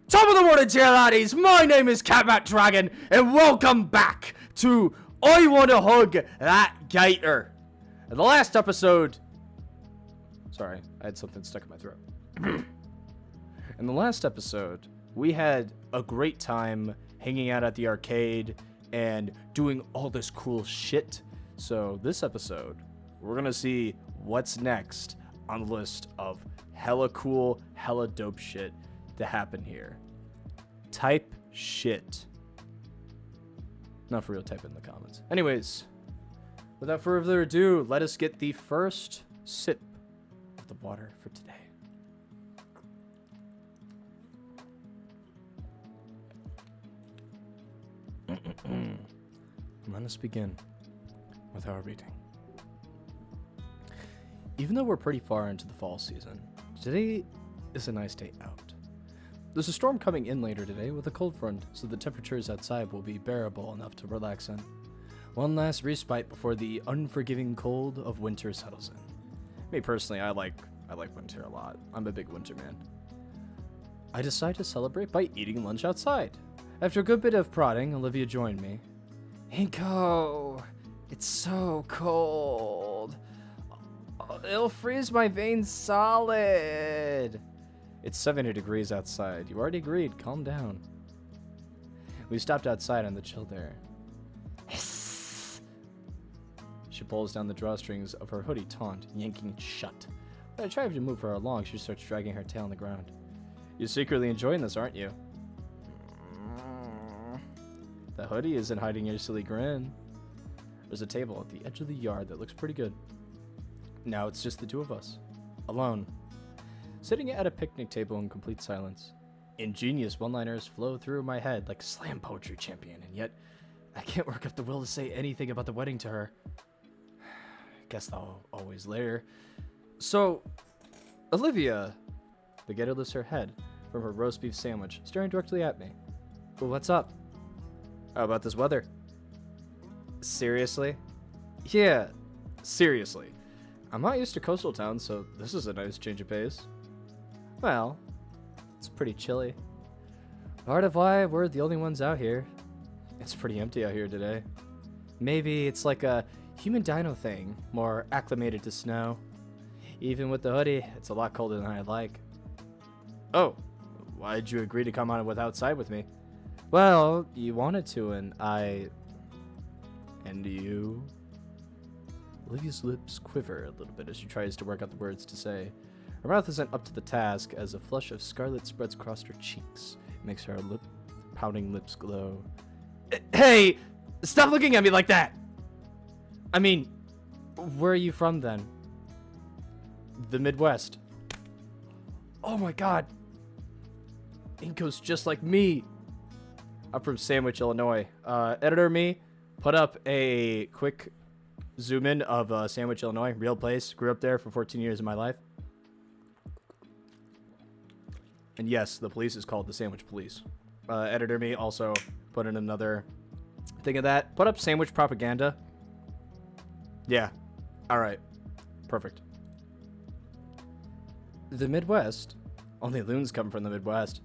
Top of the morning, dear laddies. My name is Catmat Dragon, and welcome back to I Wanna Hug That Gator. In the last episode... Sorry, I had something stuck in my throat. In the last episode, we had a great time hanging out at the arcade and doing all this cool shit. So this episode, we're gonna see what's next on the list of hella cool, hella dope shit to happen here. Type shit. Not for real, type it in the comments. Anyways, without further ado, let us get the first sip of the water for today. Let us begin with our reading. Even though we're pretty far into the fall season, today is a nice day out. There's a storm coming in later today with a cold front, so the temperatures outside will be bearable enough to relax in. One last respite before the unforgiving cold of winter settles in. Me personally, I like winter a lot. I'm a big winter man. I decide to celebrate by eating lunch outside. After a good bit of prodding, Olivia joined me. Hinko, it's so cold. It'll freeze my veins solid. It's 70 degrees outside. You already agreed. Calm down. We stopped outside on the chilled air. Hiss. She pulls down the drawstrings of her hoodie, taunt, yanking it shut. When I try to move her along, she starts dragging her tail on the ground. You're secretly enjoying this, aren't you? The hoodie isn't hiding your silly grin. There's a table at the edge of the yard that looks pretty good. Now it's just the two of us. Alone. Sitting at a picnic table in complete silence. Ingenious one-liners flow through my head like a slam poetry champion, and yet I can't work up the will to say anything about the wedding to her. Guess I'll always later. So, Olivia. The Gator lifts her head from her roast beef sandwich, staring directly at me. Well, what's up? How about this weather? Seriously? Yeah, seriously. I'm not used to coastal towns, so this is a nice change of pace. Well, it's pretty chilly. Part of why we're the only ones out here. It's pretty empty out here today. Maybe it's like a human dino thing, more acclimated to snow. Even with the hoodie, it's a lot colder than I'd like. Oh, why'd you agree to come on outside with me? Well, you wanted to, and I... And you... Olivia's lips quiver a little bit as she tries to work out the words to say. Her mouth isn't up to the task as a flush of scarlet spreads across her cheeks. It makes her pouting lips glow. Hey! Stop looking at me like that! I mean, where are you from then? The Midwest. Oh my god! Inko's just like me! I'm from Sandwich, Illinois. Editor me, put up a quick zoom in of Sandwich, Illinois. Real place. Grew up there for 14 years of my life. And yes, the police is called the Sandwich Police. Editor me also put in another thing of that. Put up sandwich propaganda. Yeah. Alright. Perfect. The Midwest? Only loons come from the Midwest.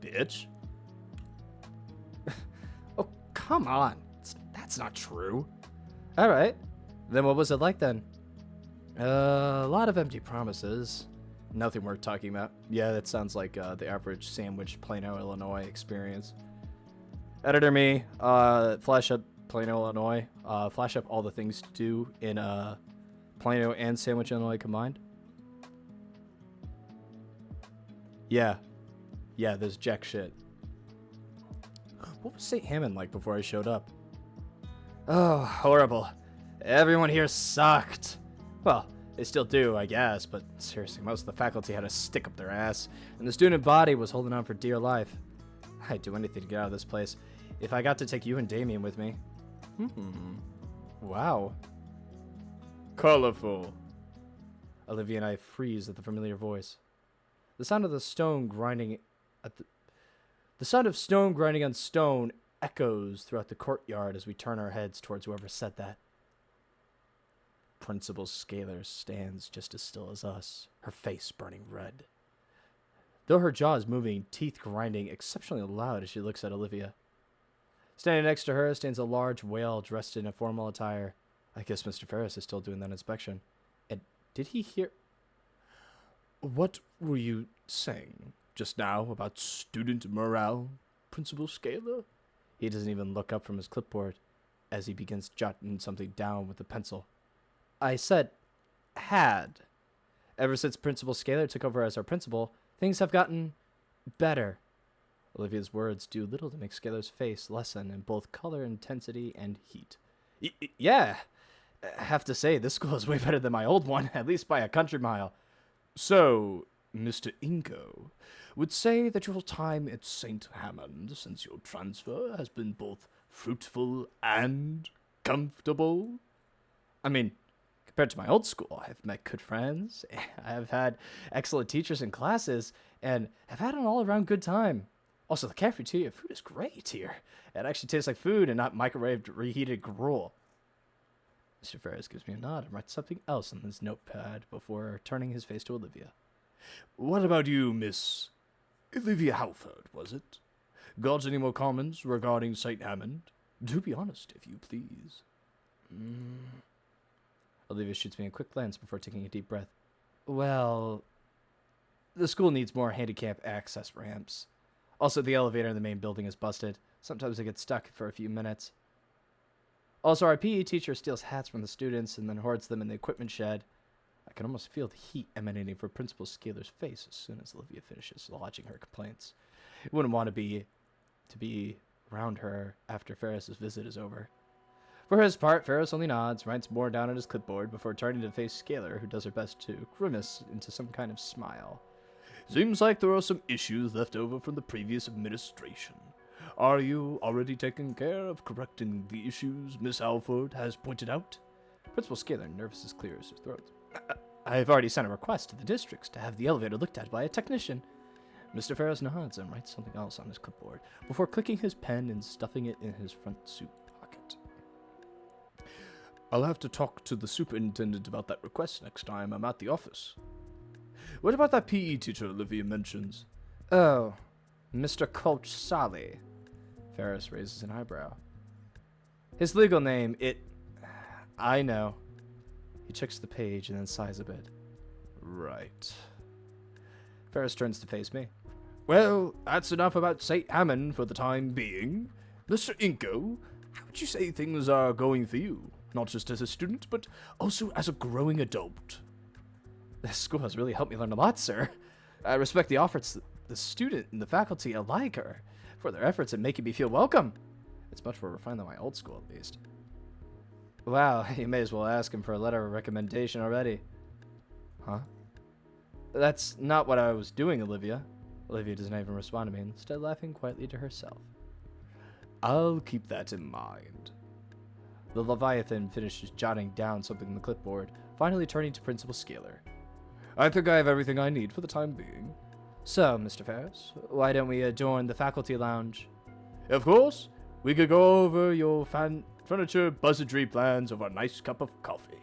Bitch. Oh, come on. That's not true. Alright. Then what was it like then? A lot of empty promises. Nothing worth talking about. Yeah, that sounds like the average Sandwich, Plano, Illinois experience. Editor me, flash up Plano, Illinois. Flash up all the things to do in Plano and Sandwich, Illinois combined. Yeah. Yeah, there's jack shit. What was St. Hammond like before I showed up? Oh, horrible. Everyone here sucked. Well, they still do, I guess, but seriously, most of the faculty had a stick up their ass, and the student body was holding on for dear life. I'd do anything to get out of this place, if I got to take you and Damien with me. Wow. Colorful. Olivia and I freeze at the familiar voice. The sound of stone grinding on stone echoes throughout the courtyard as we turn our heads towards whoever said that. Principal Scalar stands just as still as us, her face burning red. though her jaw is moving, teeth grinding exceptionally loud as she looks at Olivia. Standing next to her stands a large whale dressed in a formal attire. I guess Mr. Ferris is still doing that inspection. And did he hear... What were you saying just now about student morale, Principal Scaler? He doesn't even look up from his clipboard as he begins jotting something down with a pencil. I said had. Ever since Principal Scaler took over as our principal, things have gotten better. Olivia's words do little to make Scalar's face lessen in both color, intensity, and heat. Yeah, I have to say, this school is way better than my old one, at least by a country mile. So, Mr. Ingo would say that your time at St. Hammond since your transfer has been both fruitful and comfortable? I mean, compared to my old school, I've met good friends, I've had excellent teachers and classes, and have had an all-around good time. Also, the cafeteria food is great here. It actually tastes like food and not microwaved, reheated gruel. Mr. Ferris gives me a nod and writes something else on his notepad before turning his face to Olivia. What about you, Miss Olivia Halford, was it? Got any more comments regarding St. Hammond? Do be honest, if you please. Olivia shoots me a quick glance before taking a deep breath. Well, the school needs more handicap access ramps. Also, the elevator in the main building is busted. Sometimes it gets stuck for a few minutes. Also, our PE teacher steals hats from the students and then hoards them in the equipment shed. I can almost feel the heat emanating from Principal Scaler's face as soon as Olivia finishes lodging her complaints. I wouldn't want to be around her after Ferris's visit is over. For his part, Ferris only nods, writes more down on his clipboard before turning to face Scaler, who does her best to grimace into some kind of smile. Seems like there are some issues left over from the previous administration. Are you already taking care of correcting the issues Miss Alford has pointed out? Principal Scaler, nervous as clear as his throat. I've already sent a request to the districts to have the elevator looked at by a technician. Mr. Ferris nods and writes something else on his clipboard before clicking his pen and stuffing it in his front suit pocket. I'll have to talk to the superintendent about that request next time I'm at the office. What about that PE teacher Olivia mentions? Oh, Mr. Coach Sally. Ferris raises an eyebrow. His legal name, I know. He checks the page and then sighs a bit. Right. Ferris turns to face me. Well, that's enough about St. Hammond for the time being. Mr. Inko, how would you say things are going for you? Not just as a student, but also as a growing adult. This school has really helped me learn a lot, sir. I respect the efforts the student and the faculty alike are for their efforts in making me feel welcome. It's much more refined than my old school, at least. Wow, you may as well ask him for a letter of recommendation already. Huh? That's not what I was doing, Olivia. Olivia does not even respond to me, instead laughing quietly to herself. I'll keep that in mind. The Leviathan finishes jotting down something on the clipboard, finally turning to Principal Scaler. I think I have everything I need for the time being. So, Mr. Ferris, why don't we adorn the faculty lounge? Of course. We could go over your furniture buzzardry plans over a nice cup of coffee.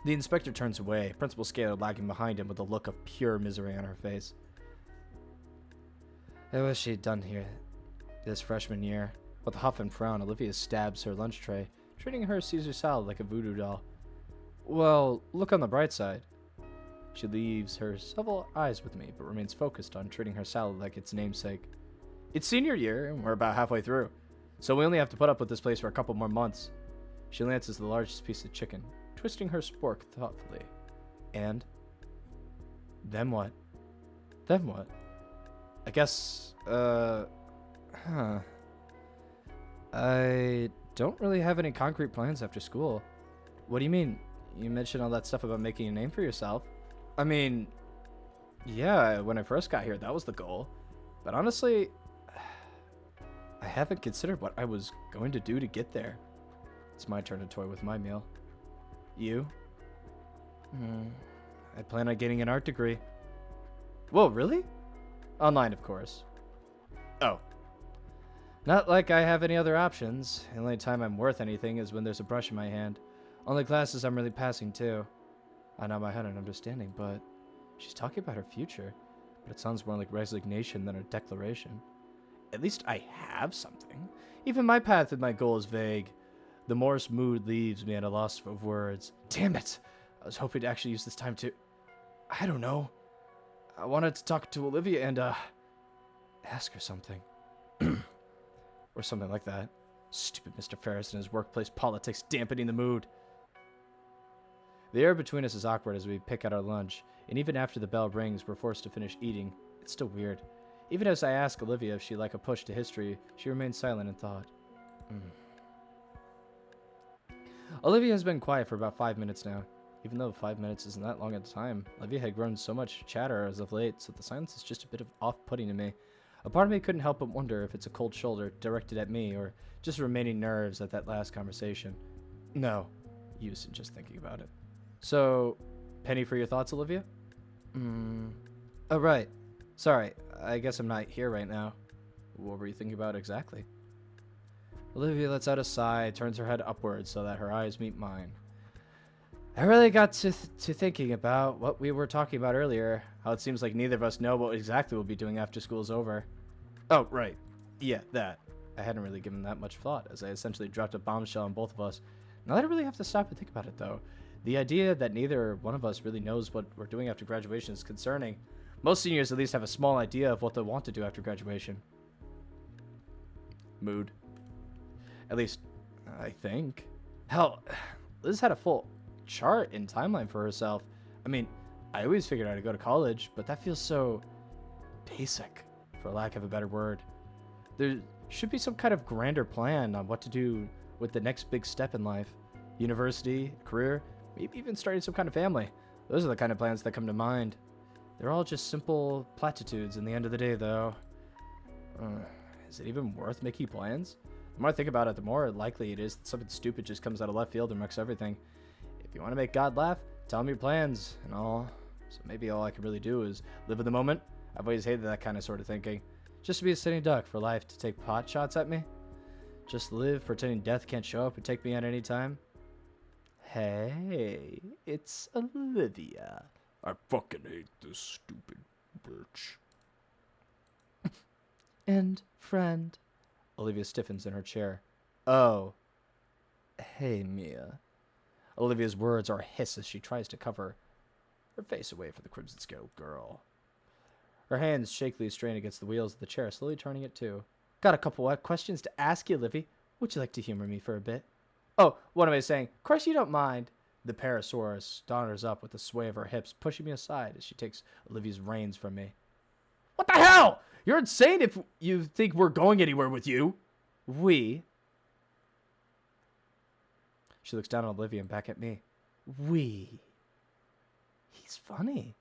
The inspector turns away, Principal Scaler lagging behind him with a look of pure misery on her face. I wish she'd done here this freshman year. With a huff and frown, Olivia stabs her lunch tray, treating her Caesar salad like a voodoo doll. Well, look on the bright side. She leaves her several eyes with me, but remains focused on treating her salad like its namesake. It's senior year, and we're about halfway through, so we only have to put up with this place for a couple more months. She lances the largest piece of chicken, twisting her spork thoughtfully. And? Then what? Then what? I guess, I don't really have any concrete plans after school. What do you mean? You mentioned all that stuff about making a name for yourself. I mean, yeah, when I first got here, that was the goal. But honestly, I haven't considered what I was going to do to get there. It's my turn to toy with my meal. You? I plan on getting an art degree. Whoa, really? Online, of course. Oh. Not like I have any other options. The only time I'm worth anything is when there's a brush in my hand. Only classes I'm really passing, too. I nod my head in understanding, but She's talking about her future, but it sounds more like resignation than a declaration. At least I have something. Even my path and my goal is vague. The Morse mood leaves me at a loss of words. Damn it! I was hoping to actually use this time to... I don't know. I wanted to talk to Olivia and, ask her something. Or something like that. Stupid Mr. Ferris and his workplace politics dampening the mood. The air between us is awkward as we pick at our lunch, and even after the bell rings, we're forced to finish eating. It's still weird. Even as I ask Olivia if she'd like a push to history, she remains silent in thought. Olivia has been quiet for about 5 minutes now. Even though 5 minutes isn't that long at a time, Olivia had grown so much chatter as of late, so the silence is just a bit of off-putting to me. A part of me couldn't help but wonder if it's a cold shoulder directed at me, or just remaining nerves at that last conversation. No, use in just thinking about it. So, penny for your thoughts, Olivia? Oh, right. Sorry, I guess I'm not here right now. What were you thinking about exactly? Olivia lets out a sigh, turns her head upwards so that her eyes meet mine. I really got to thinking about what we were talking about earlier, how it seems like neither of us know what exactly we'll be doing after school's over. Oh, right. Yeah, that. I hadn't really given that much thought, as I essentially dropped a bombshell on both of us. Now that I really have to stop and think about it, though, the idea that neither one of us really knows what we're doing after graduation is concerning. Most seniors at least have a small idea of what they want to do after graduation. Mood. At least, I think. Hell, Liz had a full chart and timeline for herself. I mean, I always figured out to go to college, but that feels so basic, for lack of a better word. There should be some kind of grander plan on what to do with the next big step in life. University, career, maybe even starting some kind of family. Those are the kind of plans that come to mind. They're all just simple platitudes in the end of the day, though. Is it even worth making plans? The more I think about it, the more likely it is that something stupid just comes out of left field and wrecks everything. If you want to make God laugh, tell him your plans and all. So maybe all I can really do is live in the moment. I've always hated that kind of sort of thinking. Just to be a sitting duck for life to take pot shots at me. Just live pretending death can't show up and take me at any time. Hey, it's Olivia. I fucking hate this stupid bitch. And friend. Olivia stiffens in her chair. Oh. Hey, Mia. Olivia's words are a hiss as she tries to cover her face away from the Crimson Scale girl. Her hands shakily strain against the wheels of the chair, slowly turning it too. Got a couple questions to ask you, Livy. Would you like to humor me for a bit? Oh, what am I saying? Of course you don't mind. The Parasaurus saunters up with a sway of her hips, pushing me aside as she takes Olivia's reins from me. What the hell? You're insane if you think we're going anywhere with you. We? She looks down at Olivia and back at me. We? He's funny.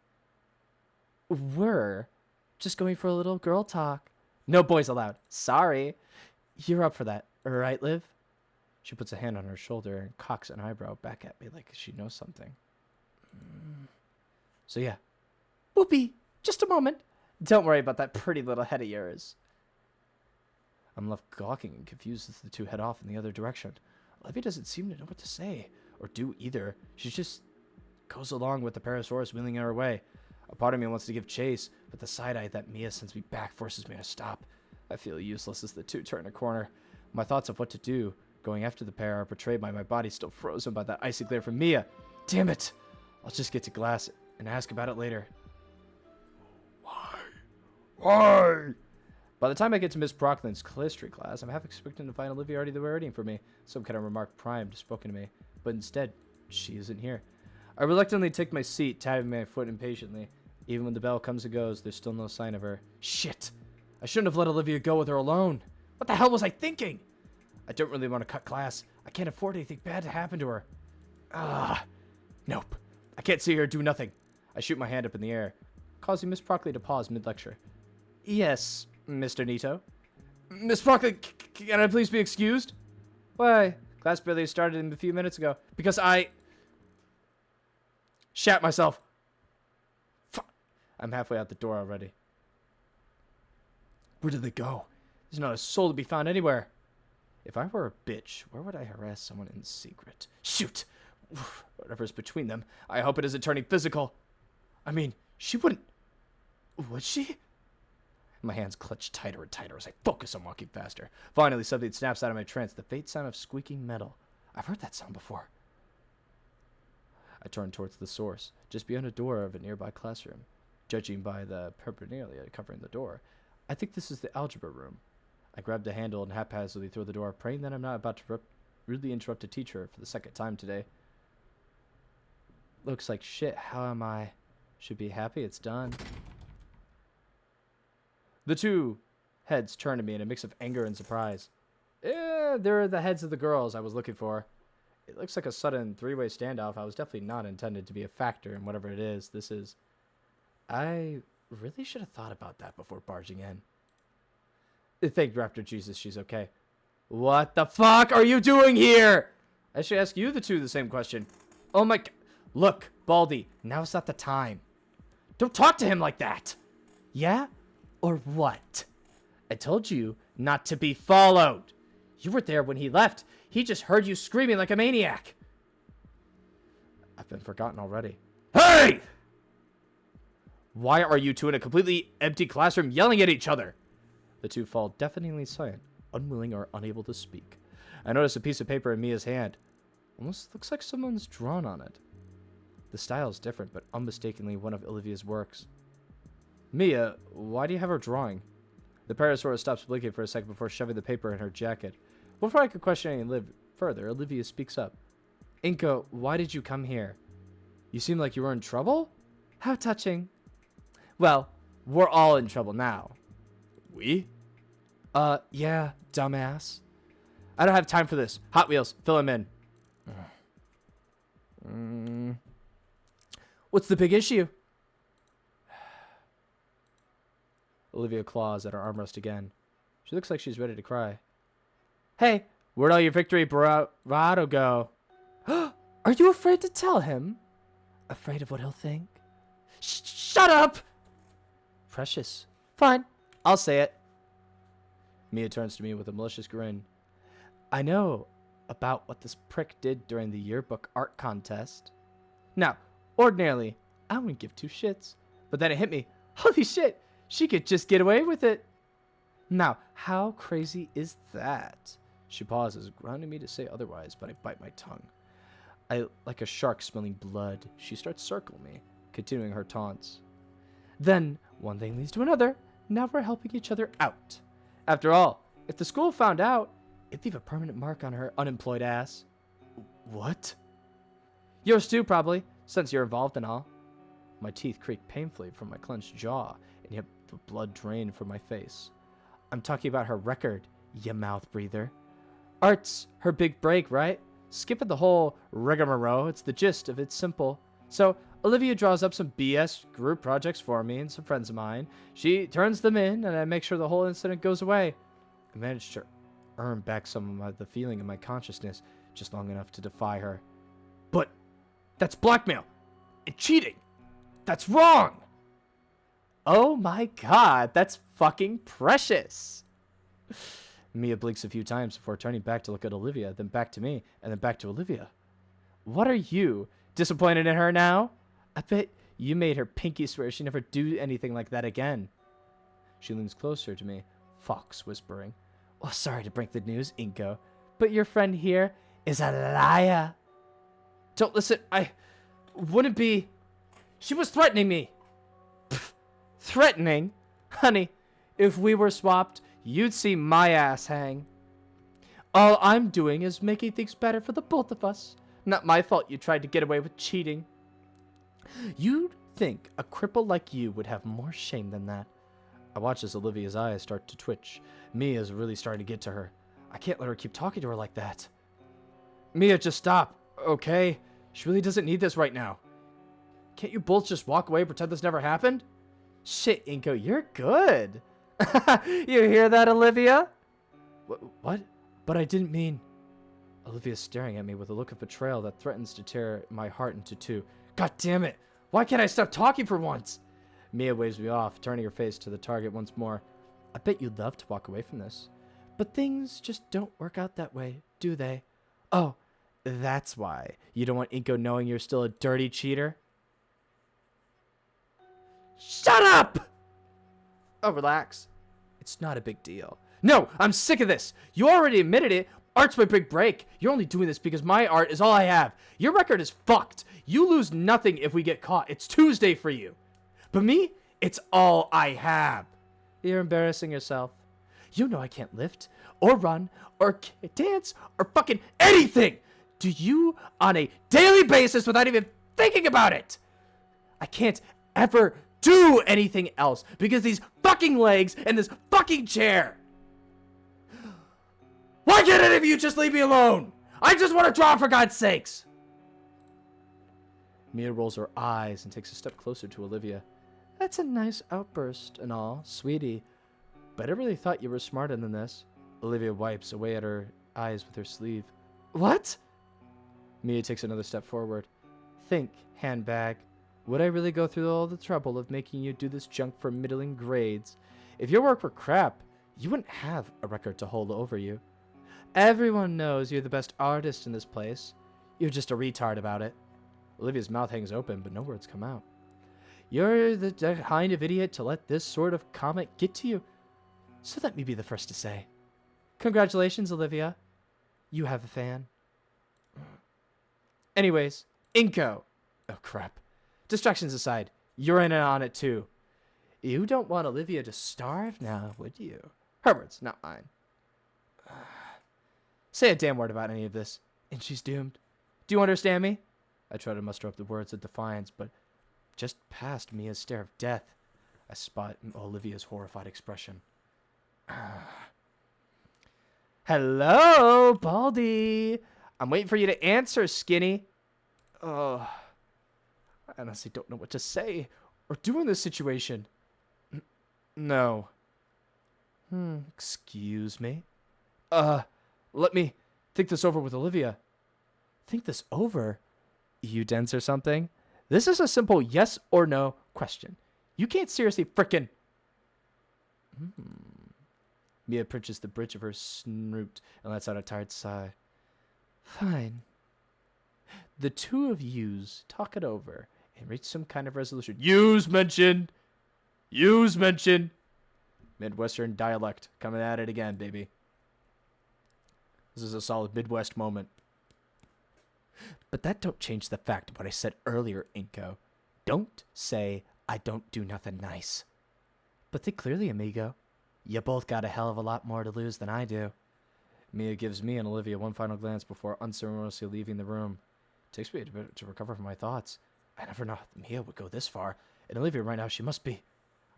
We're just going for a little girl talk. No boys allowed. Sorry. You're up for that, right, Liv? She puts a hand on her shoulder and cocks an eyebrow back at me like she knows something. So yeah. Whoopee, just a moment. Don't worry about that pretty little head of yours. I'm left gawking and confused as the two head off in the other direction. Olivia doesn't seem to know what to say, or do either. She just goes along with the Parasaurus wheeling her away. A part of me wants to give chase, but the side eye that Mia sends me back forces me to stop. I feel useless as the two turn a corner. My thoughts of what to do, going after the pair, are portrayed by my body still frozen by that icy glare from Mia. Damn it! I'll just get to glass and ask about it later. Why? By the time I get to Miss Brocklin's history class, I'm half expecting to find Olivia already there waiting for me. Some kind of remark primed spoken to me. But instead, she isn't here. I reluctantly take my seat, tapping my foot impatiently. Even when the bell comes and goes, there's still no sign of her. Shit! I shouldn't have let Olivia go with her alone. What the hell was I thinking? I don't really want to cut class. I can't afford anything bad to happen to her. Nope. I can't see her do nothing. I shoot my hand up in the air, causing Miss Prockley to pause mid-lecture. Yes, Mr. Nito. Miss Prockley, can I please be excused? Why? Class barely started a few minutes ago. Because I shat myself. Fuck. I'm halfway out the door already. Where did they go? There's not a soul to be found anywhere. If I were a bitch, where would I harass someone in secret? Shoot! Whatever's between them, I hope it isn't turning physical. I mean, She wouldn't... Would she? My hands clutch tighter and tighter as I focus on walking faster. Finally, something snaps out of my trance. The faint sound of squeaking metal. I've heard that sound before. I turn towards the source, just beyond a door of a nearby classroom. Judging by the paraphernalia covering the door, I think this is the algebra room. I grab the handle and haphazardly throw the door, praying that I'm not about to rudely interrupt a teacher for the second time today. Looks like shit. How am I? Should be happy it's done. The two heads turn to me in a mix of anger and surprise. They're the heads of the girls I was looking for. It looks like a sudden three-way standoff. I was definitely not intended to be a factor in whatever it is this is. I really should have thought about that before barging in. Thank Raptor Jesus she's okay. What the fuck are you doing here? I should ask you the same question. Oh my... Look, Baldy, now's not the time. Don't talk to him like that. Yeah? Or what? I told you not to be followed. You were there when he left. He just heard you screaming like a maniac. I've been forgotten already. Hey! Why are you two in a completely empty classroom yelling at each other? The two fall deafeningly silent, unwilling or unable to speak. I notice a piece of paper in Mia's hand. Almost looks like someone's drawn on it. The style is different, but unmistakably one of Olivia's works. Mia, why do you have her drawing? The Parasaurus stops blinking for a second before shoving the paper in her jacket. Before I could question any further, Olivia speaks up. Inko, why did you come here? You seem like you were in trouble? How touching. Well, we're all in trouble now. We? Yeah, dumbass. I don't have time for this. Hot Wheels, fill him in. What's the big issue? Olivia claws at her armrest again. She looks like she's ready to cry. Hey, where'd all your victory bravado go? Are you afraid to tell him? Afraid of what he'll think? Shut up! Precious. Fine, I'll say it. Mia turns to me with a malicious grin. I know about what this prick did during the yearbook art contest. Now, ordinarily, I wouldn't give two shits. But then it hit me. Holy shit, she could just get away with it. Now, how crazy is that? She pauses, grounding me to say otherwise, but I bite my tongue. Like a shark smelling blood, she starts circling me, continuing her taunts. Then, one thing leads to another. Now we're helping each other out. After all, if the school found out, it'd leave a permanent mark on her unemployed ass. What? Yours too, probably, since you're involved and all. My teeth creak painfully from my clenched jaw, and yet the blood drained from my face. I'm talking about her record, you mouth breather. Art's her big break, right? Skipping the whole rigmarole, it's the gist of it's simple. So, Olivia draws up some BS group projects for me and some friends of mine. She turns them in, and I make sure the whole incident goes away. I managed to earn back some of the feeling in my consciousness, just long enough to defy her. But that's blackmail and cheating. That's wrong. Oh my god, that's fucking precious. Mia blinks a few times before turning back to look at Olivia, then back to me, and then back to Olivia. What are you, disappointed in her now? I bet you made her pinky swear she'd never do anything like that again. She leans closer to me, Fox whispering. Well, sorry to break the news, Inko, but your friend here is a liar. Don't listen, I wouldn't be... She was threatening me. Pfft, threatening? Honey, if we were swapped, you'd see my ass hang. All I'm doing is making things better for the both of us. Not my fault you tried to get away with cheating. You'd think a cripple like you would have more shame than that. I watch as Olivia's eyes start to twitch. Mia's really starting to get to her. I can't let her keep talking to her like that. Mia, just stop, okay? She really doesn't need this right now. Can't you both just walk away and pretend this never happened? Shit, Inko, you're good. You hear that, Olivia? What? But I didn't mean... Olivia's staring at me with a look of betrayal that threatens to tear my heart into two. God damn it! Why can't I stop talking for once? Mia waves me off, turning her face to the target once more. I bet you'd love to walk away from this. But things just don't work out that way, do they? Oh, that's why you don't want Inko knowing you're still a dirty cheater? Shut up! Oh, relax. It's not a big deal. No, I'm sick of this. You already admitted it. Art's my big break. You're only doing this because my art is all I have. Your record is fucked. You lose nothing if we get caught. It's Tuesday for you. But me, it's all I have. You're embarrassing yourself. You know I can't lift, or run, or dance, or fucking anything. Do you on a daily basis without even thinking about it. I can't ever do anything else because these fucking legs and this fucking chair. Why can't any of you just leave me alone? I just want to draw, for God's sakes. Mia rolls her eyes and takes a step closer to Olivia. That's a nice outburst and all, sweetie. But I really thought you were smarter than this. Olivia wipes away at her eyes with her sleeve. What? Mia takes another step forward. Think, handbag. Would I really go through all the trouble of making you do this junk for middling grades? If your work were crap, you wouldn't have a record to hold over you. Everyone knows you're the best artist in this place. You're just a retard about it. Olivia's mouth hangs open, but no words come out. You're the kind of idiot to let this sort of comment get to you. So let me be the first to say. Congratulations, Olivia. You have a fan. Anyways, Inko. Oh, crap. Distractions aside, you're in on it too. You don't want Olivia to starve now, would you? Her words, not mine. Say a damn word about any of this, and she's doomed. Do you understand me? I try to muster up the words of defiance, but just past Mia's stare of death, I spot Olivia's horrified expression. Hello, Baldy. I'm waiting for you to answer, Skinny. Oh, I honestly don't know what to say or do in this situation. No. Excuse me? Let me think this over with Olivia. Think this over? You dense or something? This is a simple yes or no question. You can't seriously frickin'... Mia pinches the bridge of her snoot and lets out a tired sigh. Fine. The two of yous talk it over and reach some kind of resolution. Yous mentioned! Yous mentioned! Midwestern dialect coming at it again, baby. This is a solid Midwest moment. But that don't change the fact of what I said earlier, Inko. Don't say I don't do nothing nice. But think clearly, amigo. You both got a hell of a lot more to lose than I do. Mia gives me and Olivia one final glance before unceremoniously leaving the room. It takes me a bit to recover from my thoughts. I never know Mia would go this far. And Olivia right now, she must be.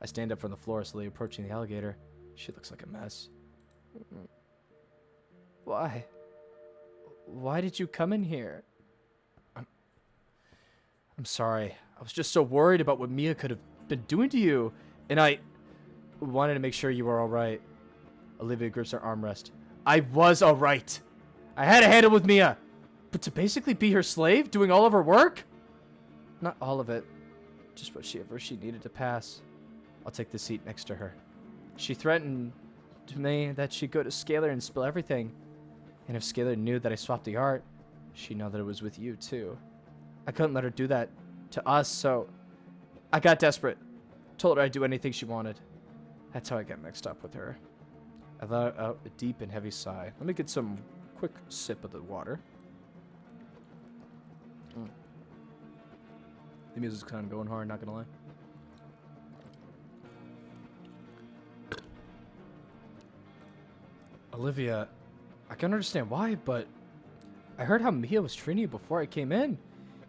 I stand up from the floor, slowly approaching the alligator. She looks like a mess. Why? Why did you come in here? I'm sorry. I was just so worried about what Mia could have been doing to you. And I wanted to make sure you were alright. Olivia grips her armrest. I was alright. I had a handle with Mia. But to basically be her slave, doing all of her work? Not all of it. Just whatever she needed to pass. I'll take the seat next to her. She threatened to me that she'd go to Scalar and spill everything. And if Scalar knew that I swapped the art, she'd know that it was with you too. I couldn't let her do that to us, so I got desperate. Told her I'd do anything she wanted. That's how I got mixed up with her. I let out a deep and heavy sigh. Let me get some quick sip of the water. The music's kind of going hard, not gonna lie. Olivia, I can understand why, but I heard how Mia was treating you before I came in.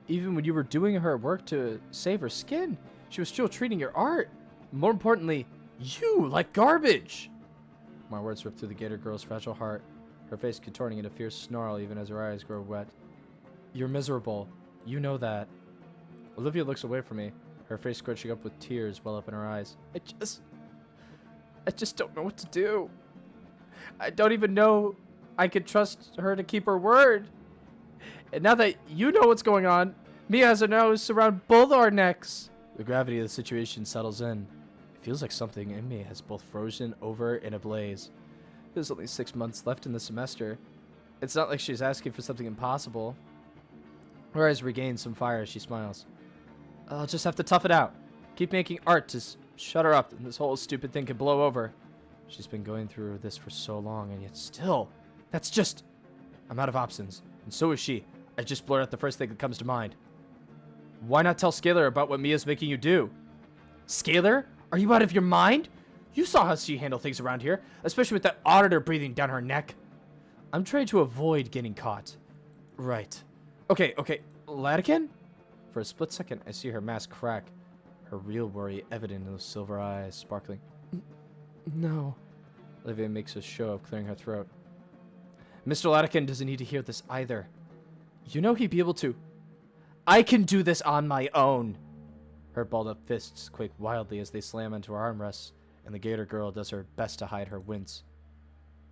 Even when you were doing her work to save her skin, she was still treating your art. More importantly, you like garbage. My words rip through the Gator girl's fragile heart, her face contorting in a fierce snarl even as her eyes grow wet. You're miserable. You know that. Olivia looks away from me, her face scrunching up with tears well up in her eyes. I just don't know what to do. I don't even know I could trust her to keep her word. And now that you know what's going on, Mia has a nose around both our necks. The gravity of the situation settles in. It feels like something in me has both frozen over and ablaze. There's only 6 months left in the semester. It's not like she's asking for something impossible. Her eyes regain some fire as she smiles. I'll just have to tough it out. Keep making art to shut her up, and this whole stupid thing can blow over. She's been going through this for so long, and yet still, that's just... I'm out of options, and so is she. I just blurt out the first thing that comes to mind. Why not tell Scalar about what Mia's making you do? Scalar? Are you out of your mind? You saw how she handled things around here, especially with that auditor breathing down her neck. I'm trying to avoid getting caught. Right. Okay. Latican? For a split second, I see her mask crack, her real worry evident in those silver eyes sparkling. No. Olivia makes a show of clearing her throat. Mr. Latican doesn't need to hear this either. You know he'd be able to. I can do this on my own. Her balled-up fists quake wildly as they slam into her armrests, and the Gator girl does her best to hide her wince.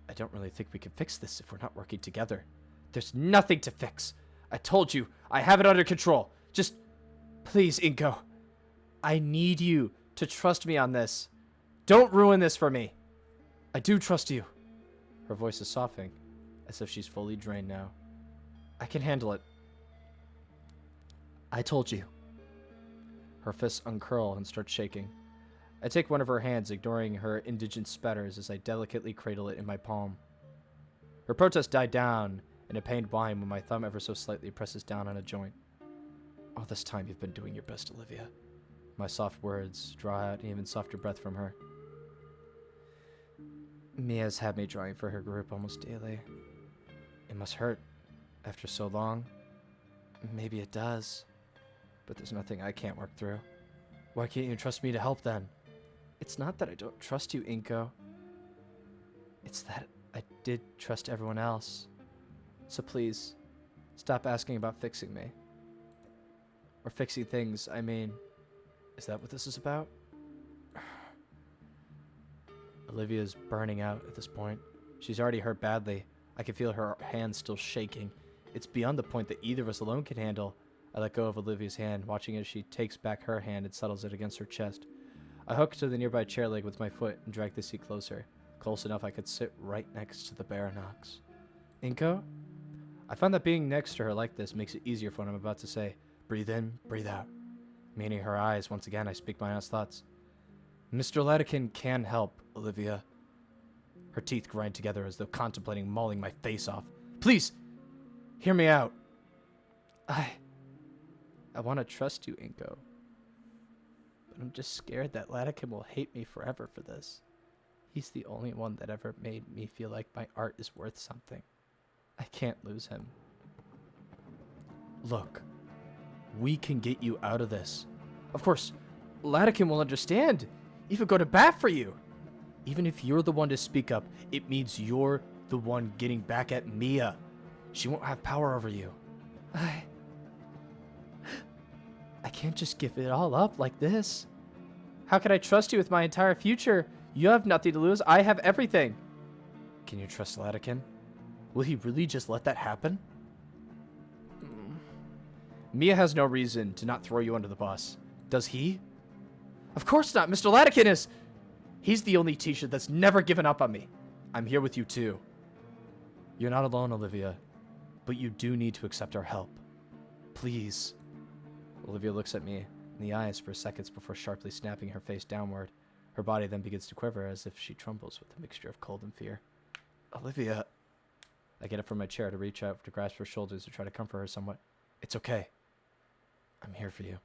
I don't really think we can fix this if we're not working together. There's nothing to fix. I told you, I have it under control. Just, please, Inko. I need you to trust me on this. Don't ruin this for me. I do trust you. Her voice is softening, as if she's fully drained now. I can handle it. I told you. Her fists uncurl and start shaking. I take one of her hands, ignoring her indigent spatters as I delicately cradle it in my palm. Her protest died down in a pained whine when my thumb ever so slightly presses down on a joint. All this time you've been doing your best, Olivia. My soft words draw out an even softer breath from her. Mia's had me drawing for her group almost daily. It must hurt after so long. Maybe it does. But there's nothing I can't work through. Why can't you trust me to help then? It's not that I don't trust you, Inko. It's that I did trust everyone else. So please, stop asking about fixing me. Or fixing things, I mean. Is that what this is about? Olivia's burning out at this point. She's already hurt badly. I can feel her hands still shaking. It's beyond the point that either of us alone can handle. I let go of Olivia's hand, watching as she takes back her hand and settles it against her chest. I hook to the nearby chair leg with my foot and drag the seat closer, close enough I could sit right next to the Baranox. Inko? I found that being next to her like this makes it easier for what I'm about to say. Breathe in, breathe out. Meaning her eyes, once again, I speak my honest thoughts. Mr. Latican can help, Olivia. Her teeth grind together as though contemplating mauling my face off. Please, hear me out. I want to trust you, Inko. But I'm just scared that Latican will hate me forever for this. He's the only one that ever made me feel like my art is worth something. I can't lose him. Look, we can get you out of this. Of course, Latican will understand. Even go to bat for you. Even if you're the one to speak up, it means you're the one getting back at Mia. She won't have power over you. I can't just give it all up like this. How can I trust you with my entire future? You have nothing to lose. I have everything. Can you trust Latican? Will he really just let that happen? Mia has no reason to not throw you under the bus. Does he? Of course not. Mr. Latican is... He's the only teacher that's never given up on me. I'm here with you too. You're not alone, Olivia. But you do need to accept our help. Please. Olivia looks at me in the eyes for seconds before sharply snapping her face downward. Her body then begins to quiver as if she trembles with a mixture of cold and fear. Olivia. I get up from my chair to reach out to grasp her shoulders to try to comfort her somewhat. It's okay. I'm here for you.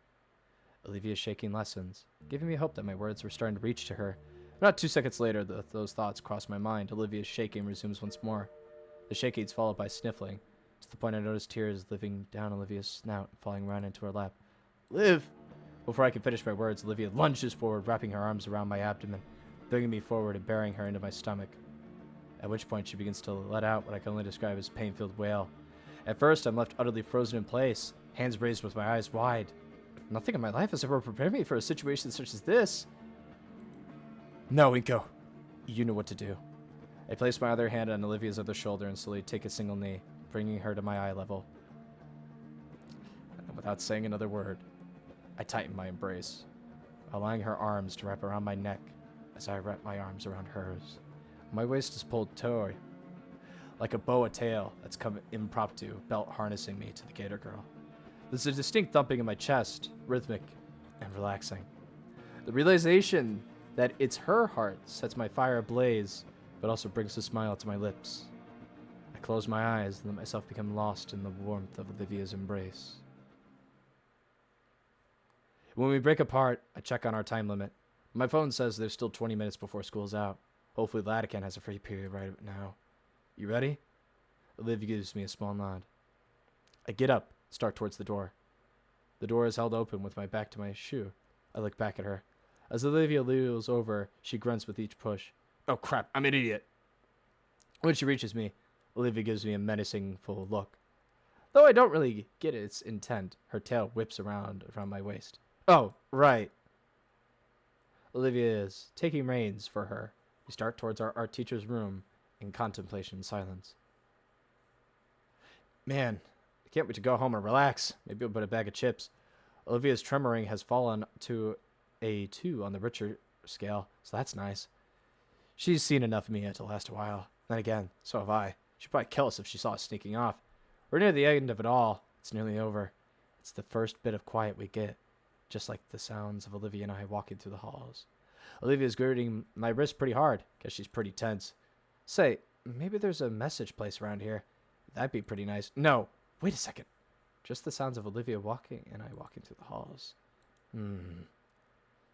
Olivia's shaking lessens, giving me hope that my words were starting to reach to her. Not 2 seconds later, those thoughts cross my mind. Olivia's shaking resumes once more. The shaking's followed by sniffling, to the point I notice tears living down Olivia's snout and falling right into her lap. Liv! Before I can finish my words, Olivia lunges forward, wrapping her arms around my abdomen, bringing me forward and bearing her into my stomach. At which point she begins to let out what I can only describe as pain-filled wail. At first, I'm left utterly frozen in place, hands raised with my eyes wide. Nothing in my life has ever prepared me for a situation such as this. No, Inko. You know what to do. I place my other hand on Olivia's other shoulder and slowly take a single knee, bringing her to my eye level. And without saying another word, I tighten my embrace, allowing her arms to wrap around my neck as I wrap my arms around hers. My waist is pulled taut, like a boa tail that's come impromptu, belt harnessing me to the Gator girl. There's a distinct thumping in my chest, rhythmic and relaxing. The realization that it's her heart sets my fire ablaze, but also brings a smile to my lips. I close my eyes and let myself become lost in the warmth of Olivia's embrace. When we break apart, I check on our time limit. My phone says there's still 20 minutes before school's out. Hopefully Latican has a free period right now. You ready? Olivia gives me a small nod. I get up, start towards the door. The door is held open with my back to my shoe. I look back at her. As Olivia leans over, she grunts with each push. Oh crap, I'm an idiot. When she reaches me, Olivia gives me a menacing full look. Though I don't really get its intent, her tail whips around my waist. Oh, right. Olivia is taking reins for her. We start towards our art teacher's room in contemplation and silence. Man, I can't wait to go home and relax. Maybe I'll put a bag of chips. Olivia's tremoring has fallen to a 2 on the Richter scale, so that's nice. She's seen enough of me to last a while. Then again, so have I. She'd probably kill us if she saw us sneaking off. We're near the end of it all. It's nearly over. It's the first bit of quiet we get, just like the sounds of Olivia and I walking through the halls. Olivia's girding my wrist pretty hard, because she's pretty tense. Say, maybe there's a message place around here. That'd be pretty nice. No, wait a second. Just the sounds of Olivia walking and I walking through the halls.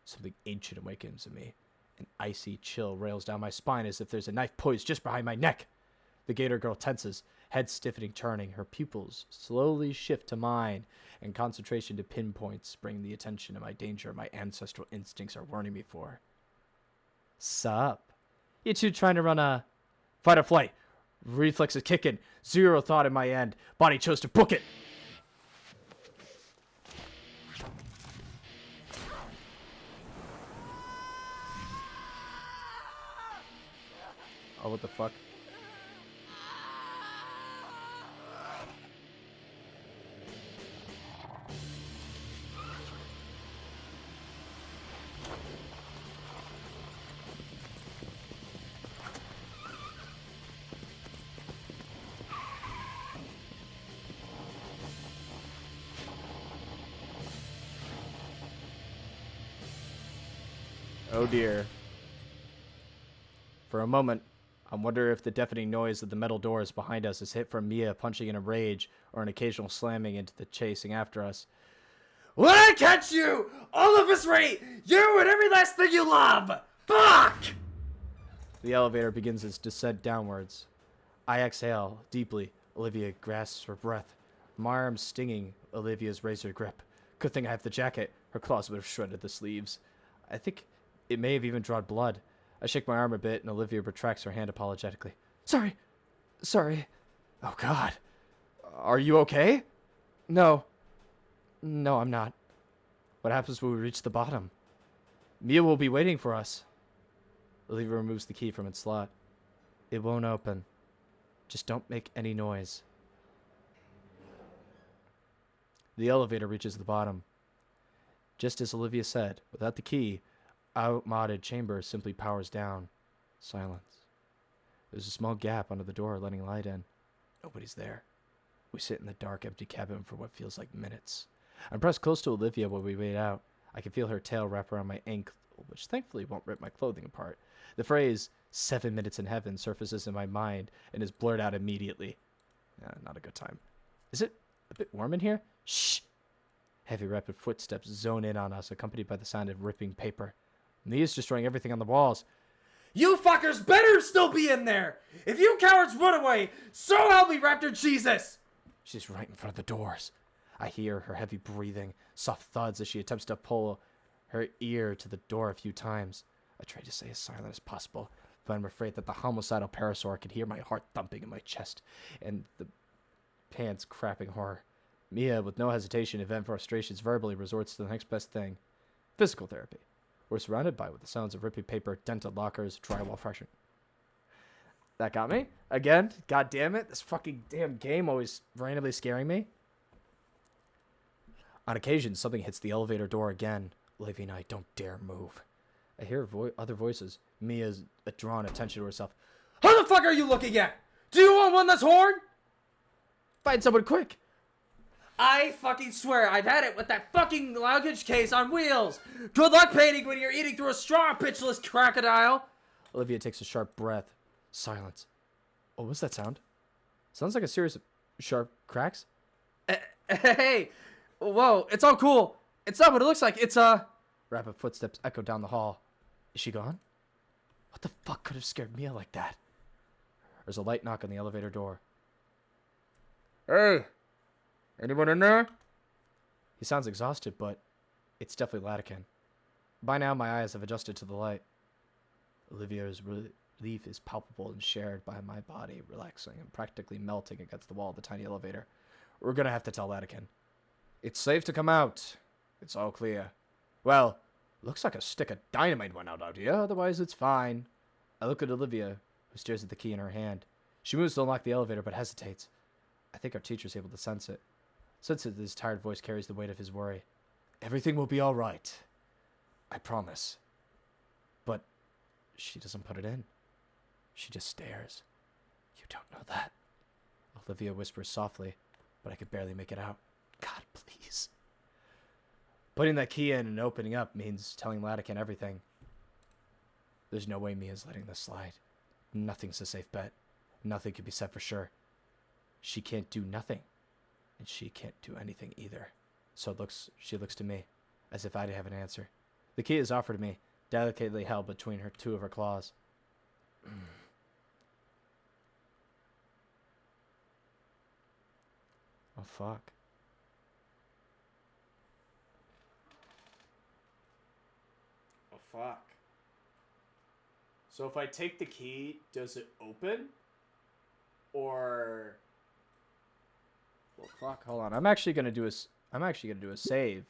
Something ancient awakens in me. An icy chill rails down my spine as if there's a knife poised just behind my neck. The Gator girl tenses, head stiffening, turning. Her pupils slowly shift to mine, and concentration to pinpoints bring the attention to my danger my ancestral instincts are warning me for. Sup? You two trying to run a fight or flight? Reflexes kicking. Zero thought in my end. Body chose to book it. Oh, what the fuck? Oh dear. For a moment, I wonder if the deafening noise of the metal doors behind us is hit from Mia punching in a rage or an occasional slamming into the chasing after us. When I catch you, all of us rate you and every last thing you love! Fuck! The elevator begins its descent downwards. I exhale deeply. Olivia grasps her breath. My arm stinging Olivia's razor grip. Good thing I have the jacket. Her claws would have shredded the sleeves. I think it may have even drawn blood. I shake my arm a bit, and Olivia retracts her hand apologetically. Sorry. Oh, God. Are you okay? No, I'm not. What happens when we reach the bottom? Mia will be waiting for us. Olivia removes the key from its slot. It won't open. Just don't make any noise. The elevator reaches the bottom. Just as Olivia said, without the key, outmoded chamber simply powers down. Silence. There's a small gap under the door letting light in. Nobody's there. We sit in the dark, empty cabin for what feels like minutes. I'm pressed close to Olivia while we wait out. I can feel her tail wrap around my ankle, which thankfully won't rip my clothing apart. The phrase, 7 minutes in heaven, surfaces in my mind and is blurred out immediately. Not a good time. Is it a bit warm in here? Shh! Heavy, rapid footsteps zone in on us, accompanied by the sound of ripping paper. Mia's destroying everything on the walls. You fuckers better still be in there! If you cowards run away, so help me, Raptor Jesus! She's right in front of the doors. I hear her heavy breathing, soft thuds as she attempts to pull her ear to the door a few times. I try to stay as silent as possible, but I'm afraid that the homicidal parasaur can hear my heart thumping in my chest and the pants crapping horror. Mia, with no hesitation and vent frustrations, verbally resorts to the next best thing. Physical therapy. We're surrounded by with the sounds of ripping paper, dented lockers, drywall friction. That got me. Again, god damn it. This fucking damn game always randomly scaring me. On occasion, something hits the elevator door again. Olivia and I don't dare move. I hear other voices. Mia's drawn attention to herself. How the fuck are you looking at? Do you want one that's horn? Find someone quick. I fucking swear I've had it with that fucking luggage case on wheels. Good luck painting when you're eating through a straw, pitchless crocodile. Olivia takes a sharp breath. Silence. Oh, what's that sound? Sounds like a series of sharp cracks. Hey, whoa, it's all cool. It's not what it looks like. It's Rapid footsteps echo down the hall. Is she gone? What the fuck could have scared Mia like that? There's a light knock on the elevator door. Hey, anyone in there? He sounds exhausted, but it's definitely Latican. By now, my eyes have adjusted to the light. Olivia's relief is palpable and shared by my body, relaxing and practically melting against the wall of the tiny elevator. We're gonna have to tell Latican. It's safe to come out. It's all clear. Well, looks like a stick of dynamite went out here, otherwise it's fine. I look at Olivia, who stares at the key in her hand. She moves to unlock the elevator, but hesitates. I think our teacher's able to sense it. Sense that his tired voice carries the weight of his worry. Everything will be all right. I promise. But she doesn't put it in. She just stares. You don't know that. Olivia whispers softly, but I could barely make it out. God, please. Putting that key in and opening up means telling Latican everything. There's no way Mia's letting this slide. Nothing's a safe bet. Nothing can be said for sure. She can't do nothing. And she can't do anything either. So she looks to me, as if I'd have an answer. The key is offered to me, delicately held between two of her claws. Oh, fuck. Oh, fuck. So if I take the key, does it open? Or... Well, fuck, hold on. I'm actually gonna do a save.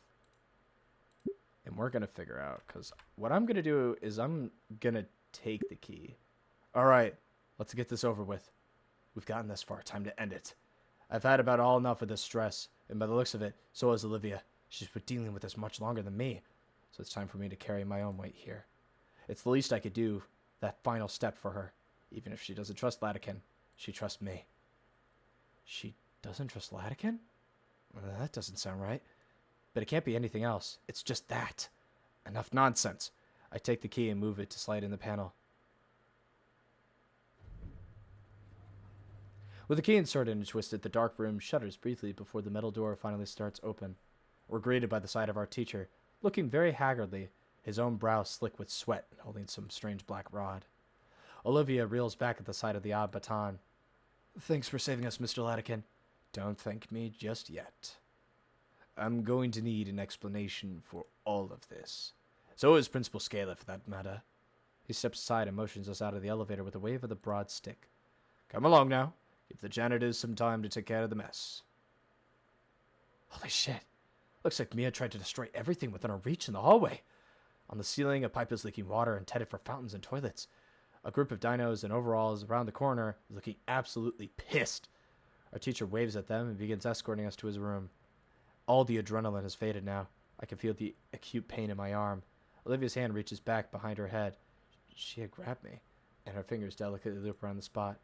And we're gonna figure out, because what I'm gonna do is I'm gonna take the key. Alright, let's get this over with. We've gotten this far, time to end it. I've had about all enough of this stress, and by the looks of it, so has Olivia. She's been dealing with this much longer than me, so it's time for me to carry my own weight here. It's the least I could do, that final step for her. Even if she doesn't trust Latican, she trusts me. She doesn't trust Latican? Well, that doesn't sound right. But it can't be anything else. It's just that. Enough nonsense. I take the key and move it to slide in the panel. With the key inserted and twisted, the dark room shudders briefly before the metal door finally starts open. We're greeted by the sight of our teacher, looking very haggardly, his own brow slick with sweat and holding some strange black rod. Olivia reels back at the sight of the odd baton. Thanks for saving us, Mr. Latican. Don't thank me just yet. I'm going to need an explanation for all of this. So is Principal Scala, for that matter. He steps aside and motions us out of the elevator with a wave of the broad stick. Come along now. Give the janitors some time to take care of the mess. Holy shit. Looks like Mia tried to destroy everything within her reach in the hallway. On the ceiling, a pipe is leaking water intended for fountains and toilets. A group of dinos in overalls around the corner is looking absolutely pissed. Our teacher waves at them and begins escorting us to his room. All the adrenaline has faded now. I can feel the acute pain in my arm. Olivia's hand reaches back behind her head. She had grabbed me, and her fingers delicately loop around the spot.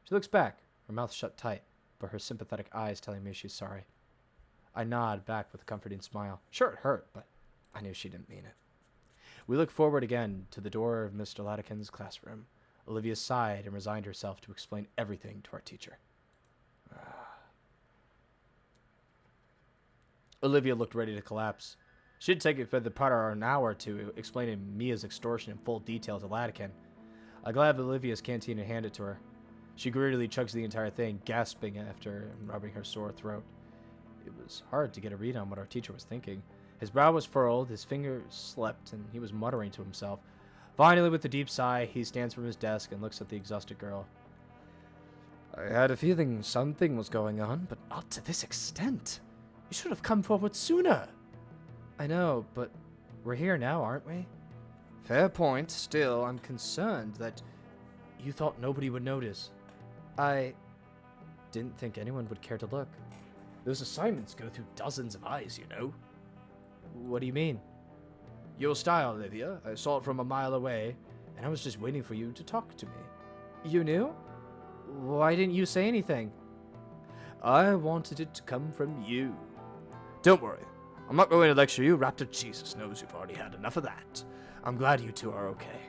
She looks back, her mouth shut tight, but her sympathetic eyes telling me she's sorry. I nod back with a comforting smile. Sure, it hurt, but I knew she didn't mean it. We look forward again to the door of Mr. Latican's classroom. Olivia sighed and resigned herself to explain everything to our teacher. Olivia looked ready to collapse. She'd take it for the part of an hour to explaining Mia's extortion in full detail to Latican. I grabbed Olivia's canteen and handed it to her. She greedily chugs the entire thing, gasping after and rubbing her sore throat. It was hard to get a read on what our teacher was thinking. His brow was furrowed, his fingers slept, and he was muttering to himself. Finally, with a deep sigh, he stands from his desk and looks at the exhausted girl. I had a feeling something was going on, but not to this extent. You should have come forward sooner. I know, but we're here now, aren't we? Fair point. Still, I'm concerned that you thought nobody would notice. I didn't think anyone would care to look. Those assignments go through dozens of eyes, you know. What do you mean? Your style, Olivia. I saw it from a mile away, and I was just waiting for you to talk to me. You knew? Why didn't you say anything? I wanted it to come from you. Don't worry. I'm not going to lecture you. Raptor Jesus knows you've already had enough of that. I'm glad you two are okay.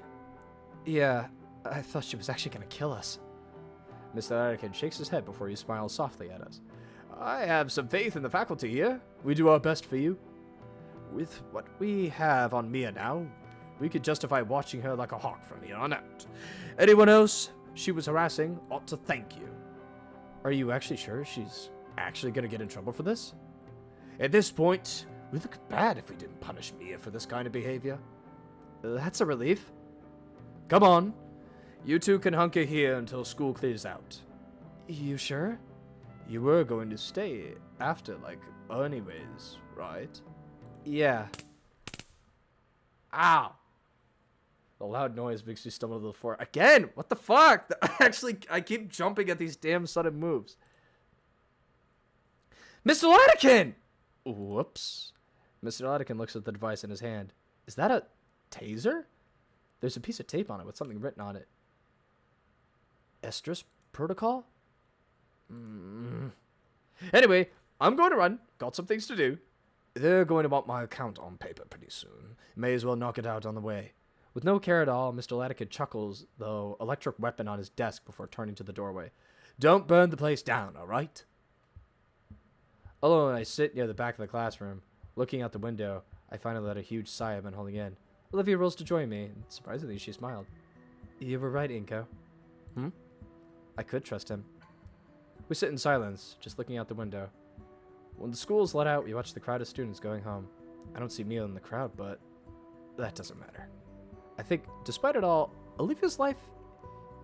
Yeah, I thought she was actually going to kill us. Mr. Anakin shakes his head before he smiles softly at us. I have some faith in the faculty here. We do our best for you. With what we have on Mia now, we could justify watching her like a hawk from here on out. Anyone else she was harassing ought to thank you. Are you actually sure she's actually going to get in trouble for this? At this point, we look bad if we didn't punish Mia for this kind of behavior. That's a relief. Come on. You two can hunker here until school clears out. You sure? You were going to stay after, like, anyways, right? Yeah. Ow. The loud noise makes me stumble to the floor. Again! What the fuck? I keep jumping at these damn sudden moves. Mr. Latican! Whoops. Mr. Latican looks at the device in his hand. Is that a taser? There's a piece of tape on it with something written on it. Estrus protocol? Anyway, I'm going to run. Got some things to do. They're going to want my account on paper pretty soon. May as well knock it out on the way. With no care at all, Mr. Latican chuckles the electric weapon on his desk before turning to the doorway. Don't burn the place down, all right? Alone, I sit near the back of the classroom. Looking out the window, I finally let a huge sigh I've been holding in. Olivia rolls to join me, and surprisingly, she smiled. You were right, Inko. I could trust him. We sit in silence, just looking out the window. When the school is let out, we watch the crowd of students going home. I don't see Mia in the crowd, but that doesn't matter. I think, despite it all, Olivia's life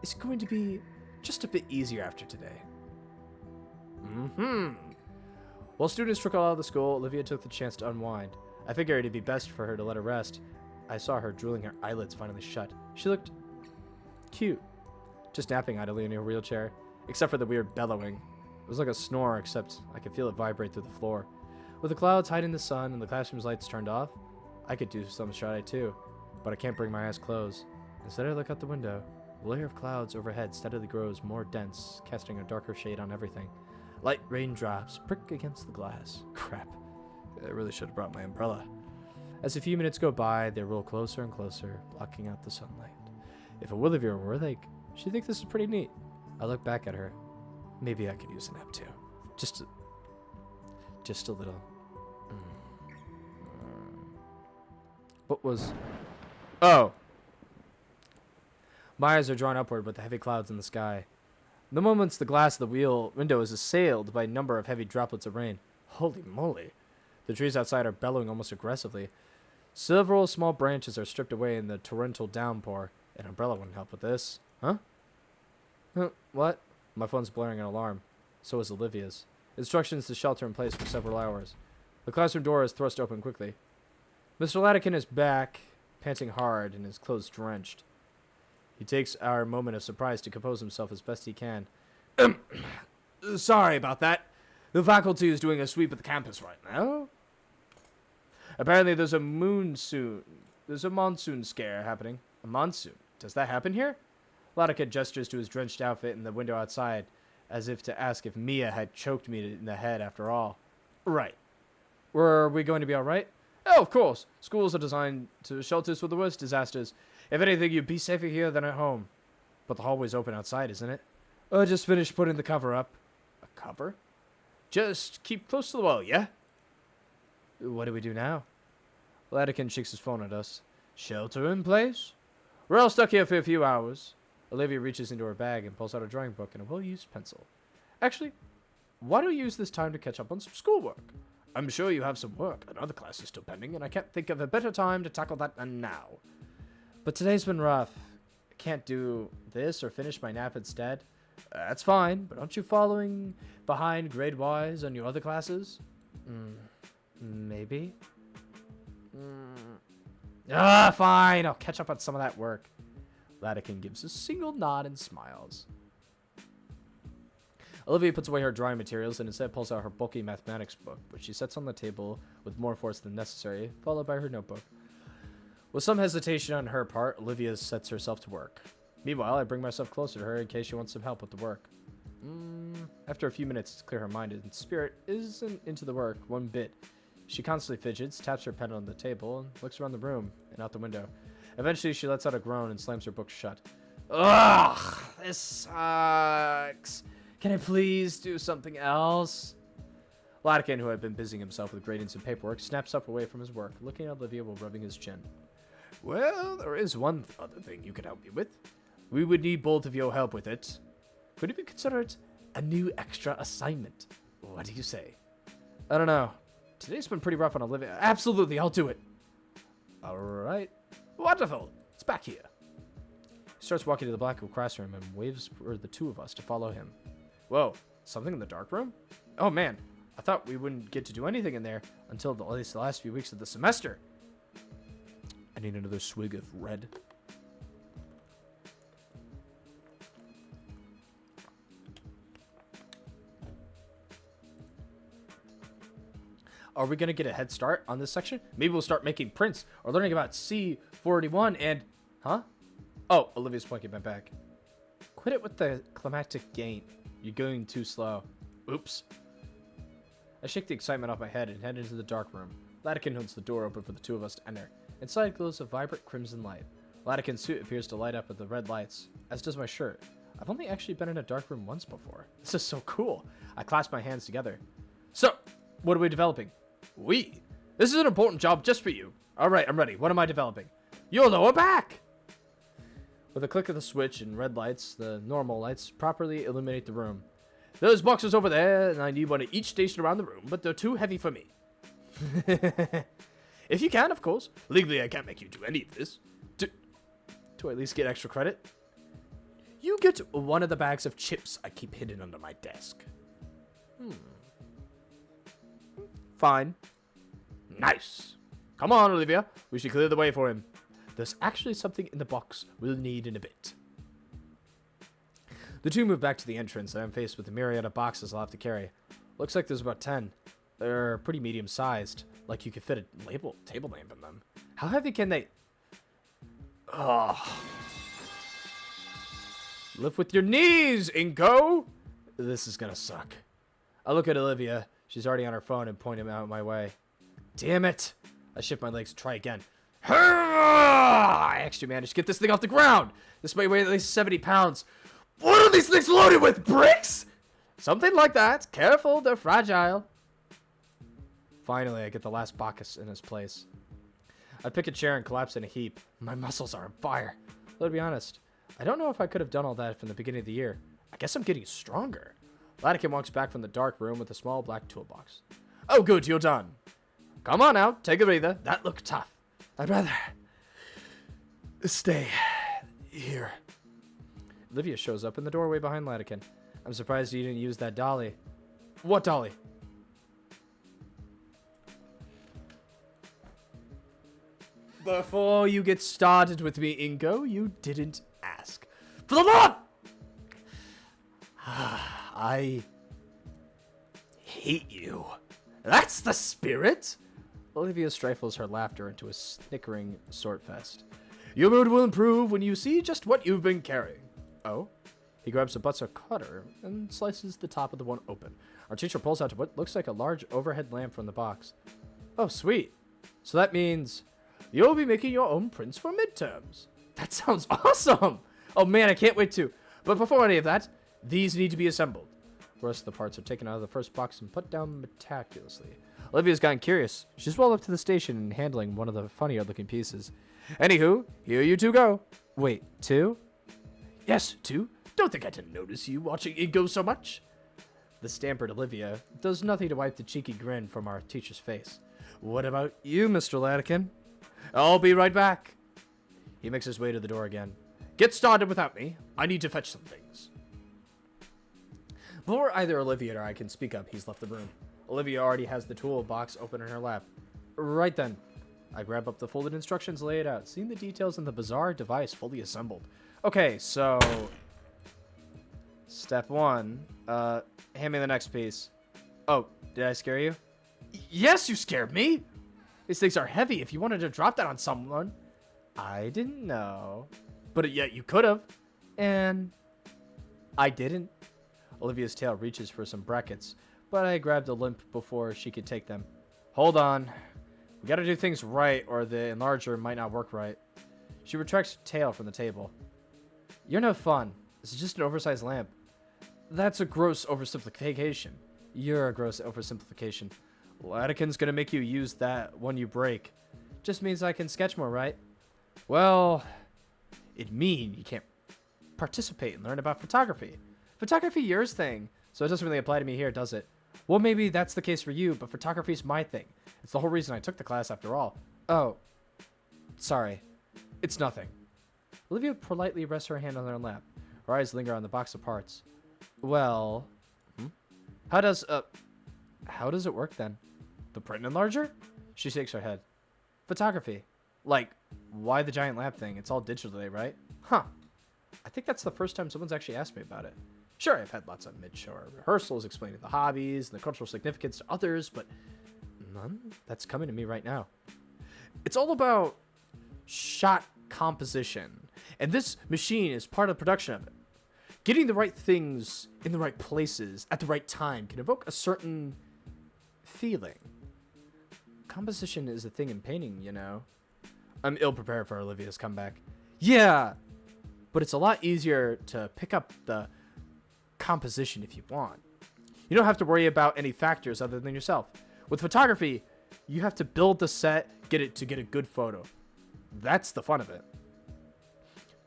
is going to be just a bit easier after today. While students trickled out of the school, Olivia took the chance to unwind. I figured it'd be best for her to let her rest. I saw her drooling, her eyelids finally shut. She looked cute, just napping idly in her wheelchair, except for the weird bellowing. It was like a snore, except I could feel it vibrate through the floor. With the clouds hiding the sun and the classroom's lights turned off, I could do some shy too, but I can't bring my eyes closed. Instead, I look out the window. The layer of clouds overhead steadily grows more dense, casting a darker shade on everything. Light raindrops prick against the glass. Crap. I really should have brought my umbrella. As a few minutes go by, they roll closer and closer, blocking out the sunlight. If Olivia were awake, she'd think this is pretty neat. I look back at her. Maybe I could use a nap too. Just a little. What was... Oh! My eyes are drawn upward with the heavy clouds in the sky. The moments the glass of the window is assailed by a number of heavy droplets of rain. Holy moly. The trees outside are bellowing almost aggressively. Several small branches are stripped away in the torrential downpour. An umbrella wouldn't help with this. Huh? What? My phone's blaring an alarm. So is Olivia's. Instructions to shelter in place for several hours. The classroom door is thrust open quickly. Mr. Latican is back, panting hard and his clothes drenched. He takes our moment of surprise to compose himself as best he can. Sorry about that. The faculty is doing a sweep of the campus right now. Apparently there's a monsoon scare happening. A monsoon? Does that happen here? Latican gestures to his drenched outfit in the window outside, as if to ask if Mia had choked me in the head after all. Right. Were we going to be alright? Oh, of course. Schools are designed to shelters for the worst disasters. If anything, you'd be safer here than at home. But the hallway's open outside, isn't it? I just finished putting the cover up. A cover? Just keep close to the wall, yeah? What do we do now? Latican shakes his phone at us. Shelter in place? We're all stuck here for a few hours. Olivia reaches into her bag and pulls out a drawing book and a well-used pencil. Actually, why don't you use this time to catch up on some schoolwork? I'm sure you have some work. Another class is still pending, and I can't think of a better time to tackle that than now. But today's been rough. I can't do this or finish my nap instead. That's fine, but aren't you following behind grade-wise on your other classes? Maybe. Fine. I'll catch up on some of that work. Latican gives a single nod and smiles. Olivia puts away her drawing materials and instead pulls out her bulky mathematics book, which she sets on the table with more force than necessary, followed by her notebook. With some hesitation on her part, Olivia sets herself to work. Meanwhile, I bring myself closer to her in case she wants some help with the work. After a few minutes, it's clear her mind and spirit isn't into the work one bit. She constantly fidgets, taps her pen on the table, and looks around the room and out the window. Eventually, she lets out a groan and slams her book shut. Ugh, this sucks. Can I please do something else? Latican, who had been busying himself with gradings and paperwork, snaps up away from his work, looking at Olivia while rubbing his chin. Well, there is one other thing you could help me with. We would need both of your help with it. Could you consider it a new extra assignment? What do you say? I don't know. Today's been pretty rough on Olivia. Absolutely, I'll do it. All right. Wonderful. It's back here. He starts walking to the black classroom and waves for the two of us to follow him. Whoa, something in the dark room? Oh man, I thought we wouldn't get to do anything in there until at least the last few weeks of the semester. I need another swig of red. Are we going to get a head start on this section? Maybe we'll start making prints or learning about C41 and... Huh? Oh, Olivia's pointing my back. Quit it with the climactic gain. You're going too slow. Oops. I shake the excitement off my head and head into the dark room. Latican holds the door open for the two of us to enter. Inside glows a vibrant crimson light. Latican's suit appears to light up with the red lights, as does my shirt. I've only actually been in a dark room once before. This is so cool. I clasp my hands together. So, what are we developing? This is an important job just for you. Alright, I'm ready. What am I developing? Your lower back! With a click of the switch and red lights, the normal lights properly illuminate the room. Those boxes over there, and I need one at each station around the room, but they're too heavy for me. If you can, of course. Legally, I can't make you do any of this. Do I at least get extra credit? You get one of the bags of chips I keep hidden under my desk. Fine. Nice. Come on, Olivia. We should clear the way for him. There's actually something in the box we'll need in a bit. The two move back to the entrance, and I'm faced with a myriad of boxes I'll have to carry. Looks like there's about 10. They're pretty medium-sized, like you could fit a table lamp in them. How heavy can they... Ugh. Lift with your knees, Inko! This is gonna suck. I look at Olivia. She's already on her phone and pointing out my way. Damn it! I shift my legs to try again. I actually managed to get this thing off the ground. This may weigh at least 70 pounds. What are these things loaded with? Bricks? Something like that. Careful, they're fragile. Finally, I get the last box in its place. I pick a chair and collapse in a heap. My muscles are on fire. Though to be honest, I don't know if I could have done all that from the beginning of the year. I guess I'm getting stronger. Latican walks back from the dark room with a small black toolbox. Oh good, you're done. Come on now, take a breather. That looked tough. I'd rather stay here. Olivia shows up in the doorway behind Latican. I'm surprised you didn't use that dolly. What dolly? Before you get started with me, Ingo, you didn't ask. For the Lord! I hate you. That's the spirit! Olivia stifles her laughter into a snickering sort fest. Your mood will improve when you see just what you've been carrying. Oh? He grabs a butzer cutter and slices the top of the one open. Our teacher pulls out what looks like a large overhead lamp from the box. Oh, sweet. So that means you'll be making your own prints for midterms. That sounds awesome! Oh man, I can't wait to. But before any of that, these need to be assembled. The rest of the parts are taken out of the first box and put down meticulously. Olivia's gotten curious. She's rolled up to the station and handling one of the funnier looking pieces. Anywho, here you two go. Wait, two? Yes, two. Don't think I didn't notice you watching it go so much. The stammered Olivia does nothing to wipe the cheeky grin from our teacher's face. What about you, Mr. Latican? I'll be right back. He makes his way to the door again. Get started without me. I need to fetch some things. Before either Olivia or I can speak up, he's left the room. Olivia already has the toolbox open in her lap. Right then. I grab up the folded instructions, lay it out, seeing the details in the bizarre device fully assembled. Okay, so... Step 1. Hand me the next piece. Oh, did I scare you? Yes, you scared me! These things are heavy. If you wanted to drop that on someone... I didn't know. But yet you could have. And... I didn't. Olivia's tail reaches for some brackets, but I grabbed a limp before she could take them. Hold on. We gotta do things right, or the enlarger might not work right. She retracts her tail from the table. You're no fun. This is just an oversized lamp. That's a gross oversimplification. You're a gross oversimplification. Latican's gonna make you use that when you break. Just means I can sketch more, right? Well, it means you can't participate and learn about photography. Photography, yours thing, so it doesn't really apply to me here, does it? Well, maybe that's the case for you, but photography's my thing. It's the whole reason I took the class after all. Oh, sorry. It's nothing. Olivia politely rests her hand on her lap. Her eyes linger on the box of parts. Well, how does it work then? The print enlarger? She shakes her head. Photography. Like, why the giant lamp thing? It's all digitally, right? Huh. I think that's the first time someone's actually asked me about it. Sure, I've had lots of mid-show rehearsals explaining the hobbies and the cultural significance to others, but none that's coming to me right now. It's all about shot composition, and this machine is part of the production of it. Getting the right things in the right places at the right time can evoke a certain feeling. Composition is a thing in painting, you know. I'm ill-prepared for Olivia's comeback. Yeah, but it's a lot easier to pick up the composition if you want. You don't have to worry about any factors other than yourself. With photography, you have to build the set, get a good photo. That's the fun of it.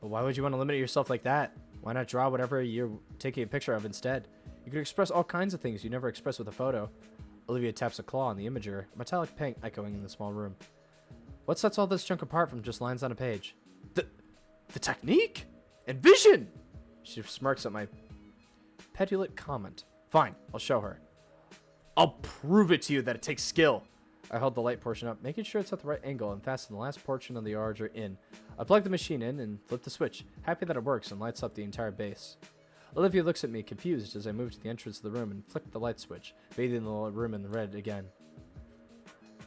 But why would you want to limit yourself like that? Why not draw whatever you're taking a picture of instead? You can express all kinds of things you never express with a photo. Olivia taps a claw on the imager, a metallic ping echoing in the small room. What sets all this junk apart from just lines on a page? The technique? And vision! She smirks at my petulant comment. Fine, I'll show her. I'll prove it to you that it takes skill. I held the light portion up, making sure it's at the right angle, and fastened the last portion of the enlarger in. I plugged the machine in and flipped the switch, happy that it works and lights up the entire base. Olivia looks at me, confused, as I move to the entrance of the room and flick the light switch, bathing the room in the red again.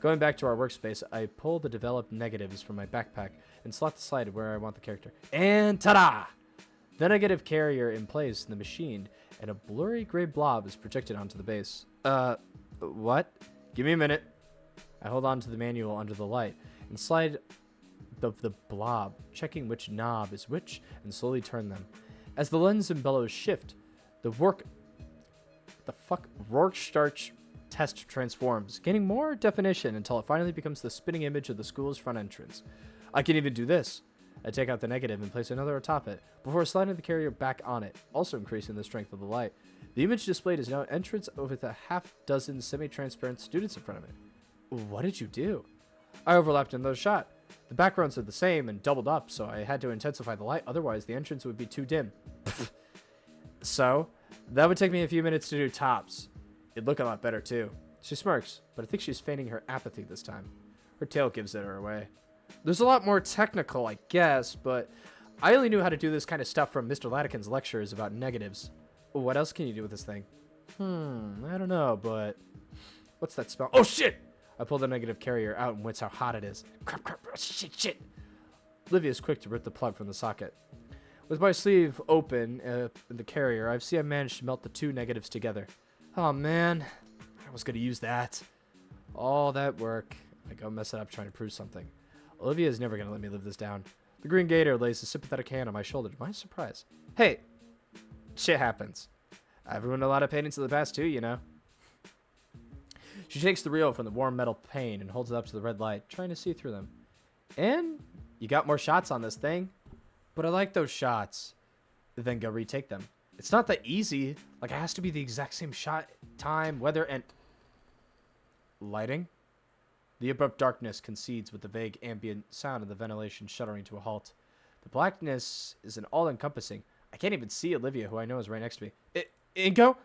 Going back to our workspace, I pull the developed negatives from my backpack and slot the slide where I want the character. And ta-da! The negative carrier in place in the machine, and a blurry gray blob is projected onto the base. What? Give me a minute. I hold on to the manual under the light and slide the blob, checking which knob is which, and slowly turn them. As the lens and bellows shift, the Rorschach test transforms, gaining more definition until it finally becomes the spinning image of the school's front entrance. I can even do this. I take out the negative and place another atop it, before sliding the carrier back on it, also increasing the strength of the light. The image displayed is now an entrance with a half-dozen semi-transparent students in front of it. What did you do? I overlapped another shot. The backgrounds are the same and doubled up, so I had to intensify the light, otherwise the entrance would be too dim. So, that would take me a few minutes to do tops. It'd look a lot better too. She smirks, but I think she's feigning her apathy this time. Her tail gives it her away. There's a lot more technical, I guess, but I only knew how to do this kind of stuff from Mr. Latican's lectures about negatives. What else can you do with this thing? I don't know, but... What's that smell? Oh, shit! I pull the negative carrier out and wince how hot it is. Crap, crap, shit. Olivia's quick to rip the plug from the socket. With my sleeve open in the carrier, I see I managed to melt the two negatives together. Oh, man. I was going to use that. All that work. I go mess it up trying to prove something. Olivia is never going to let me live this down. The green gator lays a sympathetic hand on my shoulder to my surprise. Hey, shit happens. I've ruined a lot of paintings in the past too, you know. She takes the reel from the warm metal pane and holds it up to the red light, trying to see through them. And you got more shots on this thing. But I like those shots. Then go retake them. It's not that easy. Like, it has to be the exact same shot, time, weather, and... lighting? The abrupt darkness concedes with the vague ambient sound of the ventilation shuddering to a halt. The blackness is an all-encompassing. I can't even see Olivia, who I know is right next to me. Inko?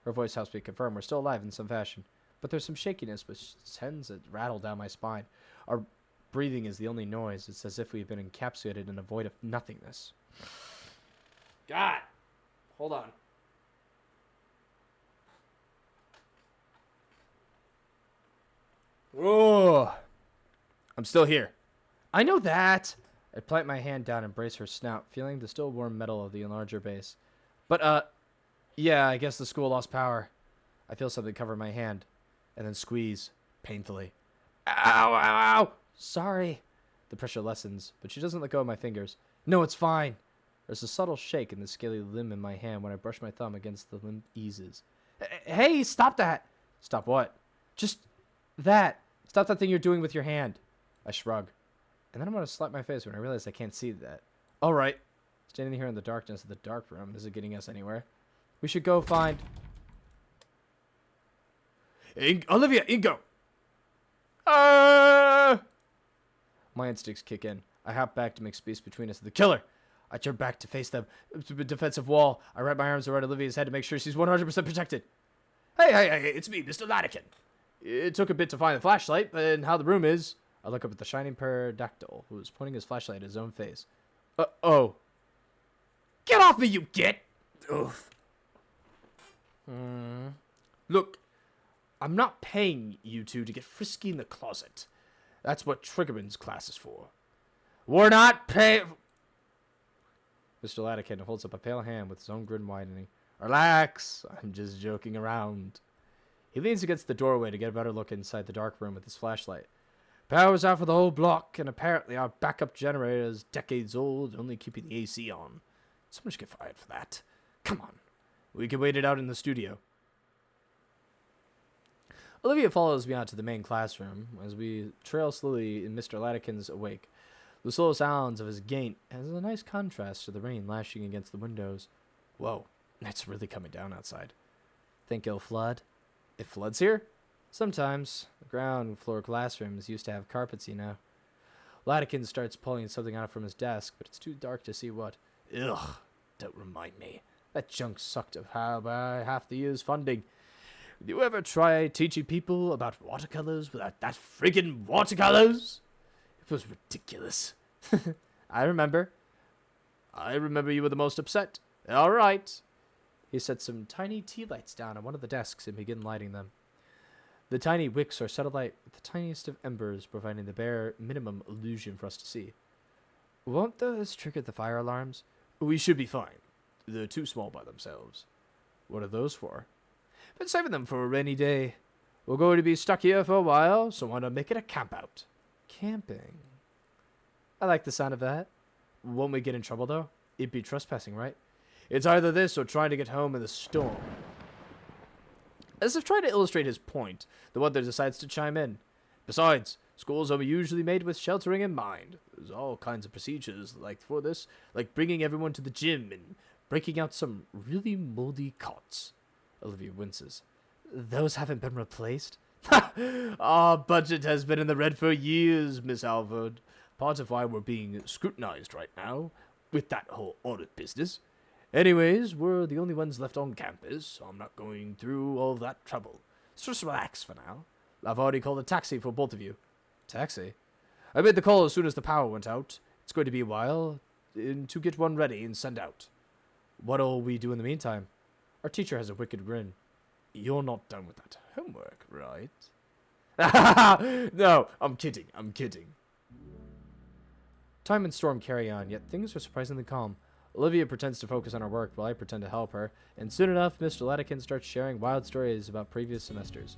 Her voice helps me confirm we're still alive in some fashion. But there's some shakiness which tends to rattle down my spine. Our breathing is the only noise. It's as if we've been encapsulated in a void of nothingness. God! Hold on. Whoa! I'm still here. I know that! I plant my hand down and brace her snout, feeling the still warm metal of the enlarger base. But, Yeah, I guess the school lost power. I feel something cover my hand, and then squeeze, painfully. Ow, ow, ow! Sorry. The pressure lessens, but she doesn't let go of my fingers. No, it's fine. There's a subtle shake in the scaly limb in my hand when I brush my thumb against the limb eases. Hey, stop that! Stop what? Just that. Stop that thing you're doing with your hand. I shrug. And then I'm going to slap my face when I realize I can't see that. All right. Standing here in the darkness of the dark room isn't getting us anywhere. We should go find... Olivia, Ingo! My instincts kick in. I hop back to make space between us and the killer. I turn back to face them. To a defensive wall. I wrap my arms around Olivia's head to make sure she's 100% protected. Hey, it's me, Mr. Latican. It took a bit to find the flashlight, and how the room is... I look up at the shining pterodactyl, who is pointing his flashlight at his own face. Oh. Get off me, you git! Oof. Look, I'm not paying you two to get frisky in the closet. That's what Triggerman's class is for. We're not paying... Mr. Latican holds up a pale hand with his own grin widening. Relax, I'm just joking around. He leans against the doorway to get a better look inside the dark room with his flashlight. Power's out for the whole block, and apparently our backup generator is decades old, only keeping the AC on. Someone should get fired for that. Come on. We can wait it out in the studio. Olivia follows me out to the main classroom as we trail slowly in Mr. Latican's wake. The slow sounds of his gait has a nice contrast to the rain lashing against the windows. Whoa, it's really coming down outside. Think it'll flood? It floods here? Sometimes. The ground floor classrooms used to have carpets, you know. Latican starts pulling something out from his desk, but it's too dark to see what. Ugh, don't remind me. That junk sucked up by half the year's funding. Did you ever try teaching people about watercolors without that friggin' watercolors? It was ridiculous. I remember. You were the most upset. All right. He set some tiny tea lights down on one of the desks and began lighting them. The tiny wicks are set alight with the tiniest of embers, providing the bare minimum illusion for us to see. Won't those trigger the fire alarms? We should be fine. They're too small by themselves. What are those for? Been saving them for a rainy day. We're going to be stuck here for a while, so why not make it a camp out? Camping? I like the sound of that. Won't we get in trouble, though? It'd be trespassing, right? It's either this or trying to get home in the storm. As if trying to illustrate his point, the other decides to chime in. Besides, schools are usually made with sheltering in mind. There's all kinds of procedures for this, like bringing everyone to the gym and breaking out some really moldy cots. Olivia winces. Those haven't been replaced? Our budget has been in the red for years, Miss Alvord. Part of why we're being scrutinized right now, with that whole audit business. Anyways, we're the only ones left on campus, so I'm not going through all that trouble. So just relax for now. I've already called a taxi for both of you. Taxi? I made the call as soon as the power went out. It's going to be a while to get one ready and send out. What'll we do in the meantime? Our teacher has a wicked grin. You're not done with that homework, right? No, I'm kidding. Time and Storm carry on, yet things are surprisingly calm. Olivia pretends to focus on her work while I pretend to help her, and soon enough, Mr. Latican starts sharing wild stories about previous semesters.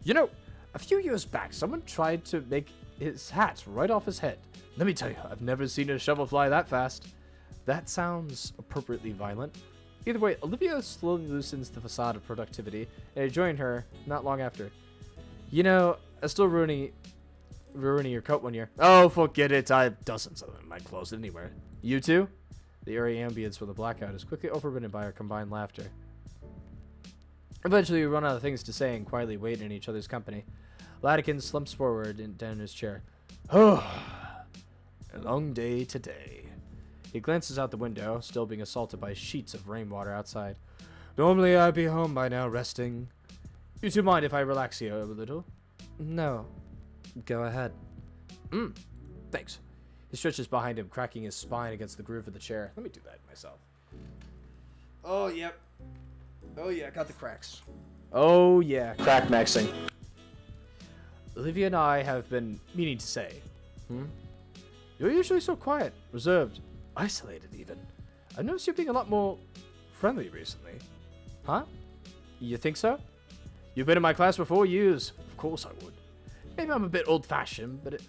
You know, a few years back, someone tried to make his hat right off his head. Let me tell you, I've never seen a shovel fly that fast. That sounds appropriately violent. Either way, Olivia slowly loosens the facade of productivity, and I join her not long after. You know, I still ruining your coat one year. Oh, forget it. I have dozens of them in my closet anywhere. You too? The eerie ambience for the blackout is quickly overridden by our combined laughter. Eventually, we run out of things to say and quietly wait in each other's company. Latican slumps forward and down in his chair. Oh, a long day today. He glances out the window, still being assaulted by sheets of rainwater outside. Normally, I'd be home by now, resting. You two mind if I relax here a little? No. Go ahead. Thanks. He stretches behind him, cracking his spine against the groove of the chair. Let me do that myself. Oh, yep. Oh, yeah, got the cracks. Oh, yeah, crack maxing. Olivia and I have been meaning to say. You're usually so quiet, reserved, isolated even. I've noticed you being a lot more friendly recently. Huh? You think so? You've been in my class for 4 years. Of course I would. Maybe I'm a bit old-fashioned, but it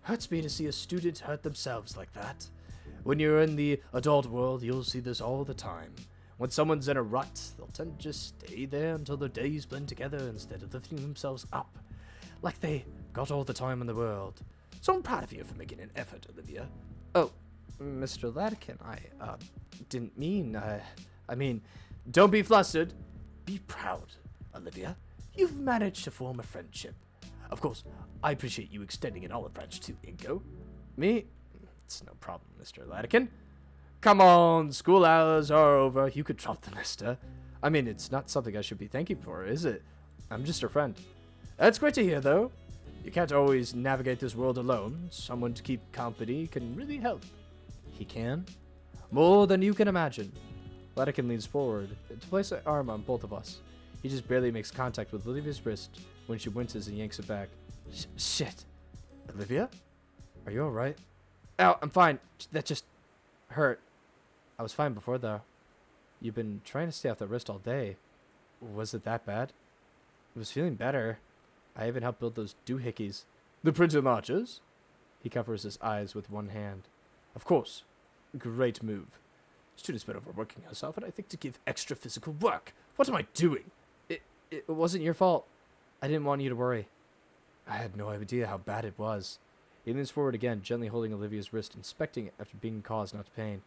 hurts me to see a student hurt themselves like that. When you're in the adult world, you'll see this all the time. When someone's in a rut, they'll tend to just stay there until their days blend together instead of lifting themselves up. Like they got all the time in the world. So I'm proud of you for making an effort, Olivia. Oh, Mr. Latican, I didn't mean, I mean, don't be flustered. Be proud, Olivia. You've managed to form a friendship. Of course, I appreciate you extending an olive branch to Inko. Me? It's no problem, Mr. Latican. Come on, school hours are over. You could drop the mister. I mean, it's not something I should be thanking for, is it? I'm just a friend. That's great to hear, though. You can't always navigate this world alone. Someone to keep company can really help. He can? More than you can imagine. Latican leans forward to place an arm on both of us. He just barely makes contact with Olivia's wrist when she winces and yanks it back. Shit. Olivia? Are you alright? Ow, I'm fine. That just hurt. I was fine before, though. You've been trying to stay off the wrist all day. Was it that bad? It was feeling better. I even helped build those doohickeys. The printed notches? He covers his eyes with one hand. Of course. Great move. Student's been overworking herself, and I think to give extra physical work. What am I doing? It wasn't your fault. I didn't want you to worry. I had no idea how bad it was. He leans forward again, gently holding Olivia's wrist, inspecting it after being caused not pain.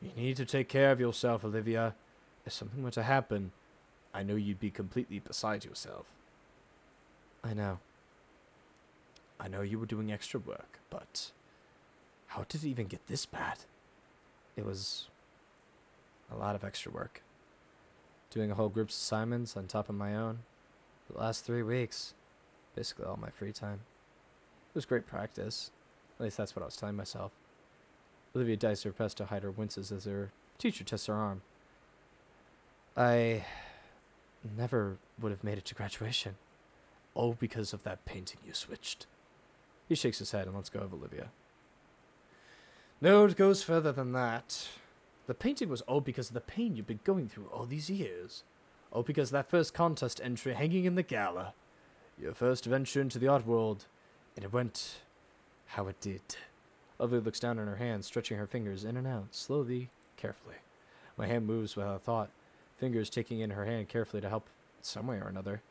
You need to take care of yourself, Olivia. If something were to happen, I know you'd be completely beside yourself. I know. I know you were doing extra work, but how did it even get this bad? It was a lot of extra work. Doing a whole group's assignments on top of my own for the last 3 weeks. Basically all my free time. It was great practice. At least that's what I was telling myself. Olivia dies her best to hide her winces as her teacher tests her arm. I never would have made it to graduation. All because of that painting you switched. He shakes his head and lets go of Olivia. No, it goes further than that. The painting was all because of the pain you've been going through all these years. All because of that first contest entry hanging in the gala. Your first venture into the art world. And it went how it did. Olivia looks down on her hand, stretching her fingers in and out, slowly, carefully. My hand moves without thought, fingers taking in her hand carefully to help some way or another.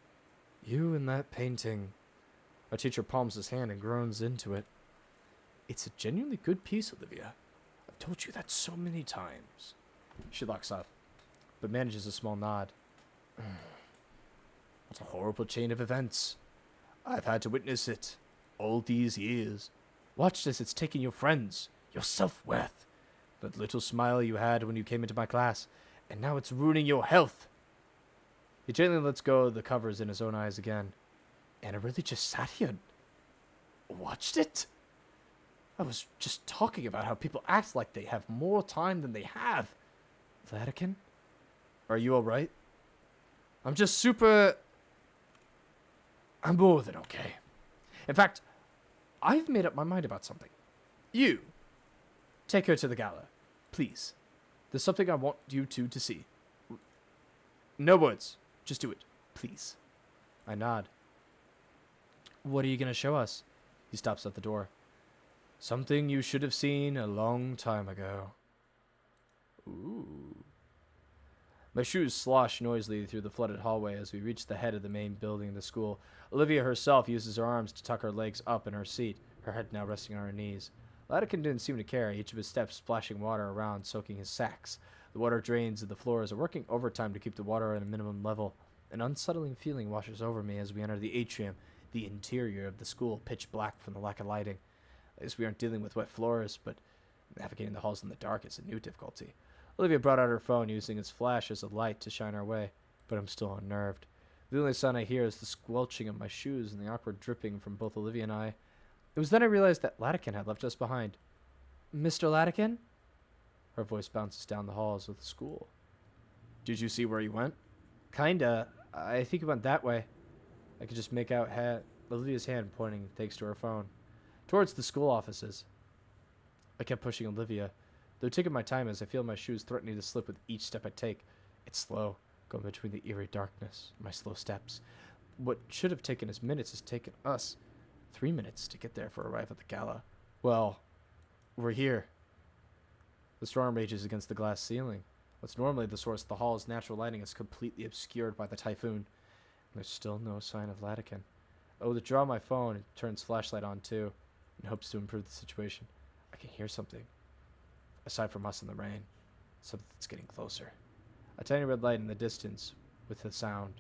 You and that painting. Our teacher palms his hand and groans into it. It's a genuinely good piece, Olivia. I've told you that so many times. She locks up, but manages a small nod. What a horrible chain of events. I've had to witness it all these years. Watch as it's taking your friends, your self-worth, that little smile you had when you came into my class, and now it's ruining your health. He gently lets go of the covers in his own eyes again. And I really just sat here and watched it? I was just talking about how people act like they have more time than they have. Vatican? Are you alright? I'm more than okay. In fact, I've made up my mind about something. You, take her to the gala, please. There's something I want you two to see. No words, just do it, please. I nod. What are you going to show us? He stops at the door. Something you should have seen a long time ago. Ooh. My shoes slosh noisily through the flooded hallway as we reach the head of the main building of the school. Olivia herself uses her arms to tuck her legs up in her seat, her head now resting on her knees. Latican didn't seem to care, each of his steps splashing water around, soaking his sacks. The water drains of the floors are working overtime to keep the water at a minimum level. An unsettling feeling washes over me as we enter the atrium, the interior of the school pitch black from the lack of lighting. At least we aren't dealing with wet floors, but navigating the halls in the dark is a new difficulty. Olivia brought out her phone, using its flash as a light to shine our way, but I'm still unnerved. The only sound I hear is the squelching of my shoes and the awkward dripping from both Olivia and I. It was then I realized that Latican had left us behind. Mr. Latican? Her voice bounces down the halls of the school. Did you see where he went? Kinda. I think he went that way. I could just make out Olivia's hand pointing, thanks to her phone, towards the school offices. I kept pushing Olivia, though taking my time as I feel my shoes threatening to slip with each step I take. It's slow, going between the eerie darkness and my slow steps. What should have taken us minutes has taken us 3 minutes to get there for arrive at the gala. Well, we're here. The storm rages against the glass ceiling. What's normally the source of the hall's natural lighting is completely obscured by the typhoon. And there's still no sign of Latican. I withdraw my phone and turn its flashlight on too, in hopes to improve the situation. I can hear something. Aside from us in the rain, something that's getting closer. A tiny red light in the distance with the sound.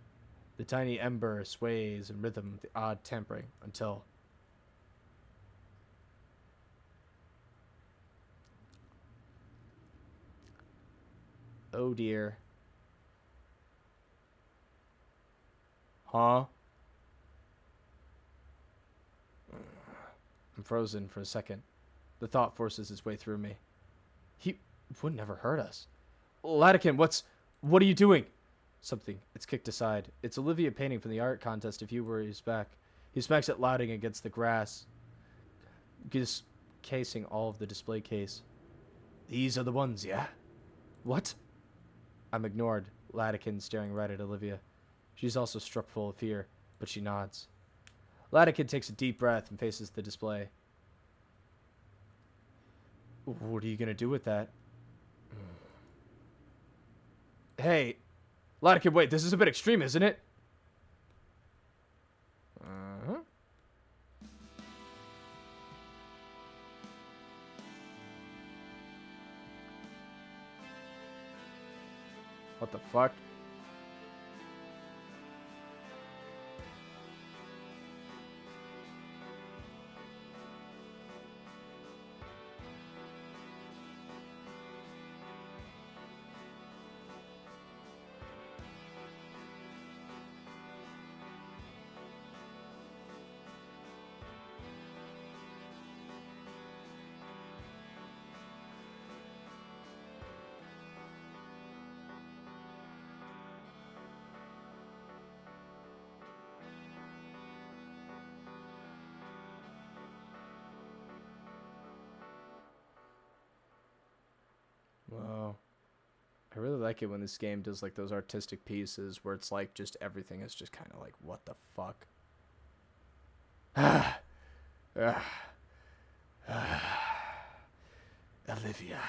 The tiny ember sways in rhythm with the odd tampering until... Oh dear. Huh? I'm frozen for a second. The thought forces its way through me. He would never hurt us. Latican, what are you doing? Something. It's kicked aside. It's Olivia painting from the art contest a few worries back. He smacks it louding against the grass, just casing all of the display case. These are the ones, yeah? What? I'm ignored, Latican staring right at Olivia. She's also struck full of fear, but she nods. Latican takes a deep breath and faces the display. What are you going to do with that? Hey, Latican, wait, this is a bit extreme, isn't it? Uh-huh. What the fuck? Wow. I really like it when this game does like those artistic pieces where it's like just everything is just kind of like, what the fuck? Olivia.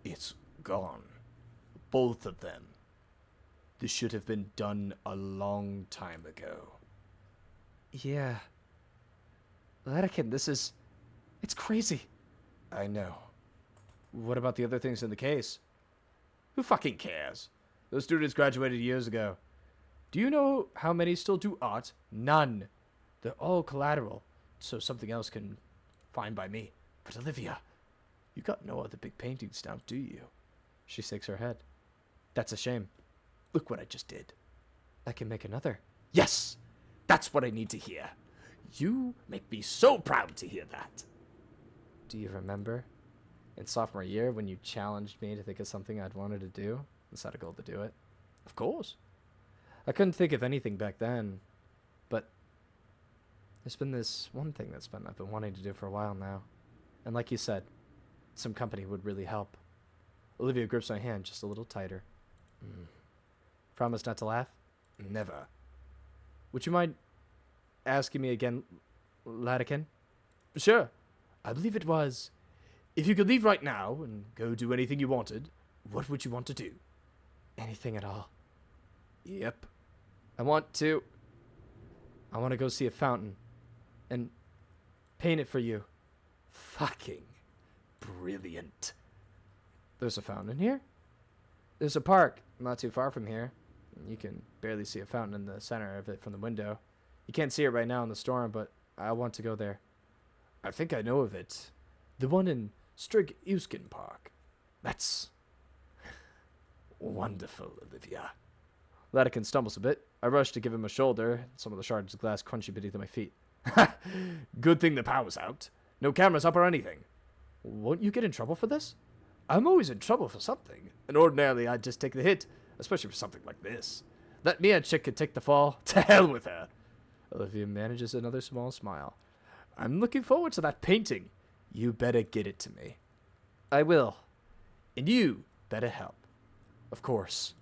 It's gone. Both of them. This should have been done a long time ago. Yeah. Latican, it's crazy. I know. What about the other things in the case? Who fucking cares? Those students graduated years ago. Do you know how many still do art? None. They're all collateral, so something else can find by me. But Olivia, you got no other big paintings now, do you? She shakes her head. That's a shame. Look what I just did. I can make another. Yes! That's what I need to hear. You make me so proud to hear that. Do you remember? In sophomore year, when you challenged me to think of something I'd wanted to do and set a goal to do it? Of course. I couldn't think of anything back then, but there's been this one thing I've been wanting to do for a while now. And like you said, some company would really help. Olivia grips my hand just a little tighter. Promise not to laugh? Never. Would you mind asking me again, Latican? Sure. I believe it was... If you could leave right now and go do anything you wanted, what would you want to do? Anything at all. Yep. I want to go see a fountain and paint it for you. Fucking brilliant. There's a fountain here? There's a park not too far from here. You can barely see a fountain in the center of it from the window. You can't see it right now in the storm, but I want to go there. I think I know of it. The one in Strig Euskin Park. That's wonderful, Olivia. Latican stumbles a bit. I rush to give him a shoulder. Some of the shards of glass crunchy beneath my feet. Good thing the power's out. No cameras up or anything. Won't you get in trouble for this? I'm always in trouble for something, and ordinarily I'd just take the hit, especially for something like this. That Mia chick could take the fall. To hell with her. Olivia manages another small smile. I'm looking forward to that painting. You better get it to me. I will. And you better help. Of course.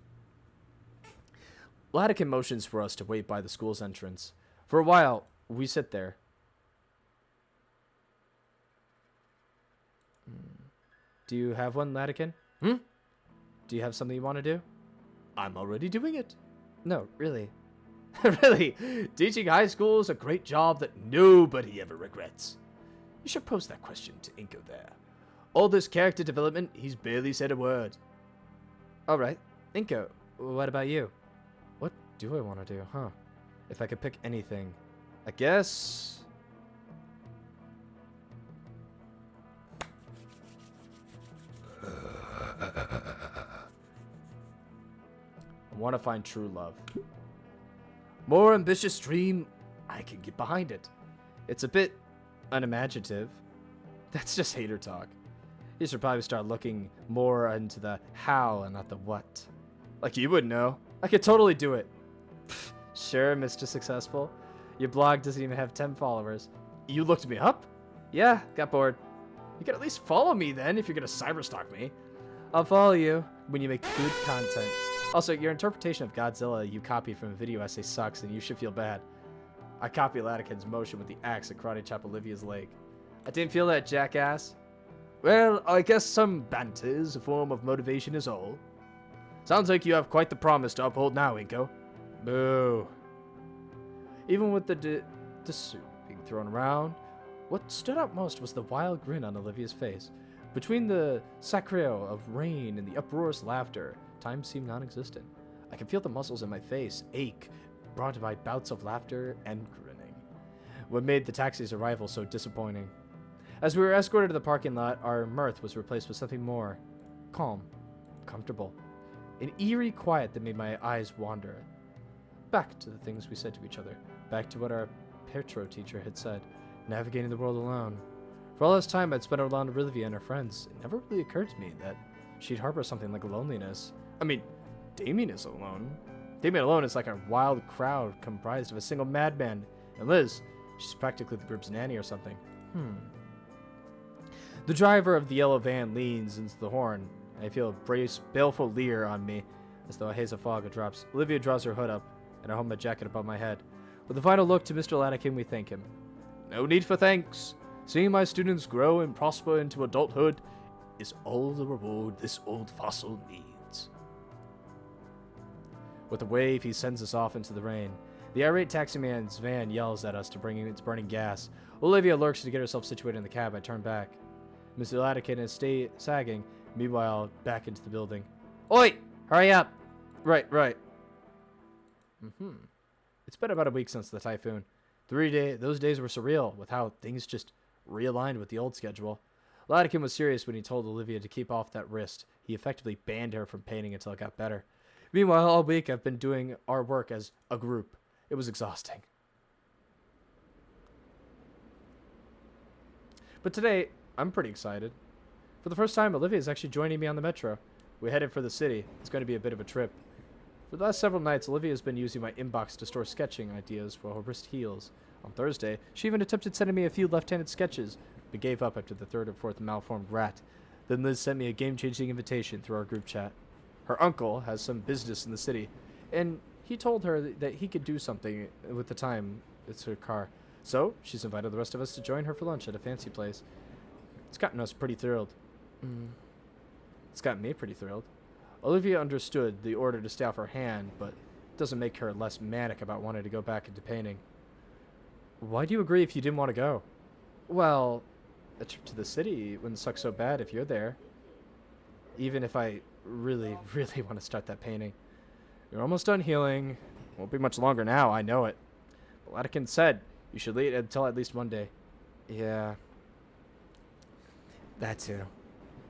Latican motions for us to wait by the school's entrance. For a while, we sit there. Do you have one, Latican? Hmm? Do you have something you want to do? I'm already doing it. No, really. Really, teaching high school is a great job that nobody ever regrets. You should pose that question to Inko there. All this character development, he's barely said a word. Alright, Inko, what about you? What do I want to do, huh? If I could pick anything, I guess... I want to find true love. More ambitious dream, I can get behind it. It's a bit unimaginative. That's just hater talk. You should probably start looking more into the how and not the what. Like you would know. I could totally do it. Pfft, sure, Mr. Successful. Your blog doesn't even have 10 followers. You looked me up? Yeah, got bored. You could at least follow me then if you're gonna cyberstalk me. I'll follow you when you make good content. Also, your interpretation of Godzilla you copied from a video essay sucks, and you should feel bad. I copied Latican's motion with the axe and karate chop Olivia's leg. I didn't feel that, jackass. Well, I guess some banter is a form of motivation is all. Sounds like you have quite the promise to uphold now, Inko. Boo. Even with the soup being thrown around, what stood out most was the wild grin on Olivia's face. Between the sacreo of rain and the uproarious laughter, time seemed non-existent. I could feel the muscles in my face ache, brought by bouts of laughter and grinning. What made the taxi's arrival so disappointing? As we were escorted to the parking lot, our mirth was replaced with something more calm, comfortable, an eerie quiet that made my eyes wander. Back to the things we said to each other, back to what our Petro teacher had said, navigating the world alone. For all this time I'd spent around Olivia and her friends, it never really occurred to me that she'd harbor something like loneliness. I mean, Damien is alone. Damien alone is like a wild crowd comprised of a single madman. And Liz, she's practically the group's nanny or something. The driver of the yellow van leans into the horn. I feel a baleful leer on me, as though a haze of fog drops. Olivia draws her hood up, and I hold my jacket above my head. With a final look to Mr. Latican, we thank him. No need for thanks. Seeing my students grow and prosper into adulthood is all the reward this old fossil needs. With a wave, he sends us off into the rain. The irate taximan's van yells at us to bring in its burning gas. Olivia lurks to get herself situated in the cab. I turn back. Mr. Latican is sagging, meanwhile back into the building. Oi! Hurry up! Right. It's been about a week since the typhoon. Those days were surreal, with how things just realigned with the old schedule. Latican was serious when he told Olivia to keep off that wrist. He effectively banned her from painting until it got better. Meanwhile, all week I've been doing our work as a group. It was exhausting. But today, I'm pretty excited. For the first time, Olivia is actually joining me on the metro. We're headed for the city. It's going to be a bit of a trip. For the last several nights, Olivia has been using my inbox to store sketching ideas while her wrist heals. On Thursday, she even attempted sending me a few left-handed sketches, but gave up after the third or fourth malformed rat. Then Liz sent me a game-changing invitation through our group chat. Her uncle has some business in the city, and he told her that he could do something with the time. It's her car. So, she's invited the rest of us to join her for lunch at a fancy place. It's gotten us pretty thrilled. It's gotten me pretty thrilled. Olivia understood the order to stay off her hand, but it doesn't make her less manic about wanting to go back into painting. Why do you agree if you didn't want to go? Well, a trip to the city wouldn't suck so bad if you're there. Even if I really want to start that painting. You're almost done healing. Won't be much longer now, I know it. But Latican said you should wait until at least one day. Yeah. That too.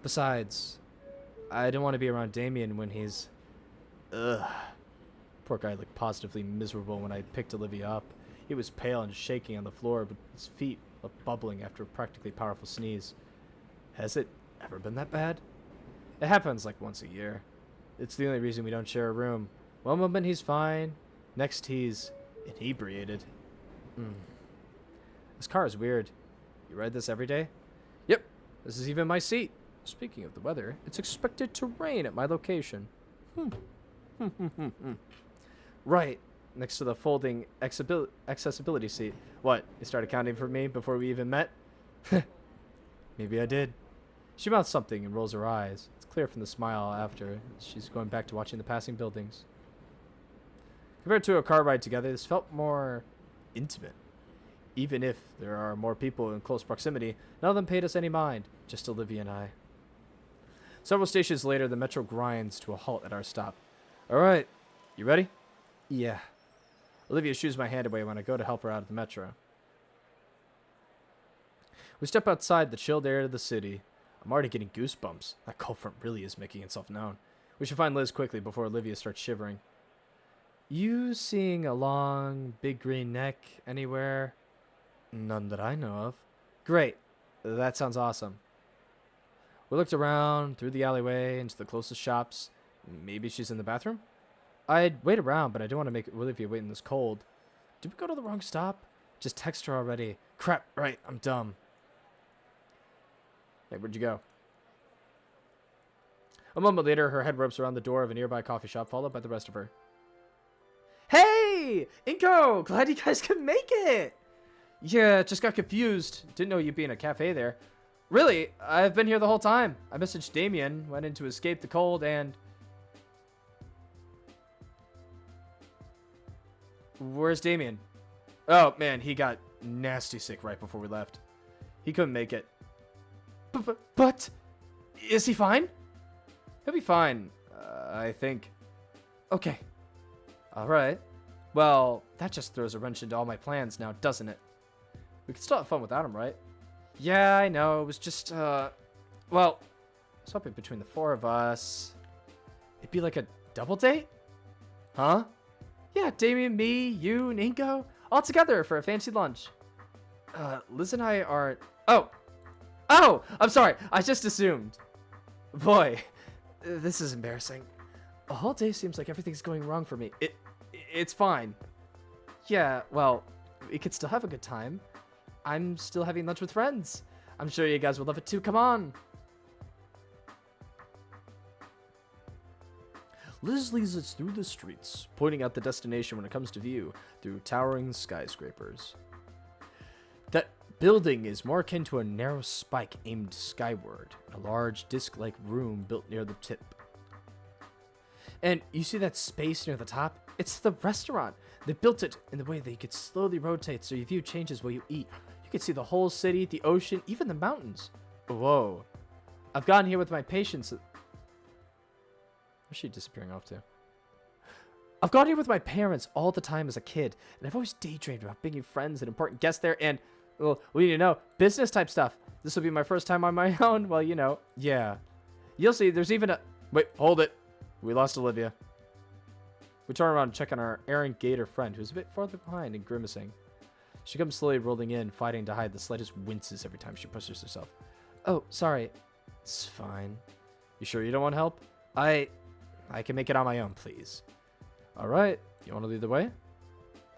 Besides, I don't want to be around Damien when he's... Ugh. Poor guy looked positively miserable when I picked Olivia up. He was pale and shaking on the floor, but his feet looked bubbling after a practically powerful sneeze. Has it ever been that bad? It happens like once a year. It's the only reason we don't share a room. One moment he's fine, next he's inebriated. This car is weird. You ride this every day? Yep. This is even my seat. Speaking of the weather, it's expected to rain at my location. Right, next to the folding accessibility seat. What, you started counting for me before we even met? Maybe I did. She mouths something and rolls her eyes. It's clear from the smile after. She's going back to watching the passing buildings. Compared to a car ride together, this felt more intimate. Even if there are more people in close proximity, none of them paid us any mind, just Olivia and I. Several stations later, the metro grinds to a halt at our stop. All right, you ready? Yeah. Olivia shoos my hand away when I go to help her out of the metro. We step outside the chilled air of the city. I'm already getting goosebumps. That cold front really is making itself known. We should find Liz quickly before Olivia starts shivering. You seeing a long, big green neck anywhere? None that I know of. Great. That sounds awesome. We looked around, through the alleyway, into the closest shops. Maybe she's in the bathroom? I'd wait around, but I don't want to make Olivia wait in this cold. Did we go to the wrong stop? Just text her already. Crap, right, I'm dumb. Hey, where'd you go? A moment later, her head ropes around the door of a nearby coffee shop, followed by the rest of her. Hey! Inko! Glad you guys could make it! Yeah, just got confused. Didn't know you'd be in a cafe there. Really? I've been here the whole time. I messaged Damien, went in to escape the cold, and... Where's Damien? Oh, man, he got nasty sick right before we left. He couldn't make it. But... Is he fine? He'll be fine, I think. Okay. Alright. Well, that just throws a wrench into all my plans now, doesn't it? We could still have fun without him, right? Yeah, I know. It was just, well, I was hoping between the four of us, it'd be like a double date? Huh? Yeah, Damien, me, you, and Inko, all together for a fancy lunch. Liz and I are... Oh! I'm sorry. I just assumed. Boy, this is embarrassing. The whole day seems like everything's going wrong for me. It's fine. Yeah, well, we could still have a good time. I'm still having lunch with friends. I'm sure you guys would love it too. Come on. Liz leads us through the streets, pointing out the destination when it comes to view through towering skyscrapers. That building is more akin to a narrow spike aimed skyward, a large disc-like room built near the tip. And you see that space near the top? It's the restaurant. They built it in the way that you could slowly rotate so your view changes while you eat. You could see the whole city, the ocean, even the mountains. Whoa. I've gotten here with my patients. Where's she disappearing off to? I've gone here with my parents all the time as a kid, and I've always daydreamed about bringing friends and important guests there, and, well, we need to know, business type stuff. This will be my first time on my own. Well, you know, yeah. You'll see, there's even a... Wait, hold it. We lost Olivia. We turn around and check on our errant Gator friend, who's a bit farther behind and grimacing. She comes slowly rolling in, fighting to hide the slightest winces every time she pushes herself. Oh, sorry. It's fine. You sure you don't want help? I can make it on my own, please. All right. You want to lead the way?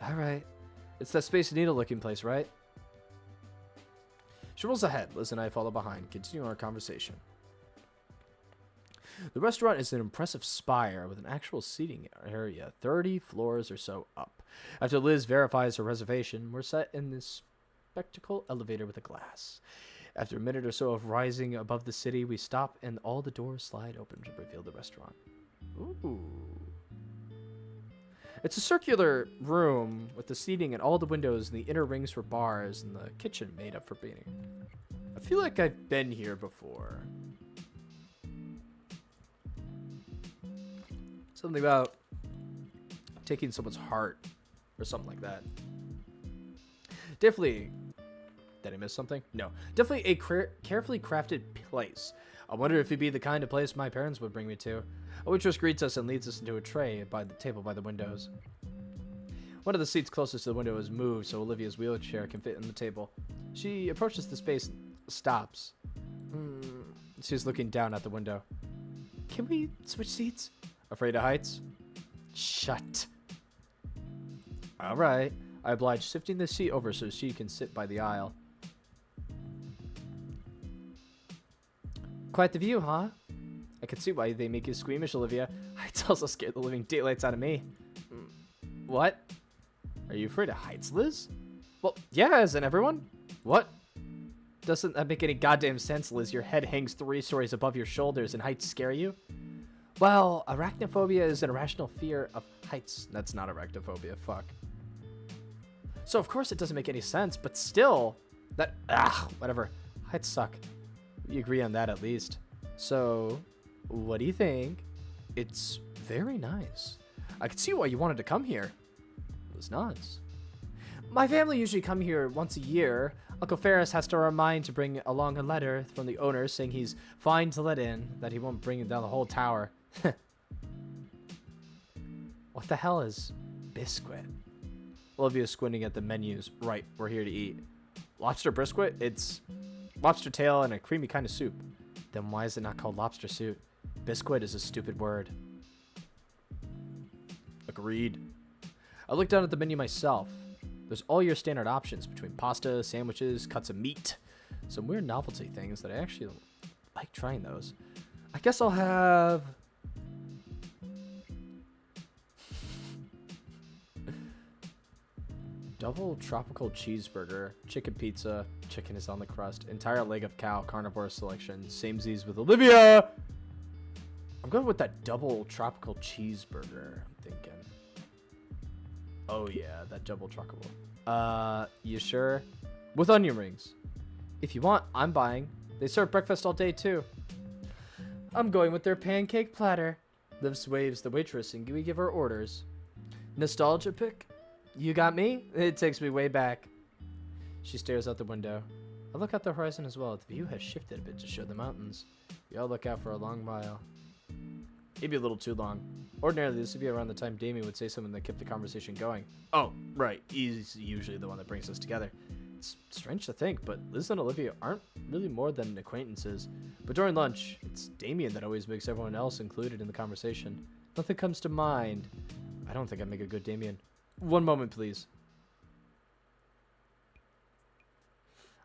All right. It's that Space Needle looking place, right? She rolls ahead. Liz and I follow behind, continuing our conversation. The restaurant is an impressive spire with an actual seating area, 30 floors or so up. After Liz verifies her reservation, we're set in this spectacle elevator with a glass. After a minute or so of rising above the city, we stop and all the doors slide open to reveal the restaurant. Ooh. It's a circular room with the seating and all the windows and the inner rings for bars and the kitchen made up for eating. I feel like I've been here before. Something about taking someone's heart or something like that. Definitely. Did I miss something? No. Definitely a carefully crafted place. I wonder if it'd be the kind of place my parents would bring me to. A waitress greets us and leads us into a tray by the table by the windows. One of the seats closest to the window is moved so Olivia's wheelchair can fit in the table. She approaches the space and stops. She's looking down at the window. Can we switch seats? Afraid of heights? Shut. All right. I oblige, shifting the seat over so she can sit by the aisle. Quite the view, huh? I can see why they make you squeamish, Olivia. It's also scared the living daylights out of me. What? Are you afraid of heights, Liz? Well, yeah, isn't everyone? What? Doesn't that make any goddamn sense, Liz? Your head hangs 3 stories above your shoulders and heights scare you? Well, arachnophobia is an irrational fear of heights. That's not arachnophobia, fuck. So of course it doesn't make any sense, but still, whatever. Heights suck. We agree on that at least. So, what do you think? It's very nice. I could see why you wanted to come here. Liz nods. My family usually come here once a year. Uncle Ferris has to remind to bring along a letter from the owner saying he's fine to let in, that he won't bring down the whole tower. What the hell is biscuit? Olivia's squinting at the menus. Right, we're here to eat. Lobster biscuit? It's lobster tail and a creamy kind of soup. Then why is it not called lobster soup? Biscuit is a stupid word. Agreed. I looked down at the menu myself. There's all your standard options between pasta, sandwiches, cuts of meat, some weird novelty things that I actually like trying those. I guess I'll have double tropical cheeseburger, chicken pizza, chicken is on the crust, entire leg of cow, carnivore selection, samesies with Olivia. I'm going with that double tropical cheeseburger, I'm thinking. Oh yeah, that double tropical. You sure? With onion rings. If you want, I'm buying. They serve breakfast all day too. I'm going with their pancake platter. Liv waves the waitress and we give her orders. Nostalgia pick? You got me? It takes me way back. She stares out the window. I look out the horizon as well. The view has shifted a bit to show the mountains. We all look out for a long while. Maybe a little too long. Ordinarily, this would be around the time Damien would say something that kept the conversation going. Oh, right. He's usually the one that brings us together. It's strange to think, but Liz and Olivia aren't really more than acquaintances. But during lunch, it's Damien that always makes everyone else included in the conversation. Nothing comes to mind. I don't think I make a good Damien. One moment, please.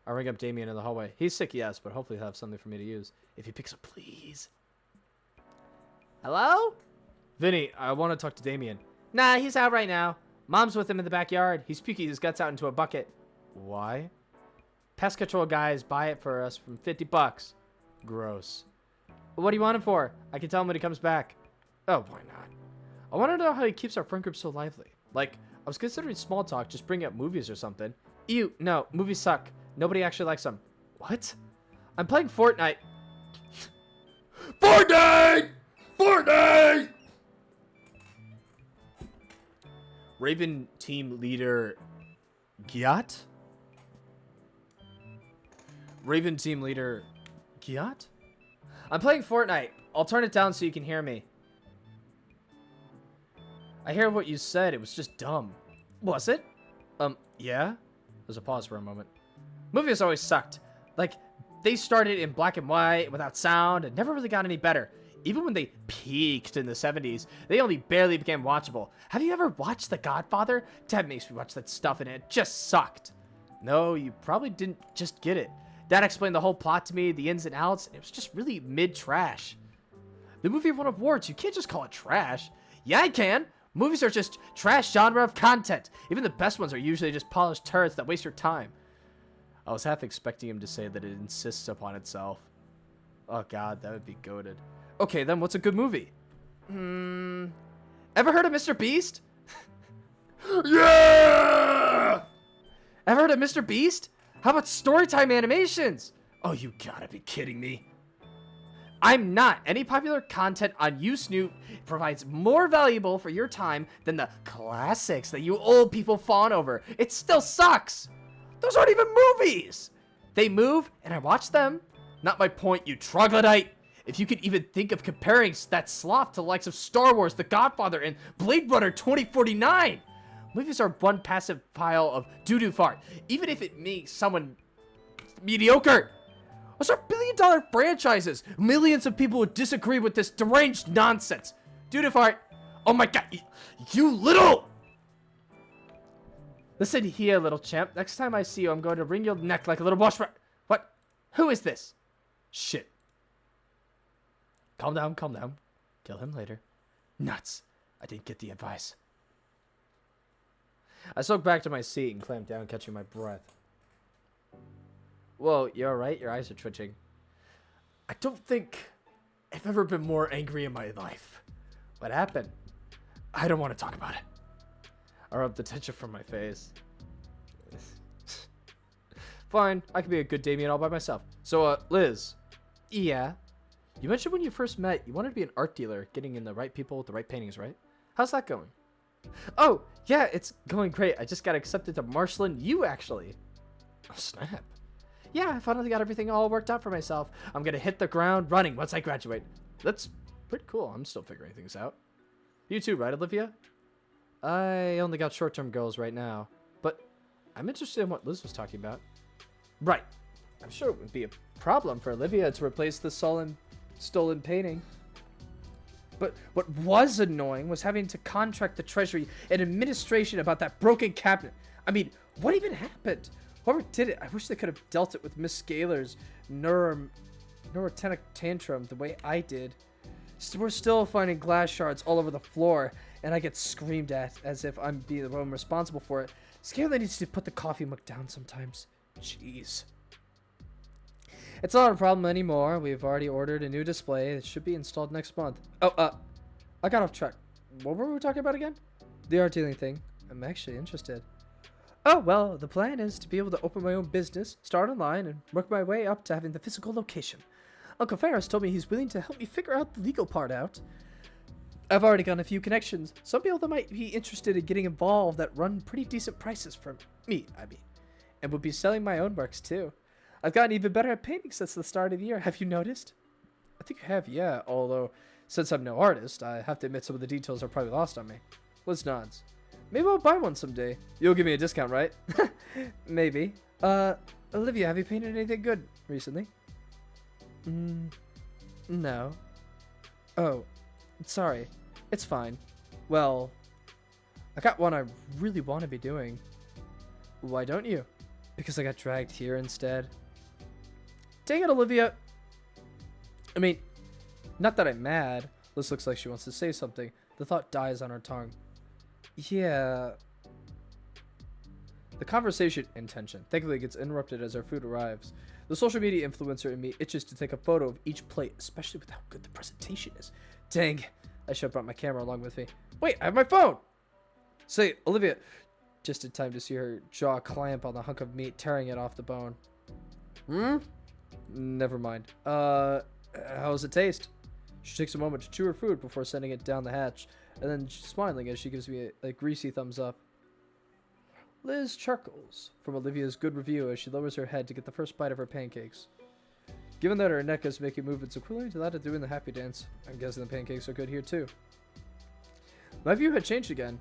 I ring up Damien in the hallway. He's sick, yes, but hopefully he'll have something for me to use. If he picks up, please. Hello? Vinny, I want to talk to Damien. Nah, he's out right now. Mom's with him in the backyard. He's puking his guts out into a bucket. Why? Pest control guys buy it for us from $50. Gross. What do you want it for? I can tell him when he comes back. Oh, why not? I want to know how he keeps our friend group so lively. Like, I was considering small talk, just bring up movies or something. Ew, no, movies suck. Nobody actually likes them. What? I'm playing Fortnite. Fortnite! Fortnite! Raven team leader Giat? Raven team leader Giat? I'm playing Fortnite. I'll turn it down so you can hear me. I hear what you said. It was just dumb. Was it? Yeah? There's a pause for a moment. Movies always sucked. Like, they started in black and white without sound and never really got any better. Even when they peaked in the 70s, they only barely became watchable. Have you ever watched The Godfather? Dad makes me watch that stuff and it just sucked. No, you probably didn't just get it. Dad explained the whole plot to me, the ins and outs, and it was just really mid-trash. The movie won awards. You can't just call it trash. Yeah, I can. Movies are just trash genre of content. Even the best ones are usually just polished turds that waste your time. I was half expecting him to say that it insists upon itself. Oh god, that would be goated. Okay, then what's a good movie? Ever heard of Mr. Beast? Yeah! Ever heard of Mr. Beast? How about Storytime Animations? Oh, you gotta be kidding me. I'm not. Any popular content on Snoot provides more valuable for your time than the classics that you old people fawn over. It still sucks. Those aren't even movies. They move, and I watch them. Not my point, you troglodyte. If you could even think of comparing that slop to the likes of Star Wars, The Godfather, and Blade Runner 2049. Movies are one passive pile of doo-doo fart, even if it makes someone mediocre. Those are billion-dollar franchises. Millions of people would disagree with this deranged nonsense. Doo-doo fart. Oh my god, you little... Listen here, little champ. Next time I see you, I'm going to wring your neck like a little washbrush. What? Who is this? Shit. Calm down, calm down. Kill him later. Nuts. I didn't get the advice. I soaked back to my seat and clamped down, catching my breath. Whoa, you alright? Your eyes are twitching. I don't think I've ever been more angry in my life. What happened? I don't want to talk about it. I rubbed the tension from my face. Fine, I can be a good Damien all by myself. So, Liz. Yeah? You mentioned when you first met, you wanted to be an art dealer, getting in the right people with the right paintings, right? How's that going? Oh, yeah, it's going great. I just got accepted to Marshland U, actually. Oh, snap. Yeah, I finally got everything all worked out for myself. I'm gonna hit the ground running once I graduate. That's pretty cool. I'm still figuring things out. You too, right, Olivia? I only got short-term goals right now, but I'm interested in what Liz was talking about. Right. I'm sure it would be a problem for Olivia to replace the stolen painting. But what was annoying was having to contract the treasury and administration about that broken cabinet. I mean, what even happened? Whoever did it, I wish they could have dealt it with Miss Scalar's neurotenic tantrum the way I did. We're still finding glass shards all over the floor, and I get screamed at as if I'm being the one responsible for it. Scalar needs to put the coffee mug down sometimes. Jeez. It's not a problem anymore. We've already ordered a new display. It should be installed next month. Oh, I got off track. What were we talking about again? The art dealing thing. I'm actually interested. Oh, well, the plan is to be able to open my own business, start online, and work my way up to having the physical location. Uncle Ferris told me he's willing to help me figure out the legal part out. I've already gotten a few connections. Some people that might be interested in getting involved that run pretty decent prices for me, and would be selling my own works, too. I've gotten even better at painting since the start of the year. Have you noticed? I think I have, yeah. Although, since I'm no artist, I have to admit some of the details are probably lost on me. Liz nods. Maybe I'll buy one someday. You'll give me a discount, right? Maybe. Olivia, have you painted anything good recently? No. Oh, sorry. It's fine. Well, I got one I really want to be doing. Why don't you? Because I got dragged here instead. Dang it, Olivia. I mean, not that I'm mad. Liz looks like she wants to say something. The thought dies on her tongue. Yeah. The conversation and tension thankfully gets interrupted as our food arrives. The social media influencer in me itches to take a photo of each plate, especially with how good the presentation is. Dang, I should have brought my camera along with me. Wait, I have my phone! Say, Olivia, just in time to see her jaw clamp on the hunk of meat, tearing it off the bone. Never mind. How does it taste? She takes a moment to chew her food before sending it down the hatch, and then smiling as she gives me a greasy thumbs up. Liz chuckles from Olivia's good review as she lowers her head to get the first bite of her pancakes. Given that her neck is making movements equivalent to that of doing the happy dance, I'm guessing the pancakes are good here too. My view had changed again,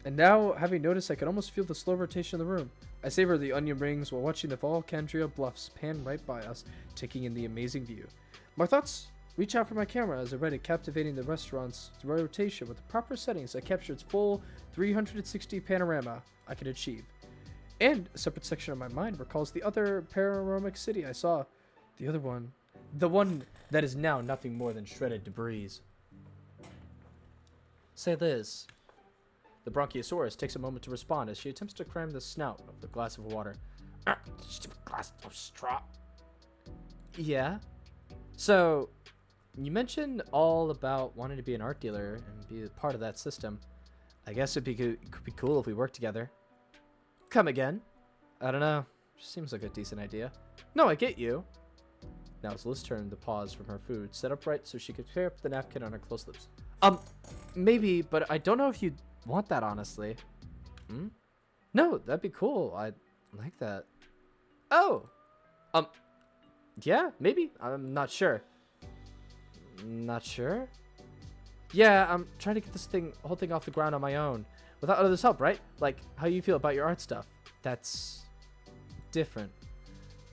and now, having noticed, I could almost feel the slow rotation of the room. I savor the onion rings while watching the Volcandria bluffs pan right by us, taking in the amazing view. My thoughts reach out for my camera as I read it, captivating the restaurant's rotation with the proper settings that capture its full 360 panorama I could achieve. And a separate section of my mind recalls the other panoramic city I saw. The other one. The one that is now nothing more than shredded debris. Say, Liz. The Bronchiosaurus takes a moment to respond as she attempts to cram the snout of the glass of water. Stupid glass of straw. Yeah? So, you mentioned all about wanting to be an art dealer and be a part of that system. I guess it could be cool if we worked together. Come again? I don't know. Seems like a decent idea. No, I get you. Now it's Liz's turn to pause from her food, set upright so she could tear up the napkin on her closed lips. Maybe, but I don't know if you'd want that, honestly. No, that'd be cool. I'd like that. Oh! Yeah, maybe. I'm not sure. Not sure? Yeah, I'm trying to get this whole thing off the ground on my own. Without others' help, right? Like, how you feel about your art stuff. That's different.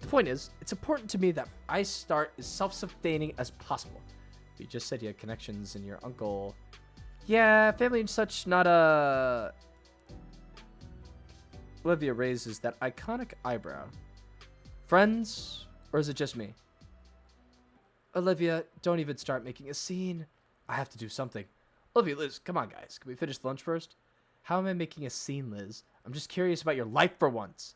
The point is, it's important to me that I start as self-sustaining as possible. You just said you had connections and your uncle... Yeah, family and such, not a... Olivia raises that iconic eyebrow. Friends? Or is it just me? Olivia, don't even start making a scene. I have to do something. Olivia, Liz, come on, guys. Can we finish lunch first? How am I making a scene, Liz? I'm just curious about your life for once.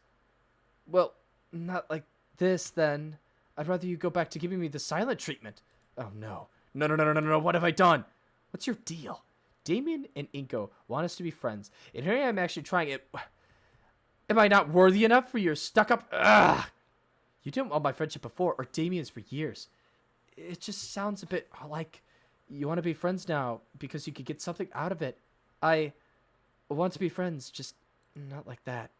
Well, not like this, then. I'd rather you go back to giving me the silent treatment. Oh, no. No. What have I done? What's your deal? Damien and Inko want us to be friends, and here I am actually trying it. Am I not worthy enough for your stuck-up? Ugh! You didn't want my friendship before, or Damien's for years. It just sounds a bit like you want to be friends now because you could get something out of it. I want to be friends, just not like that.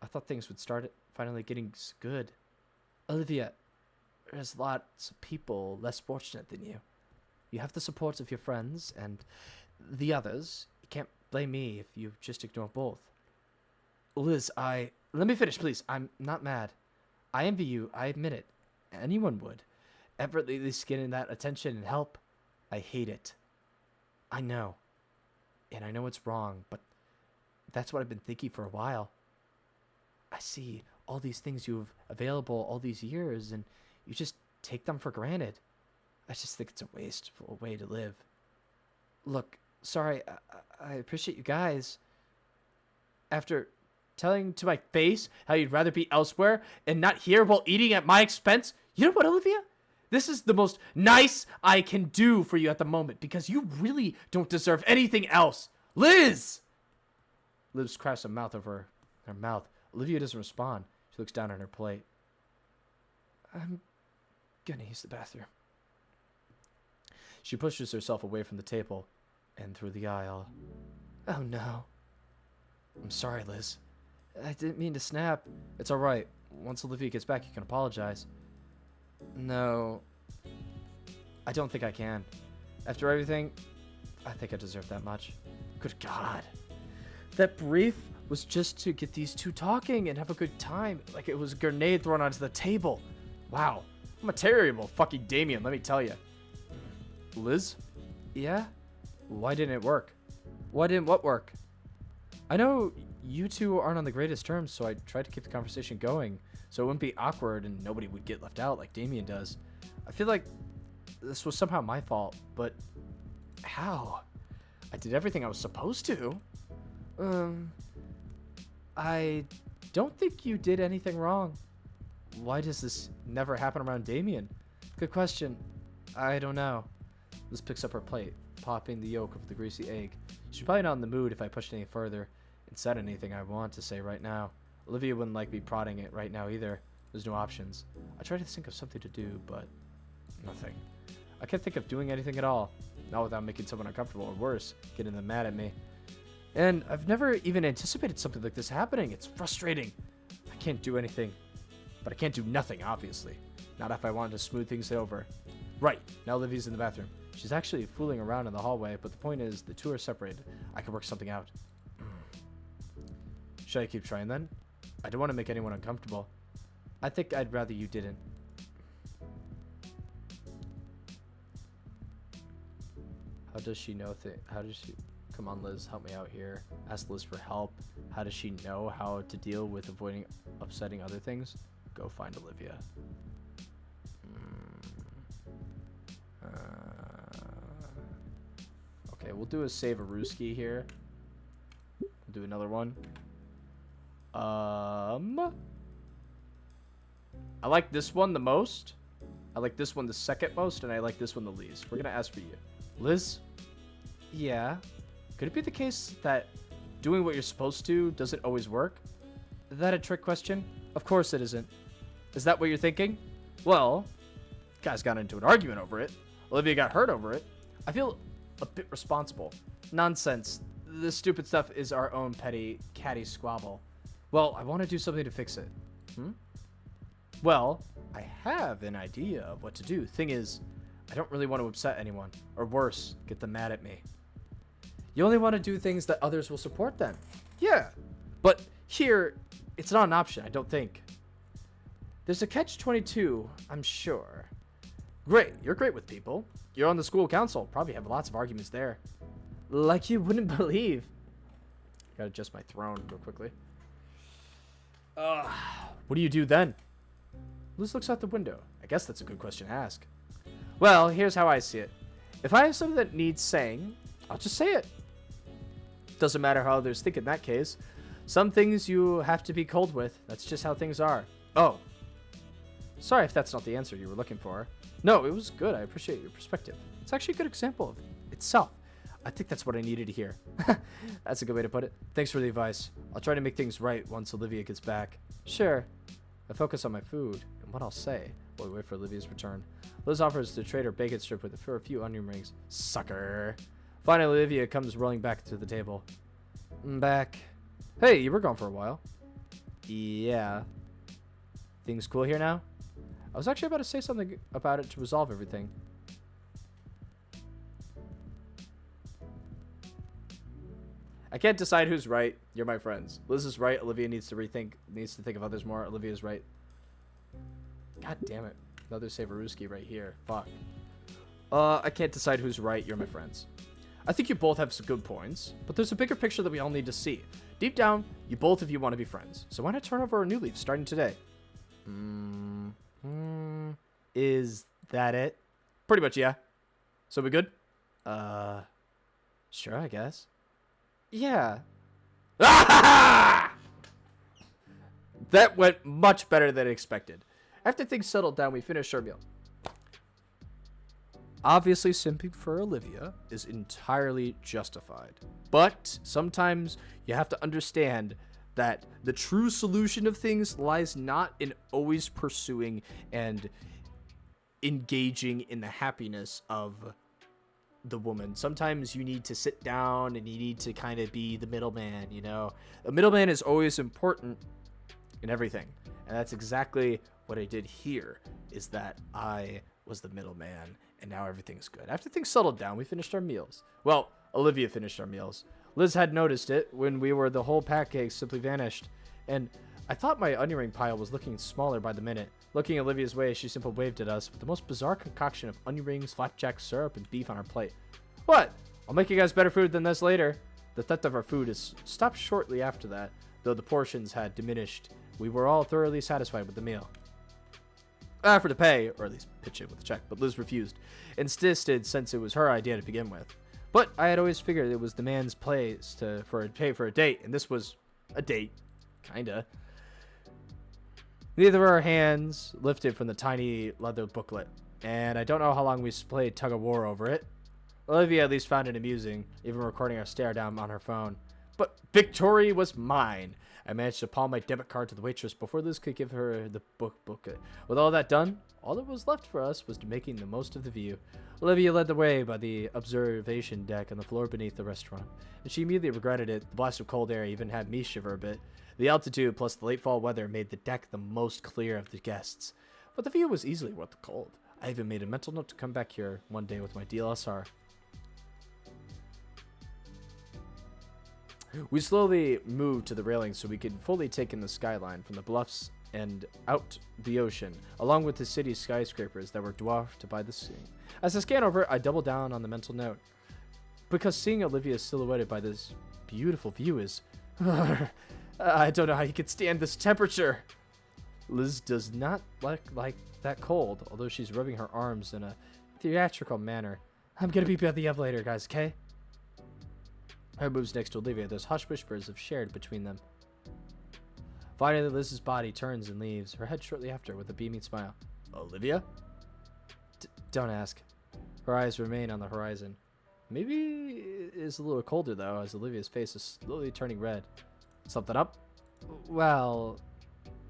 I thought things would start finally getting good. Olivia, there's lots of people less fortunate than you. You have the support of your friends and the others. You can't blame me if you just ignore both. Liz, let me finish, please. I'm not mad. I envy you, I admit it. Anyone would. Effortlessly getting that attention and help. I hate it. I know. And I know it's wrong, but that's what I've been thinking for a while. I see all these things you have available all these years, and you just take them for granted. I just think it's a wasteful way to live. Look, sorry, I appreciate you guys. After telling to my face how you'd rather be elsewhere and not here while eating at my expense, you know what, Olivia? This is the most nice I can do for you at the moment because you really don't deserve anything else. Liz! Liz cracks her mouth over her mouth. Olivia doesn't respond. She looks down at her plate. I'm gonna use the bathroom. She pushes herself away from the table and through the aisle. Oh no. I'm sorry, Liz. I didn't mean to snap. It's alright. Once Olivia gets back, you can apologize. No. I don't think I can. After everything, I think I deserve that much. Good God. That brief was just to get these two talking and have a good time. Like it was a grenade thrown onto the table. Wow. I'm a terrible fucking Damien, let me tell you. Liz? Yeah? Why didn't it work? Why didn't what work? I know you two aren't on the greatest terms, so I tried to keep the conversation going so it wouldn't be awkward and nobody would get left out like Damien does. I feel like this was somehow my fault, but how? I did everything I was supposed to. I don't think you did anything wrong. Why does this never happen around Damien? Good question. I don't know. Liz picks up her plate, popping the yolk of the greasy egg. She's probably not in the mood if I pushed any further and said anything I want to say right now. Olivia wouldn't like me prodding it right now either. There's no options. I tried to think of something to do, but nothing. I can't think of doing anything at all. Not without making someone uncomfortable or worse, getting them mad at me. And I've never even anticipated something like this happening. It's frustrating. I can't do anything. But I can't do nothing, obviously. Not if I wanted to smooth things over. Right, now Olivia's in the bathroom. She's actually fooling around in the hallway, but the point is the two are separated. I can work something out. Should I keep trying then? I don't want to make anyone uncomfortable. I think I'd rather you didn't. How does she know how does she... Come on, Liz, help me out here. Ask Liz for help. How does she know how to deal with avoiding upsetting other things? Go find Olivia. Okay, we'll do a save-a-rooski here. We'll do another one. I like this one the most. I like this one the second most, and I like this one the least. We're gonna ask for you. Liz? Yeah? Could it be the case that doing what you're supposed to doesn't always work? Is that a trick question? Of course it isn't. Is that what you're thinking? Well, guys got into an argument over it. Olivia got hurt over it. I feel a bit responsible. Nonsense. This stupid stuff is our own petty catty squabble. Well, I want to do something to fix it. Well, I have an idea of what to do. Thing is, I don't really want to upset anyone. Or worse, get them mad at me. You only want to do things that others will support then. Yeah. But here, it's not an option, I don't think. There's a catch-22, I'm sure. Great, you're great with people. You're on the school council, probably have lots of arguments there. Like you wouldn't believe. Gotta adjust my throne real quickly. What do you do then? Liz looks out the window. I guess that's a good question to ask. Well, here's how I see it. If I have something that needs saying, I'll just say it. Doesn't matter how others think in that case. Some things you have to be cold with. That's just how things are. Oh. Sorry if that's not the answer you were looking for. No, it was good. I appreciate your perspective. It's actually a good example of itself. I think that's what I needed to hear. That's a good way to put it. Thanks for the advice. I'll try to make things right once Olivia gets back. Sure. I focus on my food and what I'll say while we wait for Olivia's return. Liz offers to trade her bacon strip for a few onion rings. Sucker. Finally, Olivia comes rolling back to the table. I'm back. Hey, you were gone for a while. Yeah. Things cool here now? I was actually about to say something about it to resolve everything. I can't decide who's right. You're my friends. Liz is right. Olivia needs to think of others more. Olivia's right. God damn it. Another Savaruski right here. Fuck. I can't decide who's right. You're my friends. I think you both have some good points, but there's a bigger picture that we all need to see. Deep down, both of you want to be friends. So why not turn over a new leaf starting today? Is that it? Pretty much, yeah. So we good? Sure, I guess. Yeah. That went much better than expected. After things settled down, we finished our meal. Obviously, simping for Olivia is entirely justified. But sometimes you have to understand that the true solution of things lies not in always pursuing and engaging in the happiness of the woman. Sometimes you need to sit down and you need to kind of be the middleman, you know? The middleman is always important in everything. And that's exactly what I did here, is that I was the middleman, and now everything's good. After things settled down, we finished our meals. Well, Olivia finished our meals. Liz had noticed it when the whole pancake simply vanished, and I thought my onion ring pile was looking smaller by the minute. Looking Olivia's way, she simply waved at us with the most bizarre concoction of onion rings, flapjack syrup, and beef on our plate. What? I'll make you guys better food than this later. The theft of our food is stopped shortly after that, though the portions had diminished. We were all thoroughly satisfied with the meal. I offered to pay, or at least pitch in with a check, but Liz refused, insisted since it was her idea to begin with. But I had always figured it was the man's place to pay for a date, and this was a date, kinda. Neither of our hands lifted from the tiny leather booklet, and I don't know how long we played tug-of-war over it. Olivia at least found it amusing, even recording our stare down on her phone. But victory was mine. I managed to palm my debit card to the waitress before Liz could give her the booklet. With all that done, all that was left for us was making the most of the view. Olivia led the way by the observation deck on the floor beneath the restaurant, and she immediately regretted it. The blast of cold air even had me shiver a bit. The altitude plus the late fall weather made the deck the most clear of the guests. But the view was easily worth the cold. I even made a mental note to come back here one day with my DLSR. We slowly moved to the railing so we could fully take in the skyline from the bluffs and out the ocean, along with the city's skyscrapers that were dwarfed by the sea. As I scanned over it, I doubled down on the mental note, because seeing Olivia silhouetted by this beautiful view is... I don't know how you could stand this temperature. Liz does not like that cold, although she's rubbing her arms in a theatrical manner. I'm gonna be by the up later, guys, okay? Her moves next to Olivia. Those hushed whispers have shared between them. Finally, Liz's body turns and leaves, her head shortly after with a beaming smile. Olivia? Don't ask. Her eyes remain on the horizon. Maybe it's a little colder, though, as Olivia's face is slowly turning red. Something up? Well...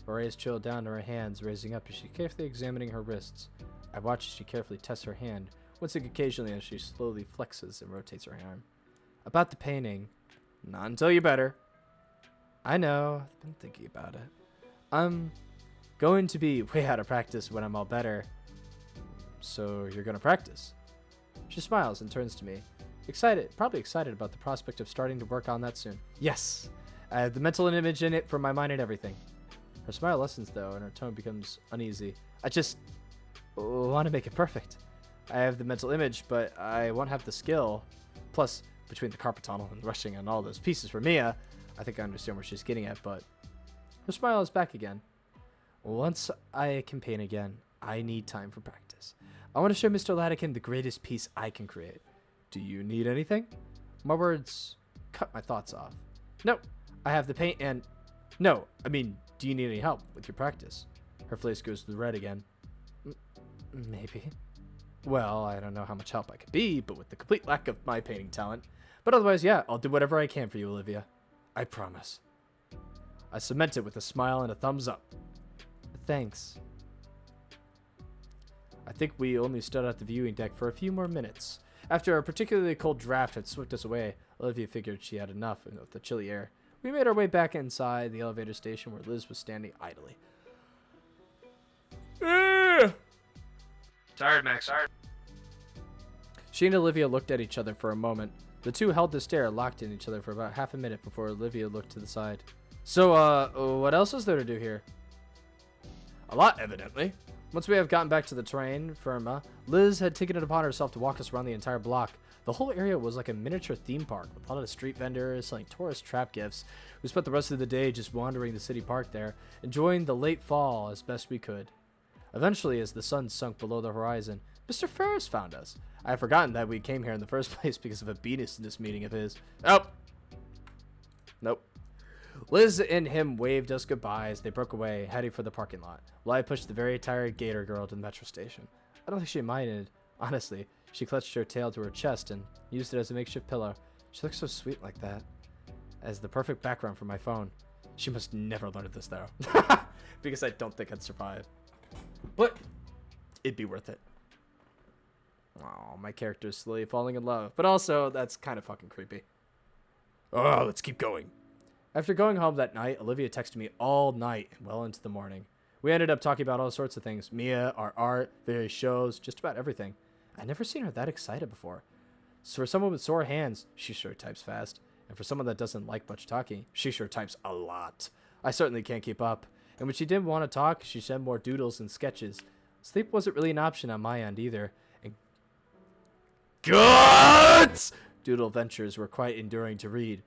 Her eyes chilled down to her hands, raising up as she carefully examining her wrists. I watch as she carefully tests her hand, wincing occasionally as she slowly flexes and rotates her arm. About the painting. Not until you're better. I know. I've been thinking about it. I'm going to be way out of practice when I'm all better. So you're going to practice? She smiles and turns to me. Probably excited about the prospect of starting to work on that soon. Yes. I have the mental image in it for my mind and everything. Her smile lessens though, and her tone becomes uneasy. I just want to make it perfect. I have the mental image, but I won't have the skill. Plus, between the carpet tunnel and rushing on all those pieces for Mia, I think I understand where she's getting at, but her smile is back again. Once I can paint again, I need time for practice. I want to show Mr. Latican the greatest piece I can create. Do you need anything? My words cut my thoughts off. No, I have the paint and... No, I mean, do you need any help with your practice? Her face goes to the red again. Maybe. Well, I don't know how much help I could be, but with the complete lack of my painting talent. But otherwise, yeah, I'll do whatever I can for you, Olivia. I promise. I cement it with a smile and a thumbs up. Thanks. I think we only stood at the viewing deck for a few more minutes. After a particularly cold draft had swept us away, Olivia figured she had enough of the chilly air. We made our way back inside the elevator station where Liz was standing idly. Tired, Max. Tired. She and Olivia looked at each other for a moment. The two held the stare locked in each other for about half a minute before Olivia looked to the side. So, what else is there to do here? A lot, evidently. Once we have gotten back to the train, Firma, Liz had taken it upon herself to walk us around the entire block. The whole area was like a miniature theme park with a lot of street vendors selling tourist trap gifts. We spent the rest of the day just wandering the city park there, enjoying the late fall as best we could. Eventually, as the sun sunk below the horizon, Mr. Ferris found us. I had forgotten that we came here in the first place because of a business meeting of his. Oh! Nope. Liz and him waved us goodbye as they broke away, heading for the parking lot, while I pushed the very tired Gator girl to the metro station. I don't think she minded. Honestly, she clutched her tail to her chest and used it as a makeshift pillow. She looked so sweet like that. As the perfect background for my phone. She must never learn this, though. Because I don't think I'd survive. But it'd be worth it. Oh, my character's slowly falling in love. But also, that's kind of fucking creepy. Oh, let's keep going. After going home that night, Olivia texted me all night, well into the morning. We ended up talking about all sorts of things. Mia, our art, various shows, just about everything. I'd never seen her that excited before. So for someone with sore hands, she sure types fast. And for someone that doesn't like much talking, she sure types a lot. I certainly can't keep up. And when she didn't want to talk, she sent more doodles and sketches. Sleep wasn't really an option on my end either. And guts! Doodle ventures were quite enduring to read.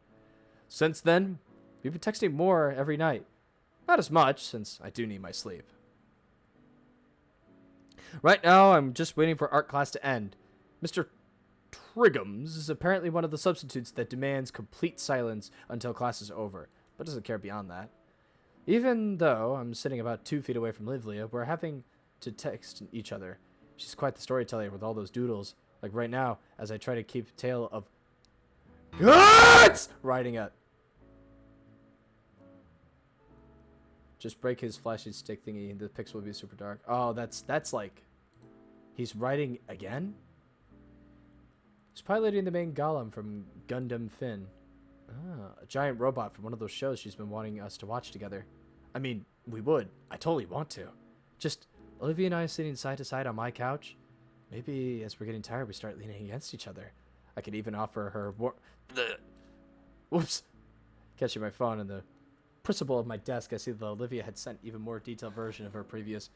Since then, we've been texting more every night. Not as much, since I do need my sleep. Right now, I'm just waiting for art class to end. Mr. Triggums is apparently one of the substitutes that demands complete silence until class is over, but doesn't care beyond that. Even though I'm sitting about 2 feet away from Livlia, we're having to text each other. She's quite the storyteller with all those doodles. Like right now, as I try to keep a tale of guts riding at. Just break his flashy stick thingy. The pixel would be super dark. Oh, that's like... He's writing again? He's piloting the main golem from Gundam Finn. Ah, a giant robot from one of those shows she's been wanting us to watch together. I mean, we would. I totally want to. Just Olivia and I sitting side to side on my couch. Maybe as we're getting tired, we start leaning against each other. I could even offer her Whoops. Catching my phone in the principal of my desk, I see that Olivia had sent even more detailed version of her previous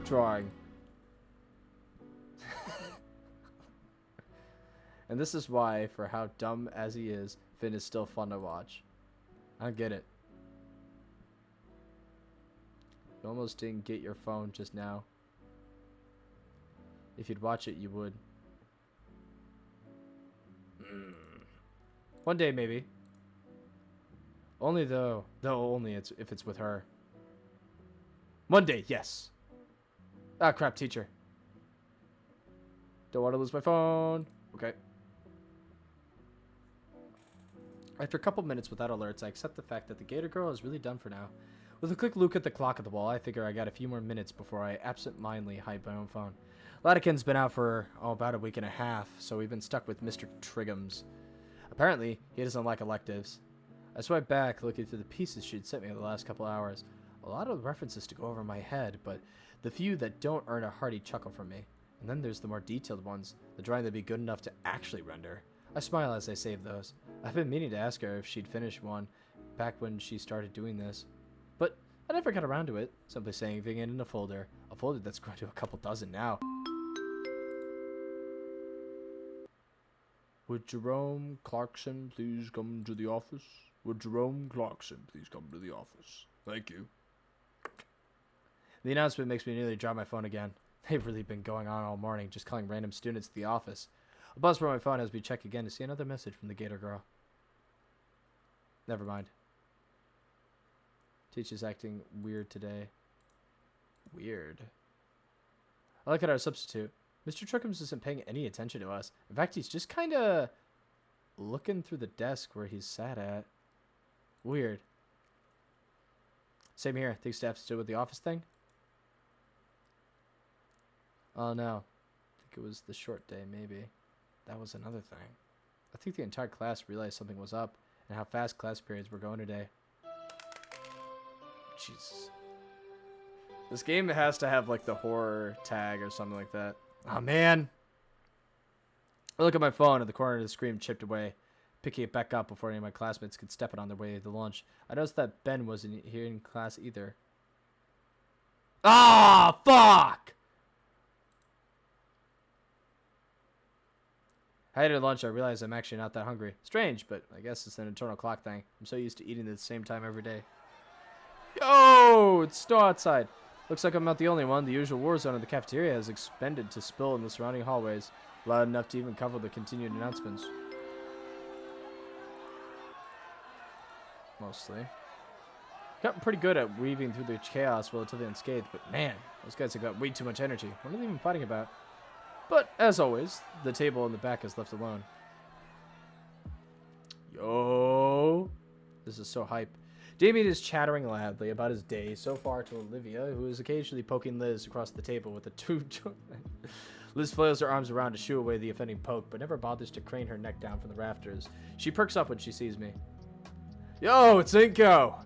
drawing. And this is why, for how dumb as he is, Finn is still fun to watch. I don't get it. You almost didn't get your phone just now. If you'd watch it, you would. One day, maybe. Only though only if it's with her. One day, yes. Ah, crap, teacher. Don't want to lose my phone. Okay. After a couple minutes without alerts, I accept the fact that the Gator girl is really done for now. With a quick look at the clock at the wall, I figure I got a few more minutes before I absent-mindedly hide my own phone. Latican's been out for, about a week and a half, so we've been stuck with Mr. Triggums. Apparently, he doesn't like electives. I swipe back, looking through the pieces she'd sent me over the last couple hours. A lot of references to go over my head, but the few that don't earn a hearty chuckle from me. And then there's the more detailed ones, the drawing that'd be good enough to actually render. I smile as I save those. I've been meaning to ask her if she'd finish one back when she started doing this. But I never got around to it, simply saving it in a folder that's grown to a couple dozen now. Would Jerome Clarkson please come to the office? Would Jerome Clarkson please come to the office? Thank you. The announcement makes me nearly drop my phone again. They've really been going on all morning, just calling random students to the office. A buzz from my phone has me check again to see another message from the Gator girl. Never mind. Teacher's acting weird today. Weird. I look at our substitute. Mr. Trickums isn't paying any attention to us. In fact, he's just kind of looking through the desk where he's sat at. Weird. Same here. Think staff still with the office thing? Oh no. I think it was the short day, maybe. That was another thing. I think the entire class realized something was up and how fast class periods were going today. Jesus. This game has to have like the horror tag or something like that. Oh man. I look at my phone and the corner of the screen chipped away, picking it back up before any of my classmates could step it on their way to lunch. I noticed that Ben wasn't here in class either. Ah, fuck! I ate at lunch. I realized I'm actually not that hungry. Strange, but I guess it's an internal clock thing. I'm so used to eating at the same time every day. Yo! It's snow outside. Looks like I'm not the only one. The usual war zone of the cafeteria has expanded to spill in the surrounding hallways, loud enough to even cover the continued announcements. Mostly. Gotten pretty good at weaving through the chaos relatively unscathed, but man, those guys have got way too much energy. What are they even fighting about? But, as always, the table in the back is left alone. Yo! This is so hype. Damien is chattering loudly about his day so far to Olivia, who is occasionally poking Liz across the table with a Liz flails her arms around to shoo away the offending poke, but never bothers to crane her neck down from the rafters. She perks up when she sees me. Yo, it's Inko!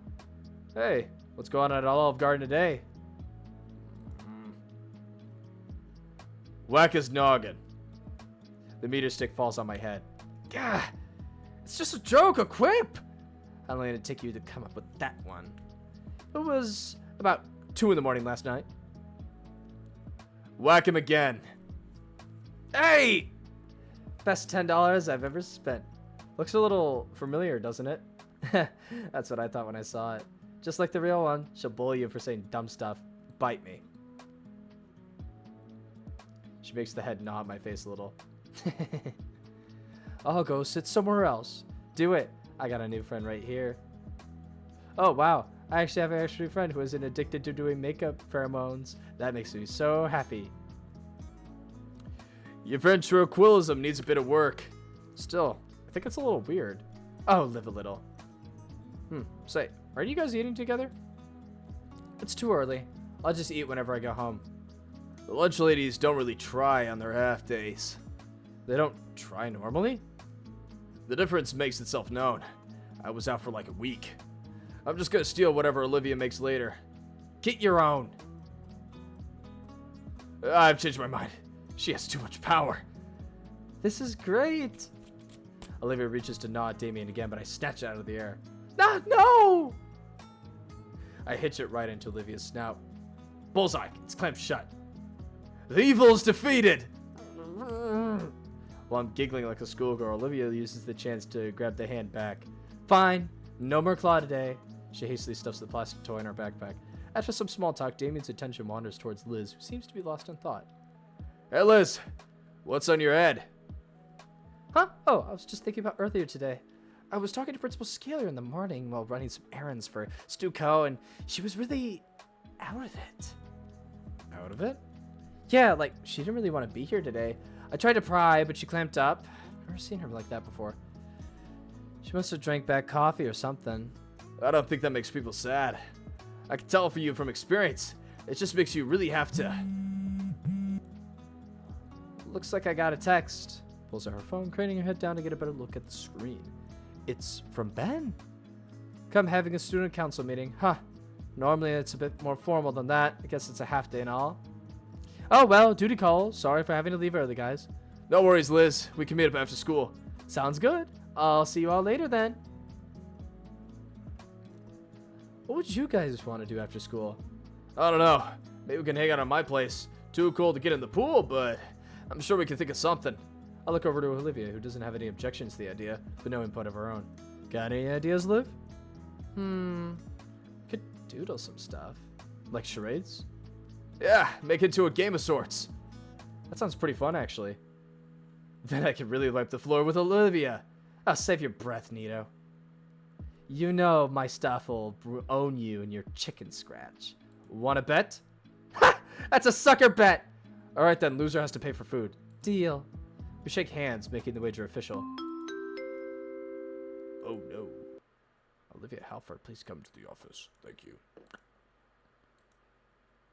Hey, what's going on at Olive Garden today? Whack his noggin. The meter stick falls on my head. Gah! It's just a joke, a quip! How long did it take you to come up with that one? It was about 2 in the morning last night. Whack him again. Hey! Best $10 I've ever spent. Looks a little familiar, doesn't it? That's what I thought when I saw it. Just like the real one, she'll bully you for saying dumb stuff. Bite me. She makes the head nod my face a little. I'll go sit somewhere else. Do it. I got a new friend right here. Oh, wow. I actually have an extra friend who isn't addicted to doing makeup pheromones. That makes me so happy. Your ventriloquism needs a bit of work. Still, I think it's a little weird. Oh, live a little. Say, are you guys eating together? It's too early. I'll just eat whenever I go home. The lunch ladies don't really try on their half days. They don't try normally? The difference makes itself known. I was out for like a week. I'm just gonna steal whatever Olivia makes later. Get your own. I've changed my mind. She has too much power. This is great. Olivia reaches to nod Damien again, but I snatch it out of the air. No! I hitch it right into Olivia's snout. Bullseye, it's clamped shut. The evil is defeated! While I'm giggling like a schoolgirl, Olivia uses the chance to grab the hand back. Fine, no more claw today. She hastily stuffs the plastic toy in her backpack. After some small talk, Damien's attention wanders towards Liz, who seems to be lost in thought. Hey Liz, what's on your head? Huh? Oh, I was just thinking about earlier today. I was talking to Principal Scaler in the morning while running some errands for Stuco, and she was really out of it. Out of it? Yeah, like, she didn't really want to be here today. I tried to pry, but she clamped up. I've never seen her like that before. She must have drank bad coffee or something. I don't think that makes people sad. I can tell for you from experience. It just makes you really have to... Looks like I got a text. Pulls out her phone, craning her head down to get a better look at the screen. It's from Ben. Come having a student council meeting. Huh. Normally it's a bit more formal than that. I guess it's a half day and all. Oh, well, duty call. Sorry for having to leave early, guys. No worries, Liz. We can meet up after school. Sounds good. I'll see you all later then. What would you guys want to do after school? I don't know. Maybe we can hang out at my place. Too cold to get in the pool, but I'm sure we can think of something. I'll look over to Olivia, who doesn't have any objections to the idea, but no input of her own. Got any ideas, Liv? Could doodle some stuff. Like charades? Yeah, make it into a game of sorts. That sounds pretty fun, actually. Then I can really wipe the floor with Olivia. I'll save your breath, Nito. You know my stuff will own you in your chicken scratch. Want to bet? Ha! That's a sucker bet! Alright then, loser has to pay for food. Deal. We shake hands, making the wager official. Oh no. Olivia Halford, please come to the office. Thank you.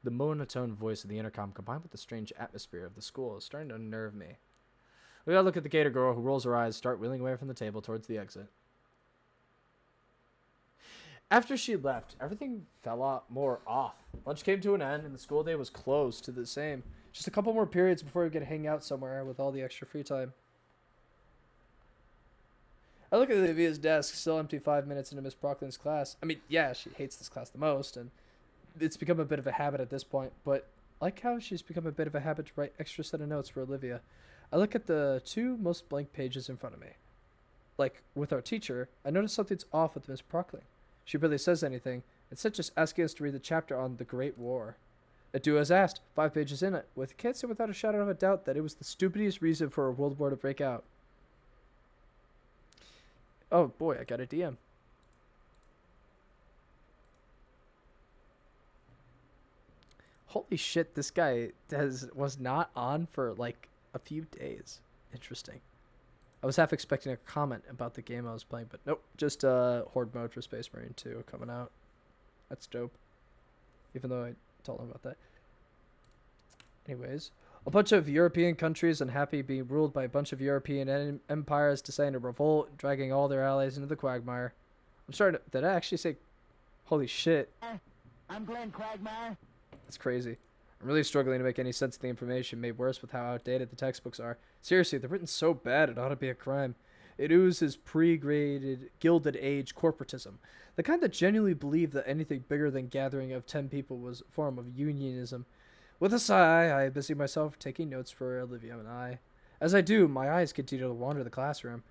The monotone voice of the intercom combined with the strange atmosphere of the school is starting to unnerve me. We gotta look at the Gator girl who rolls her eyes, start wheeling away from the table towards the exit. After she left, everything fell out more off. Lunch came to an end, and the school day was close to the same. Just a couple more periods before we could hang out somewhere with all the extra free time. I look at Olivia's desk, still empty 5 minutes into Miss Prockling's class. I mean, yeah, she hates this class the most, and it's become a bit of a habit at this point, but I like how she's become a bit of a habit to write extra set of notes for Olivia. I look at the 2 most blank pages in front of me. Like, with our teacher, I notice something's off with Miss Prockling. She barely says anything, instead just asking us to read the chapter on the Great War. I do as asked, 5 pages in it, can't say without a shadow of a doubt that it was the stupidest reason for a world war to break out. Oh boy, I got a DM. Holy shit, this guy was not on for like a few days. Interesting. I was half expecting a comment about the game I was playing, but nope. Just Horde mode for Space Marine 2 coming out. That's dope. Even though I told him about that. Anyways, a bunch of European countries unhappy being ruled by a bunch of European empires deciding to revolt, dragging all their allies into the quagmire. I'm starting to... Did I actually say... Holy shit. I'm Glenn Quagmire. That's crazy. I'm really struggling to make any sense of the information, made worse with how outdated the textbooks are. Seriously, they're written so bad it ought to be a crime. It oozes pre-graded, Gilded Age corporatism. The kind that genuinely believed that anything bigger than gathering of 10 people was a form of unionism. With a sigh, I busy myself taking notes for Olivia and I. As I do, my eyes continue to wander the classroom.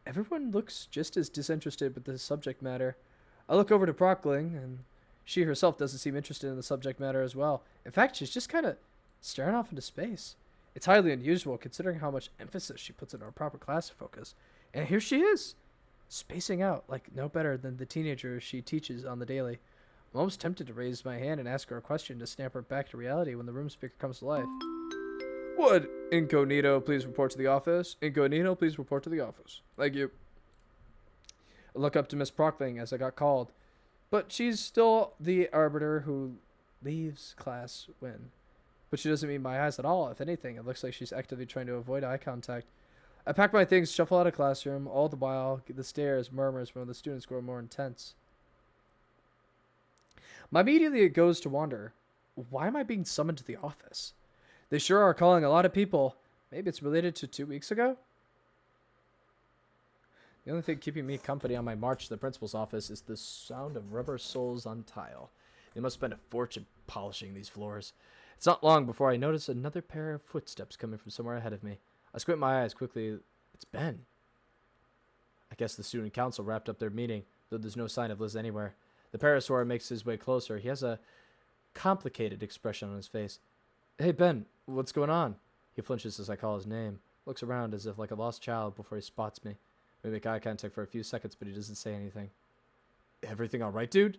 Everyone looks just as disinterested with the subject matter. I look over to Prockling, and she herself doesn't seem interested in the subject matter as well. In fact, she's just kind of staring off into space. It's highly unusual considering how much emphasis she puts in our proper class focus. And here she is, spacing out like no better than the teenager she teaches on the daily. I'm almost tempted to raise my hand and ask her a question to snap her back to reality when the room speaker comes to life. Would Incognito please report to the office? Incognito, please report to the office. Thank you. I look up to Miss Prockling as I got called. But she's still the arbiter who leaves class when. But she doesn't meet my eyes at all. If anything, it looks like she's actively trying to avoid eye contact. I pack my things, shuffle out of classroom. All the while, the stares, murmurs from the students grow more intense. My immediately it goes to wonder, why am I being summoned to the office? They sure are calling a lot of people. Maybe it's related to 2 weeks ago? The only thing keeping me company on my march to the principal's office is the sound of rubber soles on tile. They must spend a fortune polishing these floors. It's not long before I notice another pair of footsteps coming from somewhere ahead of me. I squint my eyes quickly. It's Ben. I guess the student council wrapped up their meeting, though there's no sign of Liz anywhere. The parasaur makes his way closer. He has a complicated expression on his face. Hey, Ben, what's going on? He flinches as I call his name, looks around as if like a lost child before he spots me. We make eye contact for a few seconds, but he doesn't say anything. Everything all right, dude?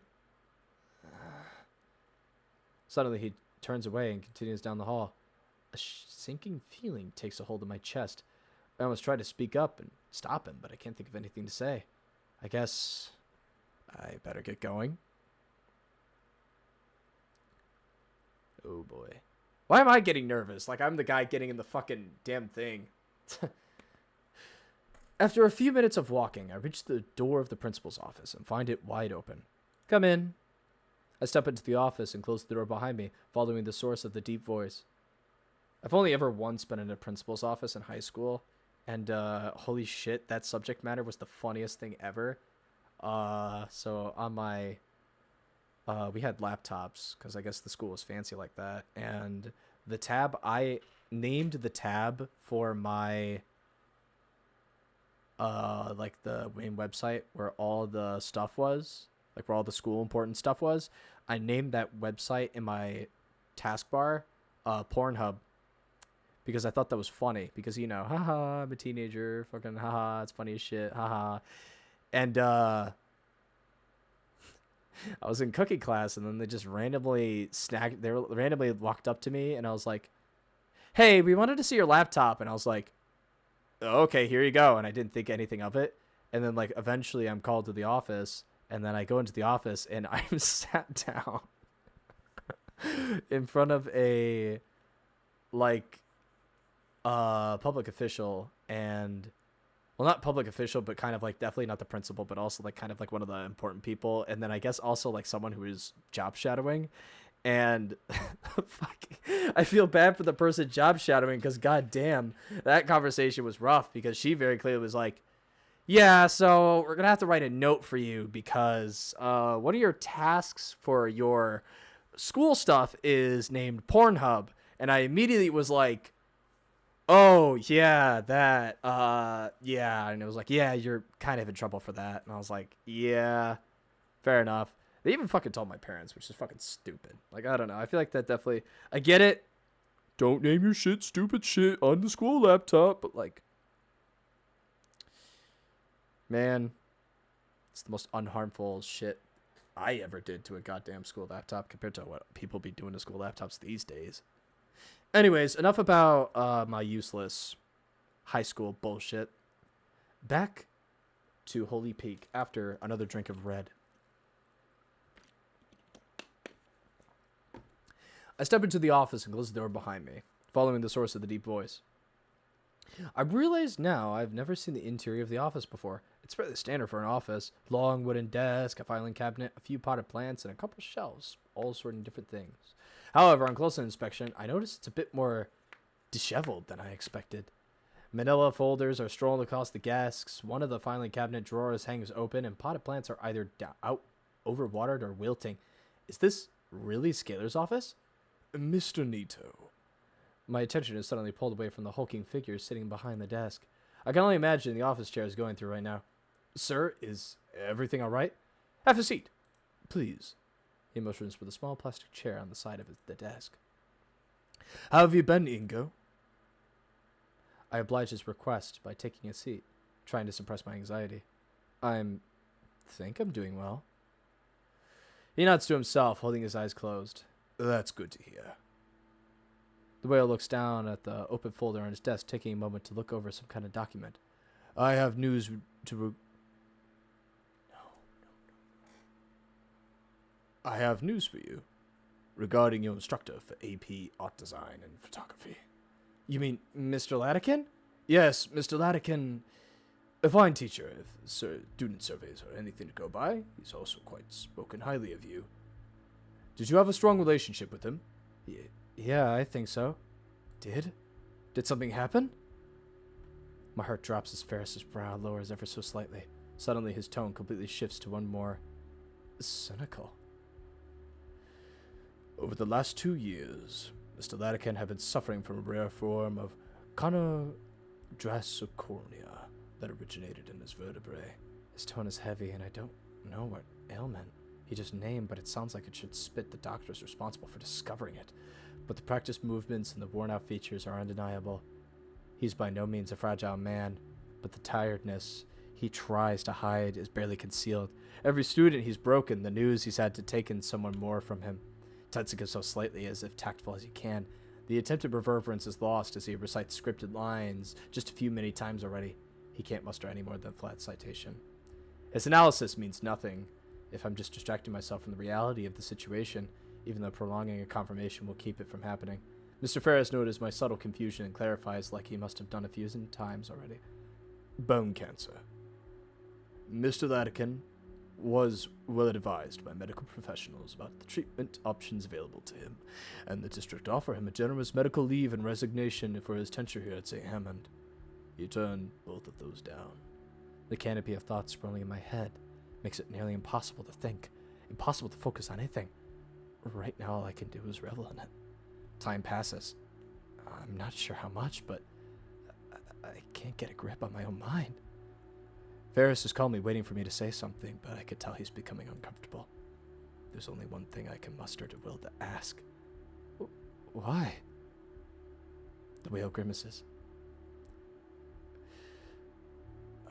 Suddenly, he turns away and continues down the hall. A sinking feeling takes a hold of my chest. I almost try to speak up and stop him, but I can't think of anything to say. I guess I better get going. Oh boy. Why am I getting nervous? Like I'm the guy getting in the fucking damn thing. After a few minutes of walking, I reach the door of the principal's office and find it wide open. Come in. I step into the office and close the door behind me, following the source of the deep voice. I've only ever once been in a principal's office in high school, and holy shit, that subject matter was the funniest thing ever. So on my, we had laptops, because I guess the school was fancy like that, and the tab, I named the tab for my, like the main website where all the stuff was, like where all the school important stuff was. I named that website in my taskbar, Pornhub, because I thought that was funny. Because, you know, haha, I'm a teenager, fucking haha, it's funny as shit, haha. And I was in cooking class, and then they just randomly randomly walked up to me, and I was like, hey, we wanted to see your laptop. And I was like, okay, here you go. And I didn't think anything of it. And then, like, eventually I'm called to the office, and then I go into the office, and I'm sat down in front of a, like, public official, and, well, not public official, but kind of, like, definitely not the principal, but also, like, kind of, like, one of the important people. And then I guess also, like, someone who is job shadowing. And fuck, I feel bad for the person job shadowing, because goddamn, that conversation was rough, because she very clearly was like, yeah, so we're gonna have to write a note for you, because one of your tasks for your school stuff is named Pornhub. And I immediately was like, oh yeah, that yeah. And it was like, yeah, you're kind of in trouble for that. And I was like, yeah, fair enough. They even fucking told my parents, which is fucking stupid. Like, I don't know. I feel like that definitely... I get it. Don't name your shit stupid shit on the school laptop. But, like... Man. It's the most unharmful shit I ever did to a goddamn school laptop compared to what people be doing to school laptops these days. Anyways, enough about my useless high school bullshit. Back to Holy Peak after another drink of red. I step into the office and close the door behind me, following the source of the deep voice. I realize now I've never seen the interior of the office before. It's fairly standard for an office. Long wooden desk, a filing cabinet, a few potted plants, and a couple shelves, all sorting different things. However, on closer inspection, I notice it's a bit more disheveled than I expected. Manila folders are strewn across the desks, one of the filing cabinet drawers hangs open, and potted plants are either out, overwatered, or wilting. Is this really Scalar's office? Mr. Nito. My attention is suddenly pulled away from the hulking figure sitting behind the desk. I can only imagine the office chair is going through right now. Sir, is everything all right? Have a seat, please. He motions with a small plastic chair on the side of the desk. How have you been, Ingo? I oblige his request by taking a seat, trying to suppress my anxiety. Think I'm doing well. He nods to himself, holding his eyes closed. That's good to hear. The whale looks down at the open folder on his desk, taking a moment to look over some kind of document. I have news to... I have news for you regarding your instructor for AP Art Design and Photography. You mean Mr. Latican? Yes, Mr. Latican, a fine teacher, if student surveys are anything to go by. He's also quite spoken highly of you. Did you have a strong relationship with him? Yeah, I think so. Did something happen? My heart drops as Ferris's brow lowers ever so slightly. Suddenly his tone completely shifts to one more cynical. Over the last 2 years, Mr. Latican had been suffering from a rare form of chondrodyscornia that originated in his vertebrae. His tone is heavy, and I don't know what ailment he just named, but it sounds like it should spit the doctors responsible for discovering it. But the practiced movements and the worn-out features are undeniable. He's by no means a fragile man, but the tiredness he tries to hide is barely concealed. Every student he's broken, the news he's had to take in someone more from him. Tetsuka goes so slightly as if tactful as he can. The attempted reverberance is lost as he recites scripted lines just a few many times already. He can't muster any more than flat citation. His analysis means nothing if I'm just distracting myself from the reality of the situation, even though prolonging a confirmation will keep it from happening. Mr. Ferris notices my subtle confusion and clarifies like he must have done a few times already. Bone cancer. Mr. Latican was well advised by medical professionals about the treatment options available to him, and the district offered him a generous medical leave and resignation for his tenure here at St. Hammond. He turned both of those down. The canopy of thoughts swirling in my head makes it nearly impossible to think, impossible to focus on anything. Right now all I can do is revel in it. Time passes. I'm not sure how much, but I can't get a grip on my own mind. Ferris is calmly waiting for me to say something, but I could tell he's becoming uncomfortable. There's only one thing I can muster to will to ask. Why? The whale grimaces.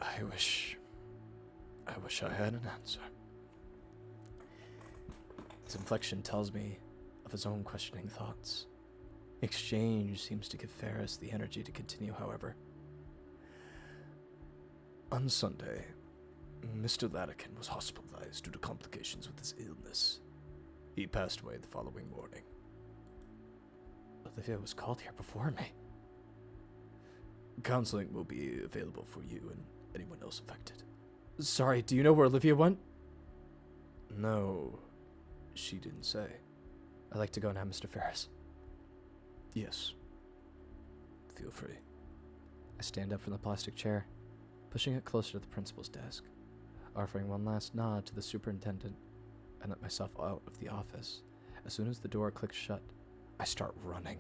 I wish I had an answer. His inflection tells me of his own questioning thoughts. The exchange seems to give Ferris the energy to continue, however. On Sunday, Mr. Latican was hospitalized due to complications with his illness. He passed away the following morning. Olivia was called here before me. Counseling will be available for you and anyone else affected. Sorry, do you know where Olivia went? No, she didn't say. I'd like to go now, Mr. Ferris. Yes. Feel free. I stand up from the plastic chair, pushing it closer to the principal's desk, offering one last nod to the superintendent, and let myself out of the office. As soon as the door clicks shut, I start running.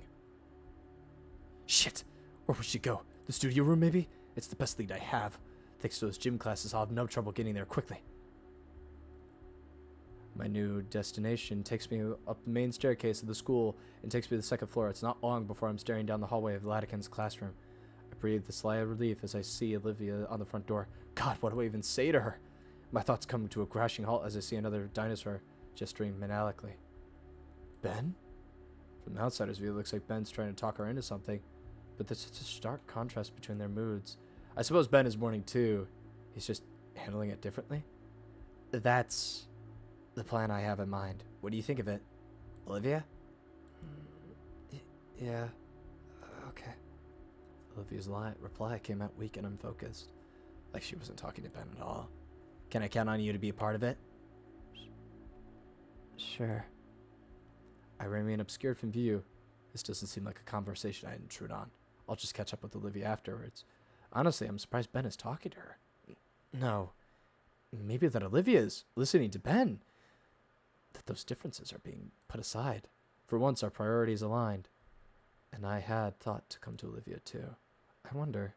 Shit! Where would she go? The studio room, maybe? It's the best lead I have. Thanks to those gym classes, I'll have no trouble getting there quickly. My new destination takes me up the main staircase of the school and takes me to the second floor. It's not long before I'm staring down the hallway of Latican's classroom. I breathe a sigh of relief as I see Olivia on the front door. God, what do I even say to her? My thoughts come to a crashing halt as I see another dinosaur gesturing maniacally. Ben? From the outsider's view, it looks like Ben's trying to talk her into something, but there's such a stark contrast between their moods. I suppose Ben is mourning too. He's just handling it differently. That's the plan I have in mind. What do you think of it? Olivia? Yeah. Okay. Olivia's reply came out weak and unfocused, like she wasn't talking to Ben at all. Can I count on you to be a part of it? Sure. I remain obscured from view. This doesn't seem like a conversation I'd intrude on. I'll just catch up with Olivia afterwards. Honestly, I'm surprised Ben is talking to her. No. Maybe that Olivia's listening to Ben. That those differences are being put aside. For once, our priorities aligned. And I had thought to come to Olivia too. I wonder,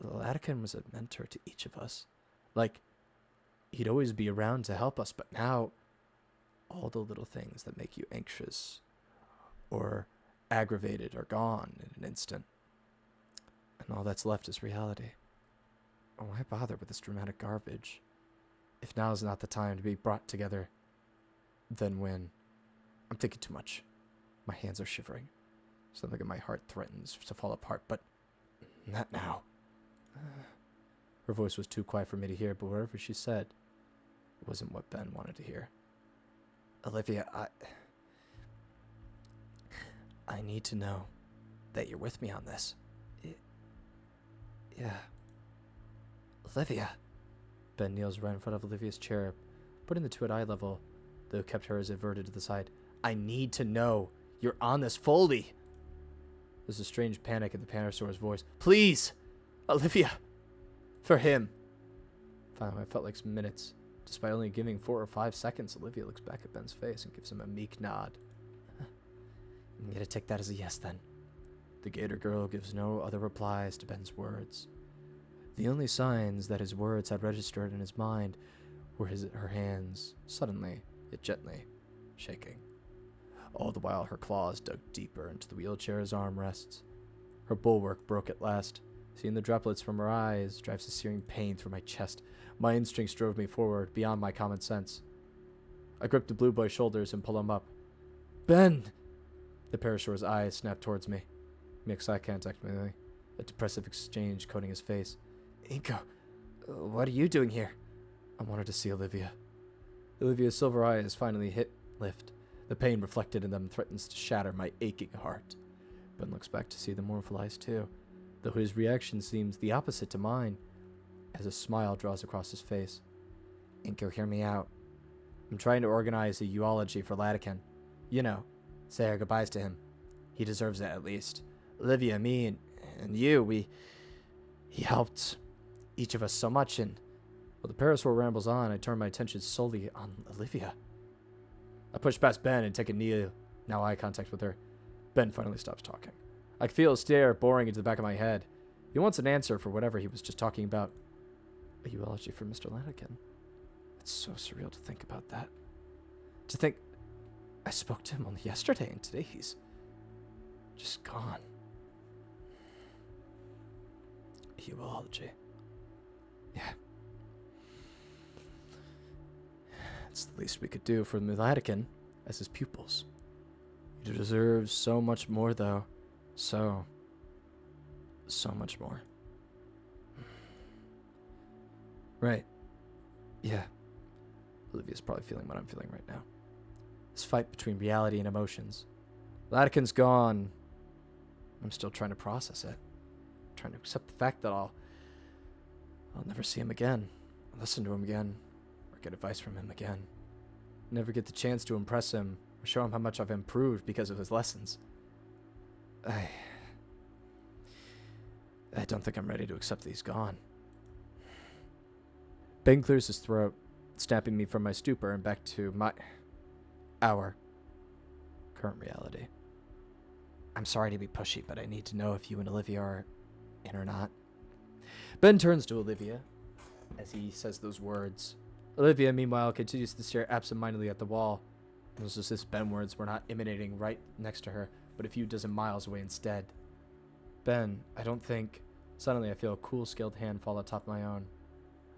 Latican was a mentor to each of us. Like, he'd always be around to help us, but now, all the little things that make you anxious or aggravated are gone in an instant. And all that's left is reality. Why bother with this dramatic garbage? If now is not the time to be brought together, then when? I'm thinking too much. My hands are shivering. Something in my heart threatens to fall apart, but not now. Her voice was too quiet for me to hear, but whatever she said wasn't what Ben wanted to hear. Olivia, I need to know that you're with me on this. Yeah. Olivia. Ben kneels right in front of Olivia's chair, putting the two at eye level, though kept hers averted to the side. I need to know you're on this fully. There's a strange panic in the Panasaur's voice. Please, Olivia. For him. Finally, I felt like some minutes. Despite only giving 4 or 5 seconds, Olivia looks back at Ben's face and gives him a meek nod. I'm gonna take that as a yes, then. The Gator girl gives no other replies to Ben's words. The only signs that his words had registered in his mind were her hands, suddenly, yet gently, shaking. All the while, her claws dug deeper into the wheelchair's armrests. Her bulwark broke at last. Seeing the droplets from her eyes drives a searing pain through my chest. My instincts drove me forward, beyond my common sense. I gripped the blue boy's shoulders and pulled him up. Ben! The Parasaur's eyes snapped towards me. Mixed eye contact with me, a depressive exchange coating his face. Inko, what are you doing here? I wanted to see Olivia. Olivia's silver eyes finally lift. The pain reflected in them threatens to shatter my aching heart. Ben looks back to see the mournful eyes too, though his reaction seems the opposite to mine, as a smile draws across his face. Inko, hear me out. I'm trying to organize a eulogy for Latican. You know, say our goodbyes to him. He deserves it, at least. Olivia, me, and you, he helped each of us so much, and while the Parasaur rambles on, I turn my attention solely on Olivia. I push past Ben and take a now eye contact with her. Ben finally stops talking. I can feel a stare boring into the back of my head. He wants an answer for whatever he was just talking about. A eulogy for Mr. Latican. It's so surreal to think about that. To think I spoke to him only yesterday, and today he's just gone. Eulogy. Yeah. It's the least we could do for Mulatican as his pupils. He deserves so much more, though. So much more. Right. Yeah. Olivia's probably feeling what I'm feeling right now. This fight between reality and emotions. Latican's gone. I'm still trying to process it. Trying to accept the fact that I'll never see him again, listen to him again, or get advice from him again. Never get the chance to impress him or show him how much I've improved because of his lessons. I don't think I'm ready to accept that he's gone. Ben clears his throat, snapping me from my stupor and back to our current reality. I'm sorry to be pushy, but I need to know if you and Olivia are in or not. Ben turns to Olivia as he says those words. Olivia, meanwhile, continues to stare absentmindedly at the wall. It was as if Ben words were not emanating right next to her, but a few dozen miles away instead. Ben, I don't think... Suddenly, I feel a cool, skilled hand fall atop my own.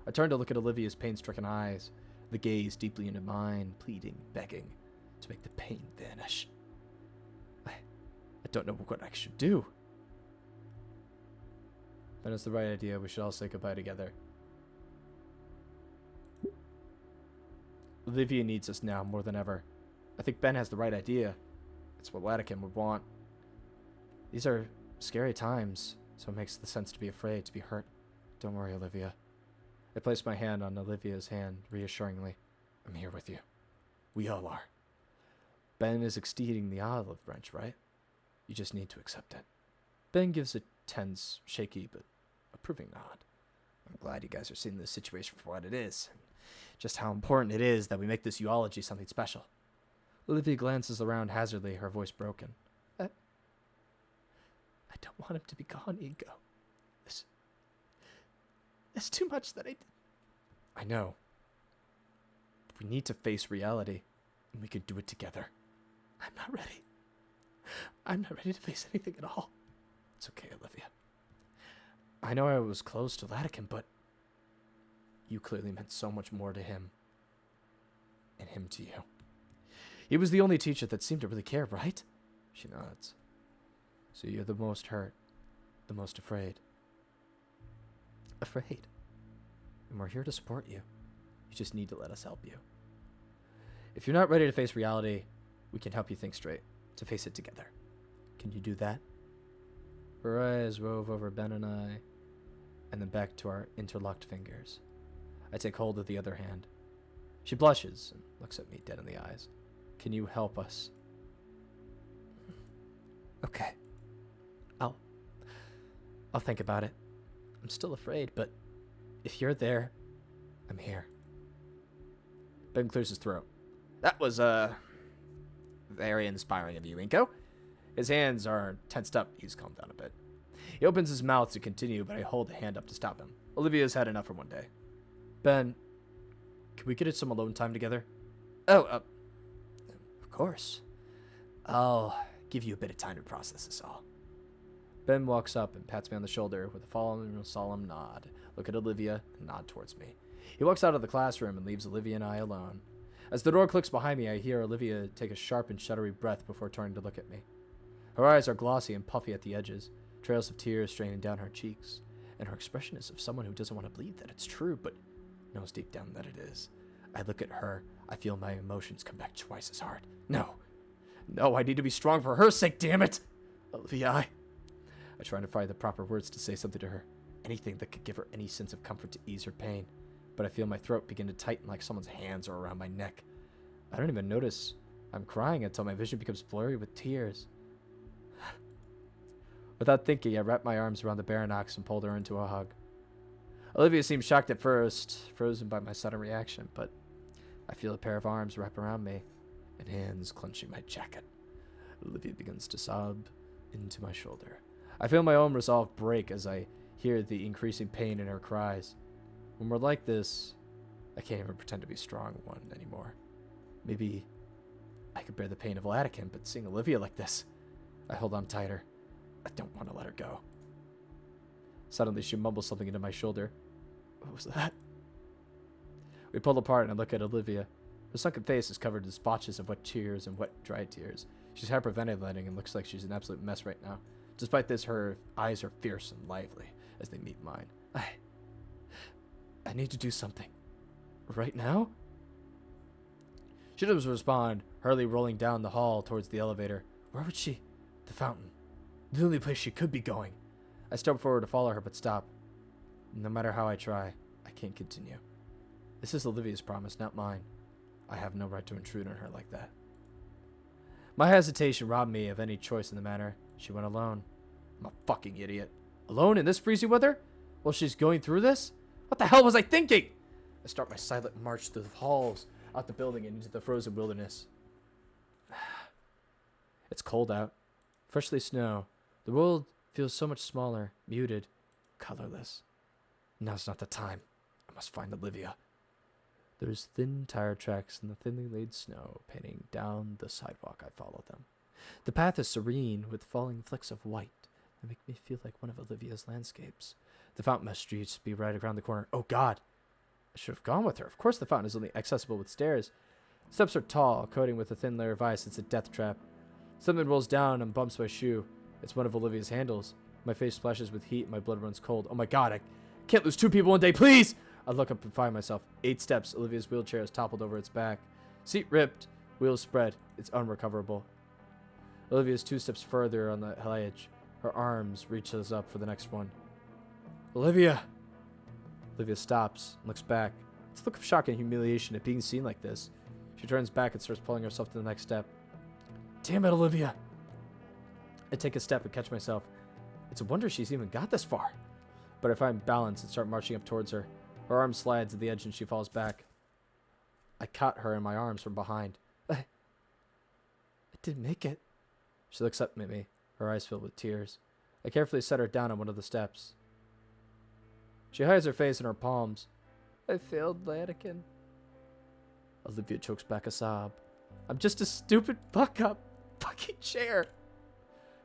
I turn to look at Olivia's pain-stricken eyes, the gaze deeply into mine, pleading, begging, to make the pain vanish. I don't know what I should do. Ben has the right idea. We should all say goodbye together. Olivia needs us now more than ever. I think Ben has the right idea. It's what Latican would want. These are scary times, so it makes the sense to be afraid, to be hurt. Don't worry, Olivia. I place my hand on Olivia's hand, reassuringly. I'm here with you. We all are. Ben is extending the olive branch, right? You just need to accept it. Ben gives a tense, shaky, but approving nod. I'm glad you guys are seeing this situation for what it is, and just how important it is that we make this eulogy something special. Olivia glances around hazardly, her voice broken. I don't want him to be gone, Ego. It's too much that I did. I know. But we need to face reality, and we can do it together. I'm not ready. I'm not ready to face anything at all. It's okay, Olivia. I know I was close to Latican, but you clearly meant so much more to him, and him to you. He was the only teacher that seemed to really care, right? She nods. So you're the most hurt, the most afraid. Afraid. And we're here to support you. You just need to let us help you. If you're not ready to face reality, we can help you think straight, to face it together. Can you do that? Her eyes rove over Ben and I, and then back to our interlocked fingers. I take hold of the other hand. She blushes and looks at me dead in the eyes. Can you help us? Okay. I'll think about it. I'm still afraid, but if you're there, I'm here. Ben clears his throat. That was, very inspiring of you, Inko. His hands are tensed up. He's calmed down a bit. He opens his mouth to continue, but I hold a hand up to stop him. Olivia's had enough for one day. Ben, can we get some alone time together? Oh, of course. I'll give you a bit of time to process this all. Ben walks up and pats me on the shoulder with a solemn nod. Look at Olivia and nod towards me. He walks out of the classroom and leaves Olivia and I alone. As the door clicks behind me, I hear Olivia take a sharp and shuddery breath before turning to look at me. Her eyes are glossy and puffy at the edges, trails of tears straining down her cheeks, and her expression is of someone who doesn't want to believe that it's true, but knows deep down that it is. I look at her, I feel my emotions come back twice as hard. No, I need to be strong for her sake, damn it! Olivia, I try to find the proper words to say something to her, anything that could give her any sense of comfort to ease her pain, but I feel my throat begin to tighten like someone's hands are around my neck. I don't even notice I'm crying until my vision becomes blurry with tears. Without thinking, I wrapped my arms around the Baronox and pulled her into a hug. Olivia seemed shocked at first, frozen by my sudden reaction, but I feel a pair of arms wrap around me and hands clenching my jacket. Olivia begins to sob into my shoulder. I feel my own resolve break as I hear the increasing pain in her cries. When we're like this, I can't even pretend to be strong one anymore. Maybe I could bear the pain of Latican, but seeing Olivia like this, I hold on tighter. I don't want to let her go. Suddenly, she mumbles something into my shoulder. What was that? We pull apart and I look at Olivia. Her sunken face is covered in splotches of wet tears and wet, dry tears. She's hyperventilating and looks like she's an absolute mess right now. Despite this, her eyes are fierce and lively as they meet mine. I need to do something. Right now? She doesn't respond, hurriedly rolling down the hall towards the elevator. Where would she? The fountain. The only place she could be going. I step forward to follow her, but stop. No matter how I try, I can't continue. This is Olivia's promise, not mine. I have no right to intrude on her like that. My hesitation robbed me of any choice in the matter. She went alone. I'm a fucking idiot. Alone in this freezing weather? While she's going through this? What the hell was I thinking? I start my silent march through the halls, out the building, and into the frozen wilderness. It's cold out. Freshly snow. The world feels so much smaller, muted, colorless. Now's not the time. I must find Olivia. There's thin tire tracks in the thinly laid snow painting down the sidewalk. I follow them. The path is serene with falling flecks of white that make me feel like one of Olivia's landscapes. The fountain must be right around the corner. Oh God! I should have gone with her. Of course the fountain is only accessible with stairs. Steps are tall, coating with a thin layer of ice. It's a death trap. Something rolls down and bumps my shoe. It's one of Olivia's handles. My face splashes with heat and my blood runs cold. Oh my God, I can't lose 2 people one day, please! I look up and find myself. 8 steps. Olivia's wheelchair is toppled over its back. Seat ripped. Wheels spread. It's unrecoverable. Olivia's 2 steps further on the ledge. Her arms reaches up for the next one. Olivia! Olivia stops and looks back. It's a look of shock and humiliation at being seen like this. She turns back and starts pulling herself to the next step. Damn it, Olivia! I take a step and catch myself. It's a wonder she's even got this far. But I find balance and start marching up towards her. Her arm slides at the edge and she falls back. I caught her in my arms from behind. I didn't make it. She looks up at me, her eyes filled with tears. I carefully set her down on one of the steps. She hides her face in her palms. I failed, Lanakin. Olivia chokes back a sob. I'm just a stupid fuck-up fucking chair.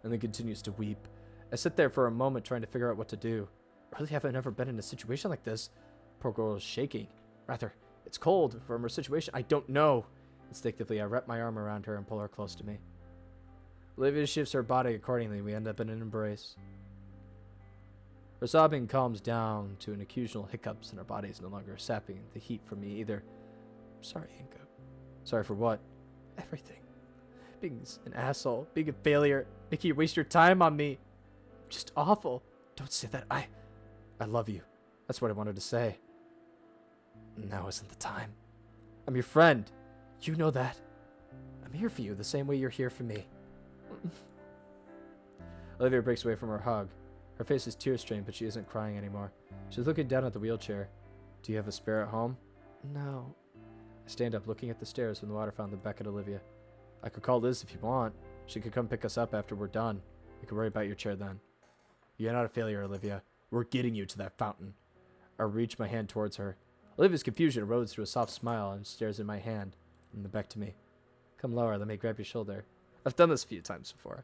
And then continues to weep. I sit there for a moment trying to figure out what to do. Really haven't ever been in a situation like this. Poor girl is shaking. Rather, it's cold from her situation. I don't know. Instinctively, I wrap my arm around her and pull her close to me. Olivia shifts her body accordingly. We end up in an embrace. Her sobbing calms down to an occasional hiccups, and her body is no longer sapping the heat from me either. I'm sorry, Inga. Sorry for what? Everything. Being an asshole, being a failure, making you waste your time on me. Just awful. Don't say that. I love you. That's what I wanted to say. Now isn't the time. I'm your friend. You know that. I'm here for you the same way you're here for me. Olivia breaks away from her hug. Her face is tear-stained, but she isn't crying anymore. She's looking down at the wheelchair. Do you have a spare at home? No. I stand up, looking at the stairs from the water fountain back at Olivia. I could call Liz if you want. She could come pick us up after we're done. We can worry about your chair then. You're not a failure, Olivia. We're getting you to that fountain. I reach my hand towards her. Olivia's confusion erodes through a soft smile and stares at my hand and then back to me. Come lower, let me grab your shoulder. I've done this a few times before.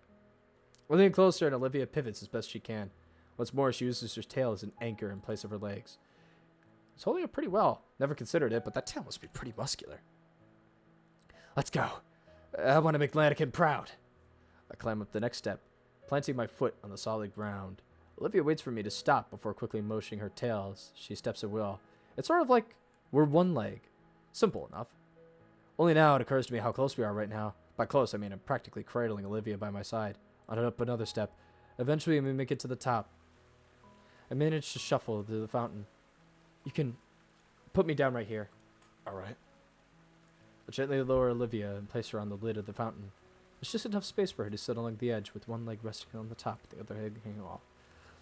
We're leaning closer and Olivia pivots as best she can. Once more, she uses her tail as an anchor in place of her legs. It's holding up pretty well. Never considered it, but that tail must be pretty muscular. Let's go. I want to make Lanakin proud. I climb up the next step, planting my foot on the solid ground. Olivia waits for me to stop before quickly motioning her tail as she steps at will. It's sort of like we're one leg. Simple enough. Only now it occurs to me how close we are right now. By close, I mean I'm practically cradling Olivia by my side. On and up another step. Eventually, we make it to the top. I manage to shuffle to the fountain. You can put me down right here. All right. I gently lower Olivia and place her on the lid of the fountain. There's just enough space for her to sit along the edge with one leg resting on the top, the other leg hanging off.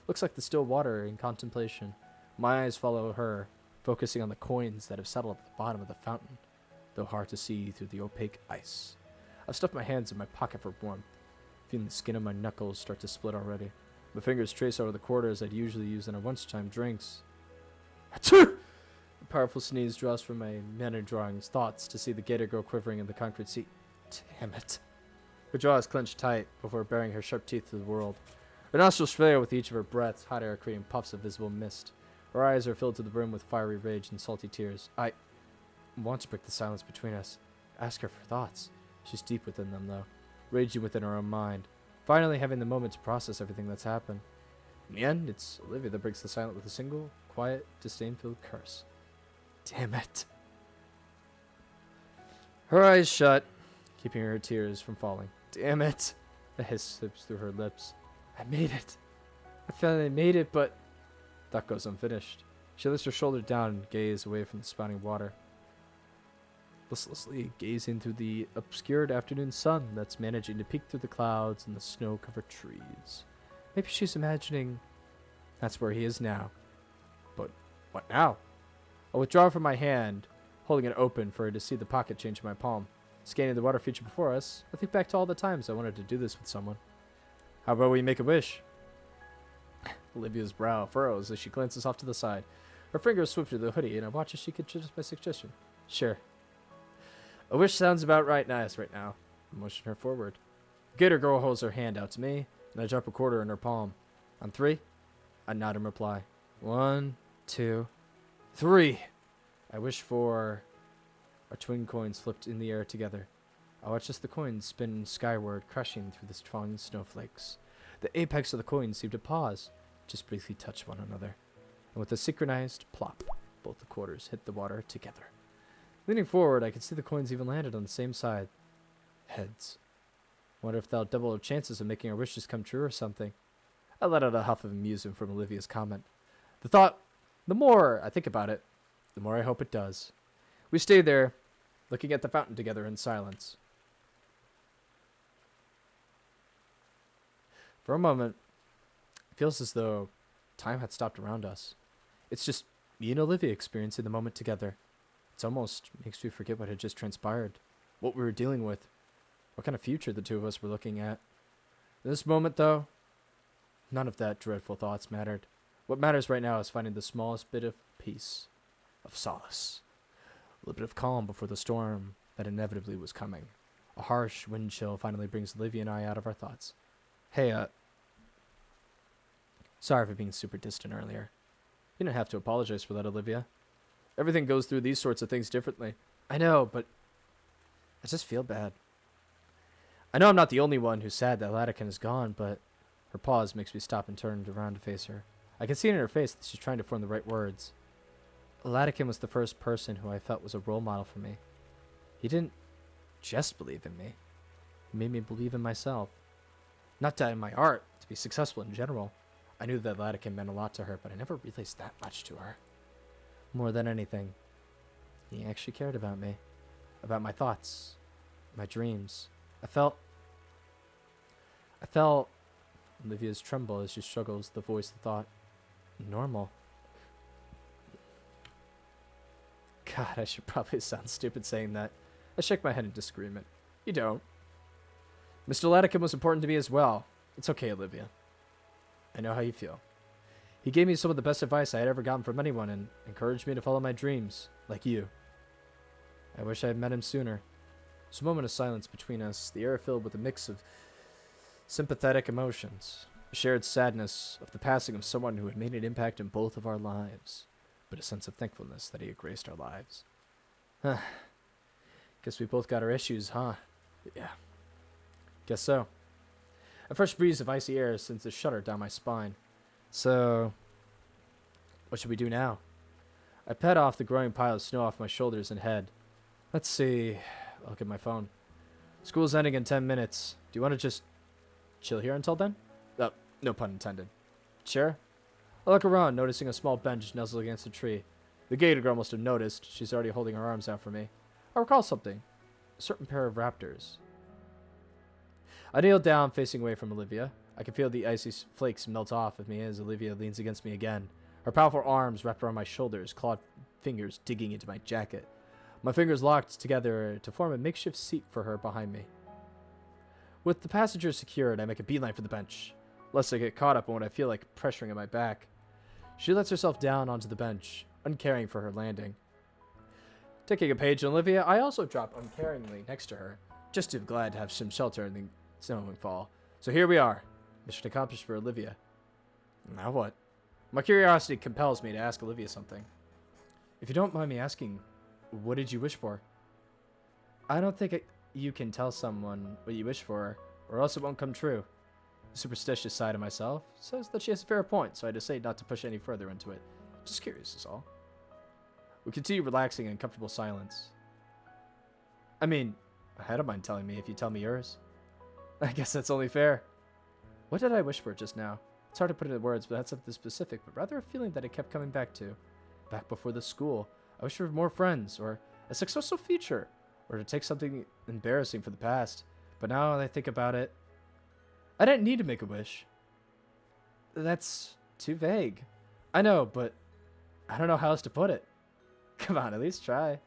Looks like the still water in contemplation. My eyes follow her, focusing on the coins that have settled at the bottom of the fountain, though hard to see through the opaque ice. I've stuffed my hands in my pocket for warmth, feeling the skin of my knuckles start to split already. My fingers trace over the quarters I'd usually use in our lunchtime drinks. Achoo! A powerful sneeze draws from my manner drawing's thoughts to see the gator go quivering in the concrete seat. Damn it. Her jaws clenched tight before baring her sharp teeth to the world. Her nostrils flare with each of her breaths, hot air creating puffs of visible mist. Her eyes are filled to the brim with fiery rage and salty tears. I want to break the silence between us. Ask her for thoughts. She's deep within them, though, raging within her own mind, finally having the moment to process everything that's happened. In the end, it's Olivia that breaks the silence with a single, quiet, disdain-filled curse. Damn it. Her eyes shut, keeping her tears from falling. Damn it. A hiss slips through her lips. I made it. I finally made it, but... That goes unfinished. She lifts her shoulder down and gazes away from the spouting water, listlessly gazing through the obscured afternoon sun that's managing to peek through the clouds and the snow-covered trees. Maybe she's imagining that's where he is now. But what now? I withdraw from my hand, holding it open for her to see the pocket change in my palm. Scanning the water feature before us, I think back to all the times I wanted to do this with someone. How about we make a wish? Olivia's brow furrows as she glances off to the side. Her fingers swoop to the hoodie, and I watch as she considers my suggestion. Sure. A wish sounds about right nice right now. I motion her forward. Gator girl holds her hand out to me, and I drop a quarter in her palm. On 3, I nod in reply. 1, 2, 3. I wish for... Our twin coins flipped in the air together. I watch as the coins spin skyward, crushing through the falling snowflakes. The apex of the coins seemed to pause, just briefly touch one another. And with a synchronized plop, both the quarters hit the water together. Leaning forward, I could see the coins even landed on the same side. Heads. Wonder if they'll double our chances of making our wishes come true or something. I let out a huff of amusement from Olivia's comment. The more I think about it, the more I hope it does. We stayed there, looking at the fountain together in silence. For a moment, it feels as though time had stopped around us. It's just me and Olivia experiencing the moment together. It almost makes me forget what had just transpired, what we were dealing with, what kind of future the two of us were looking at. In this moment, though, none of that dreadful thoughts mattered. What matters right now is finding the smallest bit of peace, of solace, a little bit of calm before the storm that inevitably was coming. A harsh wind chill finally brings Olivia and I out of our thoughts. Hey, sorry for being super distant earlier. You didn't have to apologize for that, Olivia. Everything goes through these sorts of things differently. I know, but I just feel bad. I know I'm not the only one who's sad that Latican is gone, but her pause makes me stop and turn around to face her. I can see in her face that she's trying to form the right words. Latican was the first person who I felt was a role model for me. He didn't just believe in me. He made me believe in myself. Not that in my art, to be successful in general. I knew that Latican meant a lot to her, but I never realized that much to her. More than anything, he actually cared about me. About my thoughts. My dreams. I felt Olivia's tremble as she struggles to voice the thought. Normal. God, I should probably sound stupid saying that. I shake my head in disagreement. You don't. Mr. Latican was important to me as well. It's okay, Olivia. I know how you feel. He gave me some of the best advice I had ever gotten from anyone and encouraged me to follow my dreams, like you. I wish I had met him sooner. There's a moment of silence between us, the air filled with a mix of sympathetic emotions, a shared sadness of the passing of someone who had made an impact in both of our lives, but a sense of thankfulness that he had graced our lives. Guess we both got our issues, huh? Yeah. Guess so. A fresh breeze of icy air sends a shudder down my spine. So, what should we do now? I pet off the growing pile of snow off my shoulders and head. Let's see. I'll look at my phone. School's ending in 10 minutes. Do you want to just chill here until then? No pun intended. Sure. I look around, noticing a small bench nestled against a tree. The Gator girl must have noticed. She's already holding her arms out for me. I recall something. A certain pair of raptors. I kneel down, facing away from Olivia. I can feel the icy flakes melt off of me as Olivia leans against me again. Her powerful arms wrapped around my shoulders, clawed fingers digging into my jacket. My fingers locked together to form a makeshift seat for her behind me. With the passengers secured, I make a beeline for the bench, lest I get caught up in what I feel like pressuring at my back. She lets herself down onto the bench, uncaring for her landing. Taking a page on Olivia, I also drop uncaringly next to her, just too glad to have some shelter Snowing fall. So here we are. Mission accomplished for Olivia. Now what? My curiosity compels me to ask Olivia something. If you don't mind me asking, what did you wish for? I don't think you can tell someone what you wish for, or else it won't come true. The superstitious side of myself says that she has a fair point, so I decide not to push any further into it. Just curious is all. We continue relaxing in comfortable silence. I mean, I don't mind telling me if you tell me yours. I guess that's only fair. What did I wish for just now? It's hard to put it in words, but that's something specific, but rather a feeling that I kept coming back to. Back before the school, I wished for more friends, or a successful future, or to take something embarrassing for the past. But now that I think about it, I didn't need to make a wish. That's too vague. I know, but I don't know how else to put it. Come on, at least try.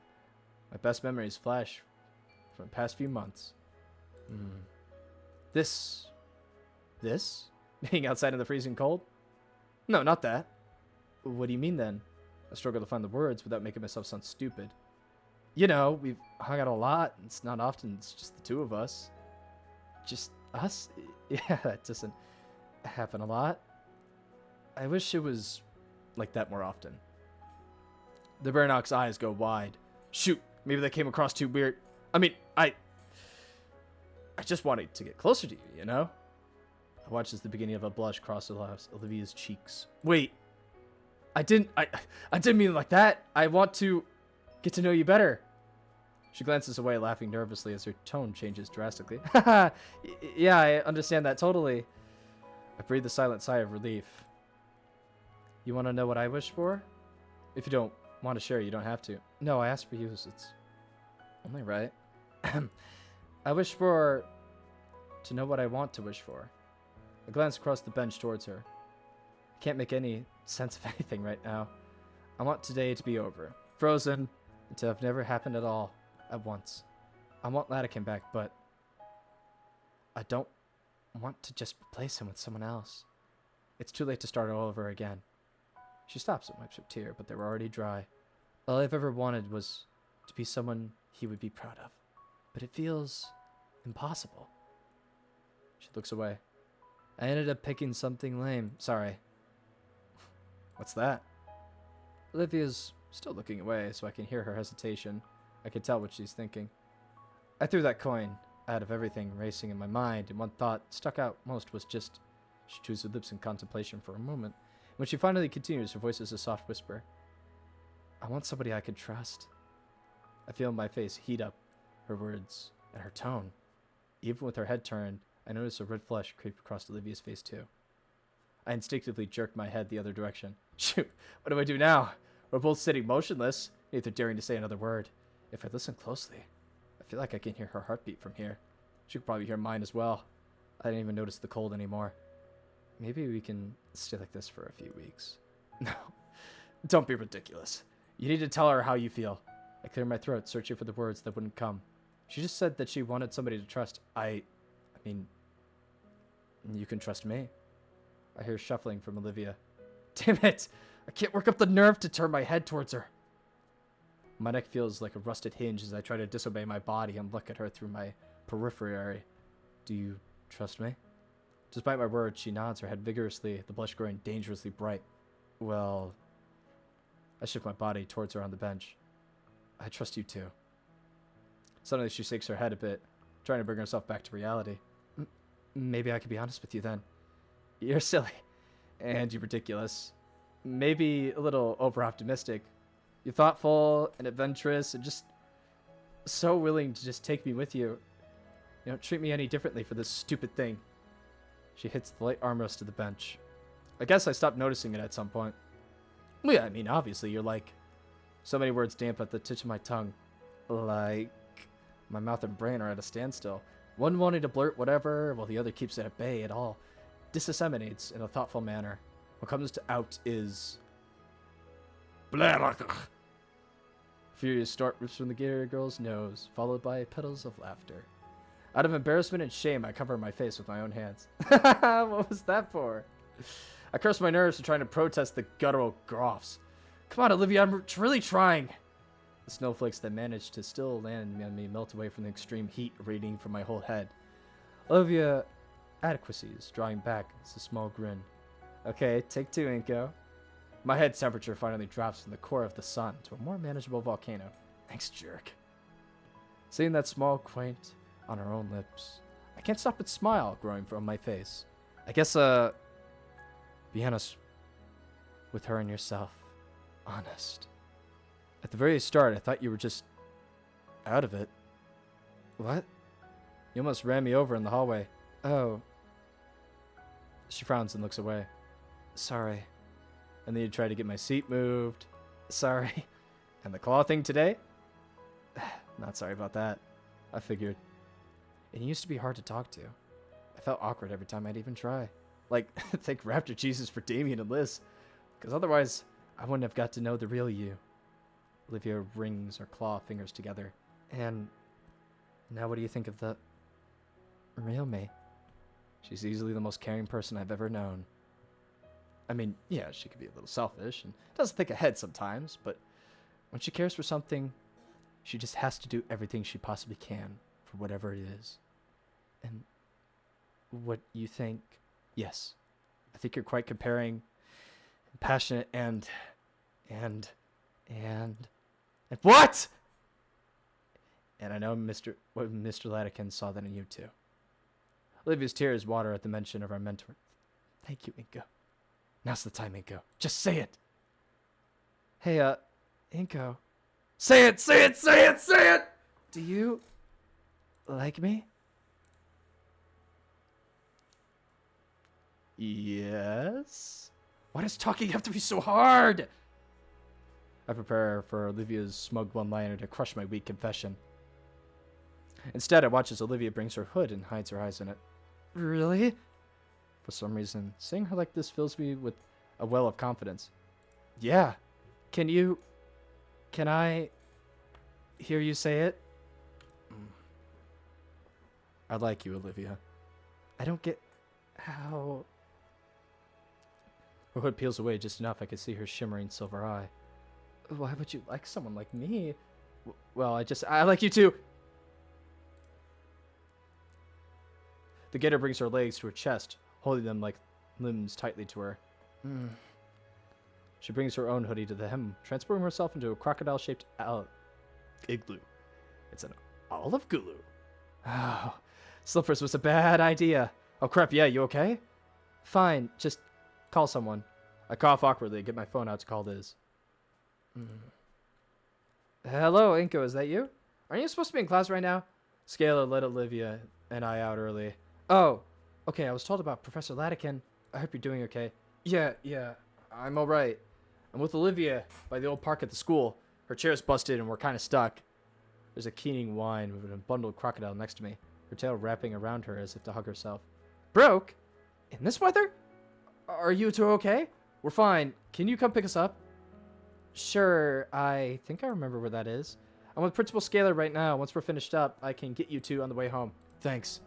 My best memories flash from the past few months. This? Being outside in the freezing cold? No, not that. What do you mean then? I struggle to find the words without making myself sound stupid. You know, we've hung out a lot. It's not often, it's just the two of us. Just us? Yeah, that doesn't happen a lot. I wish it was like that more often. The Baronok's eyes go wide. Shoot, maybe that came across too weird. I mean, I just wanted to get closer to you, you know? I watched as the beginning of a blush cross Olivia's cheeks. Wait, I didn't mean it like that. I want to get to know you better. She glances away, laughing nervously as her tone changes drastically. Yeah, I understand that totally. I breathe a silent sigh of relief. You want to know what I wish for? If you don't want to share, you don't have to. No, I asked for you, so it's only right. I wish for... to know what I want to wish for. I glance across the bench towards her. I can't make any sense of anything right now. I want today to be over. Frozen. And to have never happened at all. At once. I want Latican back, but... I don't want to just replace him with someone else. It's too late to start all over again. She stops and wipes her tear, but they were already dry. All I've ever wanted was to be someone he would be proud of. But it feels impossible. She looks away. I ended up picking something lame. Sorry. What's that? Olivia's still looking away, so I can hear her hesitation. I can tell what she's thinking. I threw that coin out of everything racing in my mind, and one thought stuck out most was just... She chews her lips in contemplation for a moment. When she finally continues, her voice is a soft whisper. I want somebody I can trust. I feel my face heat up, her words, and her tone. Even with her head turned, I notice a red flush creep across Olivia's face too. I instinctively jerked my head the other direction. Shoot, what do I do now? We're both sitting motionless, neither daring to say another word. If I listen closely, I feel like I can hear her heartbeat from here. She could probably hear mine as well. I didn't even notice the cold anymore. Maybe we can stay like this for a few weeks. No, don't be ridiculous. You need to tell her how you feel. I cleared my throat, searching for the words that wouldn't come. She just said that she wanted somebody to trust. I mean, you can trust me. I hear shuffling from Olivia. Damn it! I can't work up the nerve to turn my head towards her. My neck feels like a rusted hinge as I try to disobey my body and look at her through my periphery. Do you trust me? Despite my words, she nods her head vigorously, the blush growing dangerously bright. Well... I shift my body towards her on the bench. I trust you too. Suddenly she shakes her head a bit, trying to bring herself back to reality. Maybe I could be honest with you then. You're silly. And you're ridiculous. Maybe a little over-optimistic. You're thoughtful and adventurous and just so willing to just take me with you. You don't treat me any differently for this stupid thing. She hits the light armrest of the bench. I guess I stopped noticing it at some point. Well, yeah, I mean, obviously, you're like... So many words damp at the tip of my tongue. Like... My mouth and brain are at a standstill. One wanting to blurt whatever, while the other keeps it at bay. It all disseminates in a thoughtful manner. What comes to out is... Furious snort rips from the Gator girl's nose, followed by petals of laughter. Out of embarrassment and shame, I cover my face with my own hands. What was that for? I curse my nerves for trying to protest the guttural groffs. Come on, Olivia, I'm really trying. The snowflakes that managed to still land on me melt away from the extreme heat radiating from my whole head. Olivia adequacies, drawing back as a small grin. Okay, take 2, Inko. My head temperature finally drops from the core of the sun to a more manageable volcano. Thanks, jerk. Seeing that small quaint on her own lips, I can't stop but smile growing from my face. I guess, be honest with her and yourself. Honest. At the very start, I thought you were just out of it. What? You almost ran me over in the hallway. Oh. She frowns and looks away. Sorry. And then you tried to get my seat moved. Sorry. And the claw thing today? Not sorry about that. I figured. It used to be hard to talk to. I felt awkward every time I'd even try. Like, thank Raptor Jesus for Damien and Liz. Because otherwise, I wouldn't have got to know the real you. Olivia rings her claw fingers together. And now what do you think of the real me? She's easily the most caring person I've ever known. I mean, yeah, she could be a little selfish and doesn't think ahead sometimes, but when she cares for something, she just has to do everything she possibly can for whatever it is. And what you think, yes, I think you're quite comparing, passionate, and what? And I know Mr. Latican saw that in you too. Olivia's tears water at the mention of our mentor. Thank you, Inko. Now's the time, Inko. Just say it. Hey, Inko. Say it, say it, say it, say it! Do you like me? Yes? Why does talking have to be so hard? I prepare for Olivia's smug one-liner to crush my weak confession. Instead, I watch as Olivia brings her hood and hides her eyes in it. Really? For some reason, seeing her like this fills me with a well of confidence. Yeah. Can I hear you say it? I like you, Olivia. I don't get how... Her hood peels away just enough I could see her shimmering silver eye. Why would you like someone like me? Well, I like you too. The Gator brings her legs to her chest, holding them like limbs tightly to her. She brings her own hoodie to the hem, transforming herself into a crocodile-shaped igloo. It's an olive glue. Oh, slippers was a bad idea. Oh crap, yeah, you okay? Fine, just call someone. I cough awkwardly and get my phone out to call Liz. Hello, Inko, is that you? Aren't you supposed to be in class right now? Scalar let Olivia and I out early. Oh, okay, I was told about Professor Latican. I hope you're doing okay. Yeah, I'm alright. I'm with Olivia by the old park at the school. Her chair's busted and we're kind of stuck. There's a keening whine with a bundled crocodile next to me, her tail wrapping around her as if to hug herself. Broke? In this weather? Are you two okay? We're fine. Can you come pick us up? Sure, I think I remember where that is. I'm with Principal Scalar right now. Once we're finished up, I can get you two on the way home. Thanks.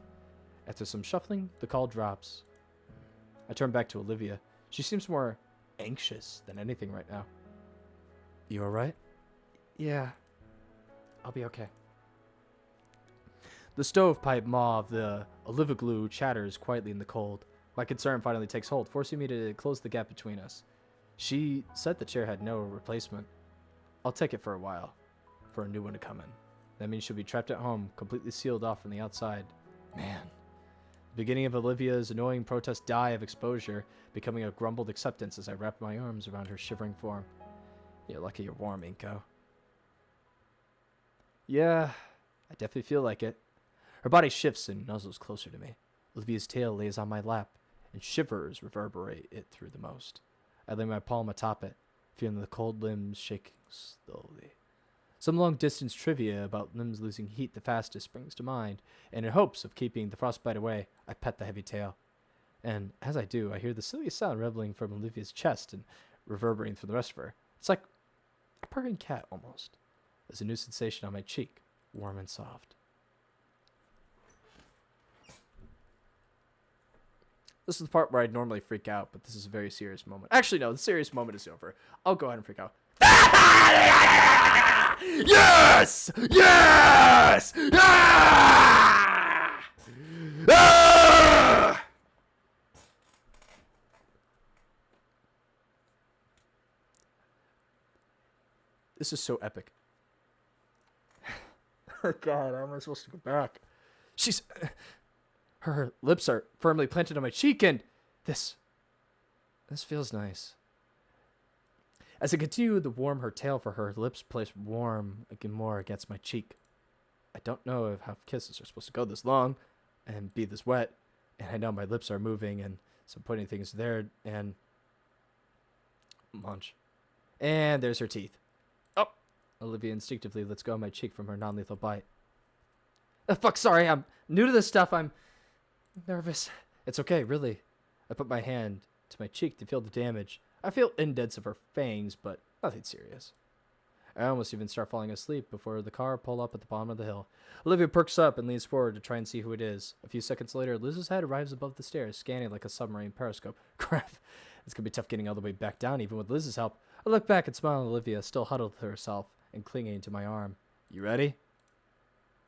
After some shuffling, the call drops. I turn back to Olivia. She seems more anxious than anything right now. You alright? Yeah. I'll be okay. The stovepipe maw of the Olivia glue chatters quietly in the cold. My concern finally takes hold, forcing me to close the gap between us. She said the chair had no replacement. I'll take it for a while, for a new one to come in. That means she'll be trapped at home, completely sealed off from the outside. Man. The beginning of Olivia's annoying protest die of exposure, becoming a grumbled acceptance as I wrap my arms around her shivering form. You're lucky you're warm, Inko. Yeah, I definitely feel like it. Her body shifts and nuzzles closer to me. Olivia's tail lays on my lap, and shivers reverberate it through the most. I lay my palm atop it, feeling the cold limbs shaking slowly. Some long-distance trivia about limbs losing heat the fastest springs to mind, and in hopes of keeping the frostbite away, I pet the heavy tail. And as I do, I hear the silliest sound reveling from Olivia's chest and reverberating through the rest of her. It's like a purring cat, almost. There's a new sensation on my cheek, warm and soft. This is the part where I'd normally freak out, but this is a very serious moment. Actually, no, the serious moment is over. I'll go ahead and freak out. Yes! Yes! Ah! Ah! This is so epic. Oh God, how am I supposed to go back? She's... Her lips are firmly planted on my cheek, and this feels nice. As I continue to warm her tail for her lips placed warm again more against my cheek. I don't know if how kisses are supposed to go this long and be this wet, and I know my lips are moving and some putting things there, and munch. And there's her teeth. Oh! Olivia instinctively lets go of my cheek from her non-lethal bite. Fuck, sorry, I'm new to this stuff. I'm nervous. It's okay, really. I put my hand to my cheek to feel the damage. I feel indents of her fangs, but nothing serious. I almost even start falling asleep before the car pulled up at the bottom of the hill. Olivia perks up and leans forward to try and see who it is. A few seconds later, Liz's head arrives above the stairs, scanning like a submarine periscope. Crap. It's gonna be tough getting all the way back down, even with Liz's help. I look back and smile at Olivia, still huddled to herself and clinging to my arm. You ready?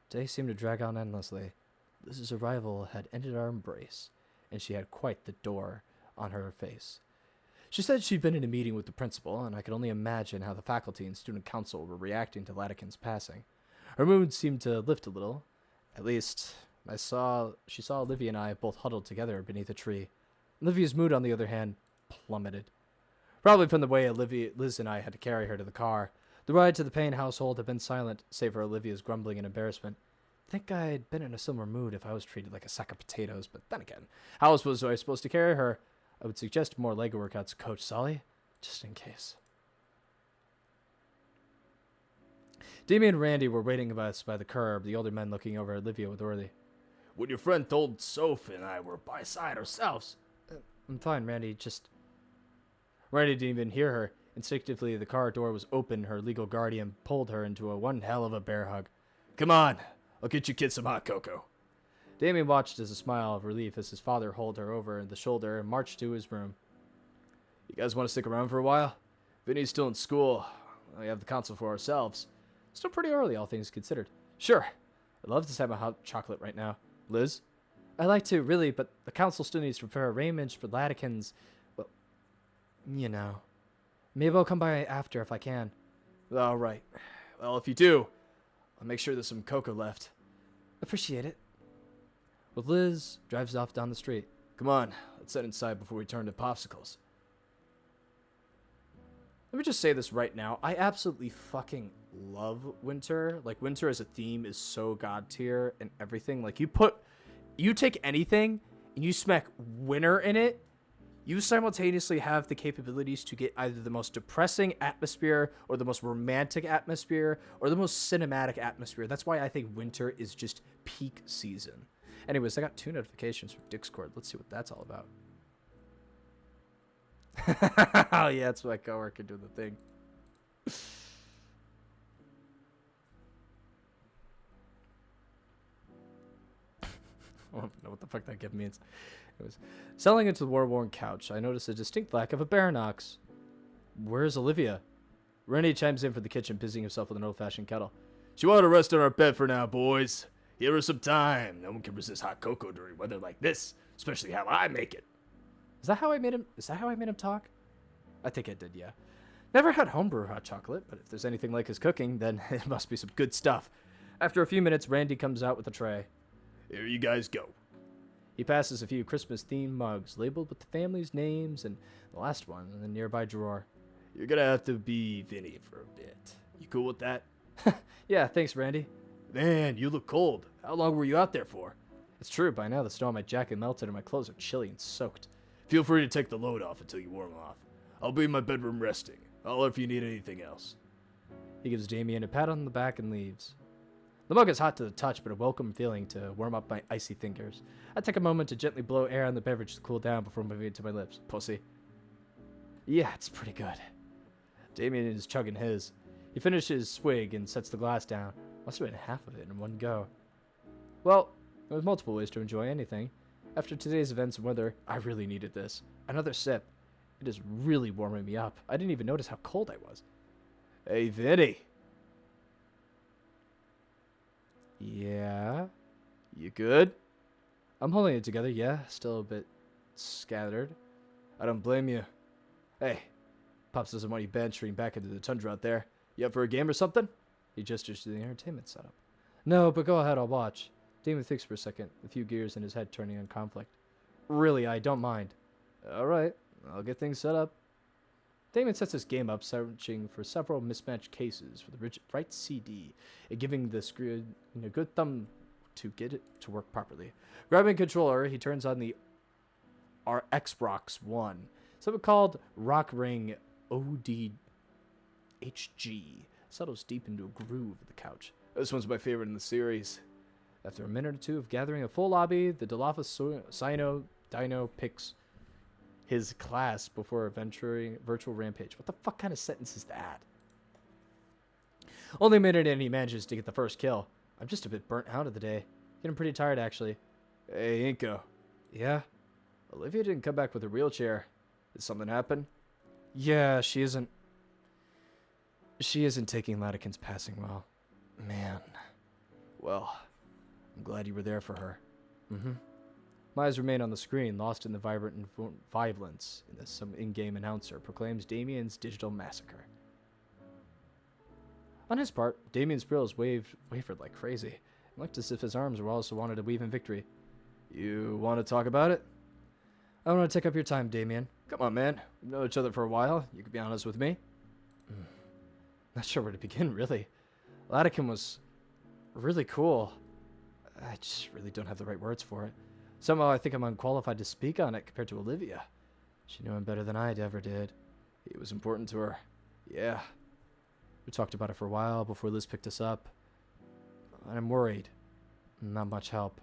Days seemed to drag on endlessly. Liz's arrival had ended our embrace, and she had quite the door on her face. She said she'd been in a meeting with the principal, and I could only imagine how the faculty and student council were reacting to Latican's passing. Her mood seemed to lift a little. At least, she saw Olivia and I both huddled together beneath a tree. Olivia's mood, on the other hand, plummeted. Probably from the way Liz and I had to carry her to the car. The ride to the Payne household had been silent, save for Olivia's grumbling and embarrassment. I think I'd been in a similar mood if I was treated like a sack of potatoes, but then again, how else was I supposed to carry her? I would suggest more leg workouts, Coach Sully, just in case. Damien and Randy were waiting by us by the curb, the older men looking over at Olivia with Orly. When your friend told Soph and I were by side ourselves. I'm fine, Randy, just... Randy didn't even hear her. Instinctively, the car door was open. Her legal guardian pulled her into a one hell of a bear hug. Come on, I'll get you kids some hot cocoa. Damien watched as a smile of relief as his father hauled her over the shoulder and marched to his room. You guys want to stick around for a while? Vinny's still in school. We have the console for ourselves. Still pretty early, all things considered. Sure. I'd love to have a hot chocolate right now. Liz? I'd like to, really, but the council still needs to prepare arrangements for Laticans. Well, you know. Maybe I'll come by after if I can. All right. Well, if you do, I'll make sure there's some cocoa left. Appreciate it. With Liz, drives off down the street. Come on, let's head inside before we turn to popsicles. Let me just say this right now. I absolutely fucking love winter. Like, winter as a theme is so god tier and everything. Like, you take anything and you smack winter in it, you simultaneously have the capabilities to get either the most depressing atmosphere or the most romantic atmosphere or the most cinematic atmosphere. That's why I think winter is just peak season. Anyways, I got 2 notifications from Discord. Let's see what that's all about. Oh, yeah, it's my coworker doing the thing. I don't know what the fuck that gift means. It was settling into the war-worn couch. I noticed a distinct lack of a Baronox. Where's Olivia? Rennie chimes in from the kitchen, busying himself with an old-fashioned kettle. She wanted to rest on our bed for now, boys. Give her some time. No one can resist hot cocoa during weather like this, especially how I make it. Is that how I made him talk? I think I did, yeah. Never had homebrew hot chocolate, but if there's anything like his cooking, then it must be some good stuff. After a few minutes, Randy comes out with a tray. Here you guys go. He passes a few Christmas-themed mugs labeled with the family's names and the last one in the nearby drawer. You're gonna have to be Vinny for a bit. You cool with that? Yeah, thanks, Randy. Man, you look cold. How long were you out there for? It's true, by now the snow on my jacket melted and my clothes are chilly and soaked. Feel free to take the load off until you warm off. I'll be in my bedroom resting. Holler if you need anything else. He gives Damien a pat on the back and leaves. The mug is hot to the touch, but a welcome feeling to warm up my icy fingers. I take a moment to gently blow air on the beverage to cool down before moving it to my lips. Pussy. Yeah, it's pretty good. Damien is chugging his. He finishes his swig and sets the glass down. Must have been half of it in one go. Well, there's multiple ways to enjoy anything. After today's events and weather, I really needed this. Another sip. It is really warming me up. I didn't even notice how cold I was. Hey, Vinny. Yeah? You good? I'm holding it together, yeah. Still a bit scattered. I don't blame you. Hey, Pops doesn't want you venturing back into the tundra out there. You up for a game or something? He gestures to the entertainment setup. No, but go ahead, I'll watch. Damon thinks for a second, a few gears in his head turning on conflict. Really, I don't mind. Alright, I'll get things set up. Damon sets his game up, searching for several mismatched cases for the right CD, and giving the screen a good thumb to get it to work properly. Grabbing a controller, he turns on the Xbox One, something called Rock Ring ODHG. Settles deep into a groove of the couch. This one's my favorite in the series. After a minute or two of gathering a full lobby, the Dilopha Sino Dino picks his class before venturing virtual rampage. What the fuck kind of sentence is that? Only a minute in, he manages to get the first kill. I'm just a bit burnt out of the day. Getting pretty tired, actually. Hey, Inko. Yeah? Olivia didn't come back with a wheelchair. Did something happen? Yeah, she isn't taking Latikin's passing well. Man. Well, I'm glad you were there for her. Mm-hmm. My eyes remain on the screen, lost in the vibrant violence in some in-game announcer proclaims Damien's digital massacre. On his part, Damien's brills wavered like crazy. It looked as if his arms were also wanted to weave in victory. You want to talk about it? I don't want to take up your time, Damien. Come on, man. We've known each other for a while. You can be honest with me. Not sure where to begin, really. Latikin was really cool. I just really don't have the right words for it. Somehow I think I'm unqualified to speak on it compared to Olivia. She knew him better than I ever did. He was important to her. Yeah. We talked about it for a while before Liz picked us up. I'm worried. Not much help.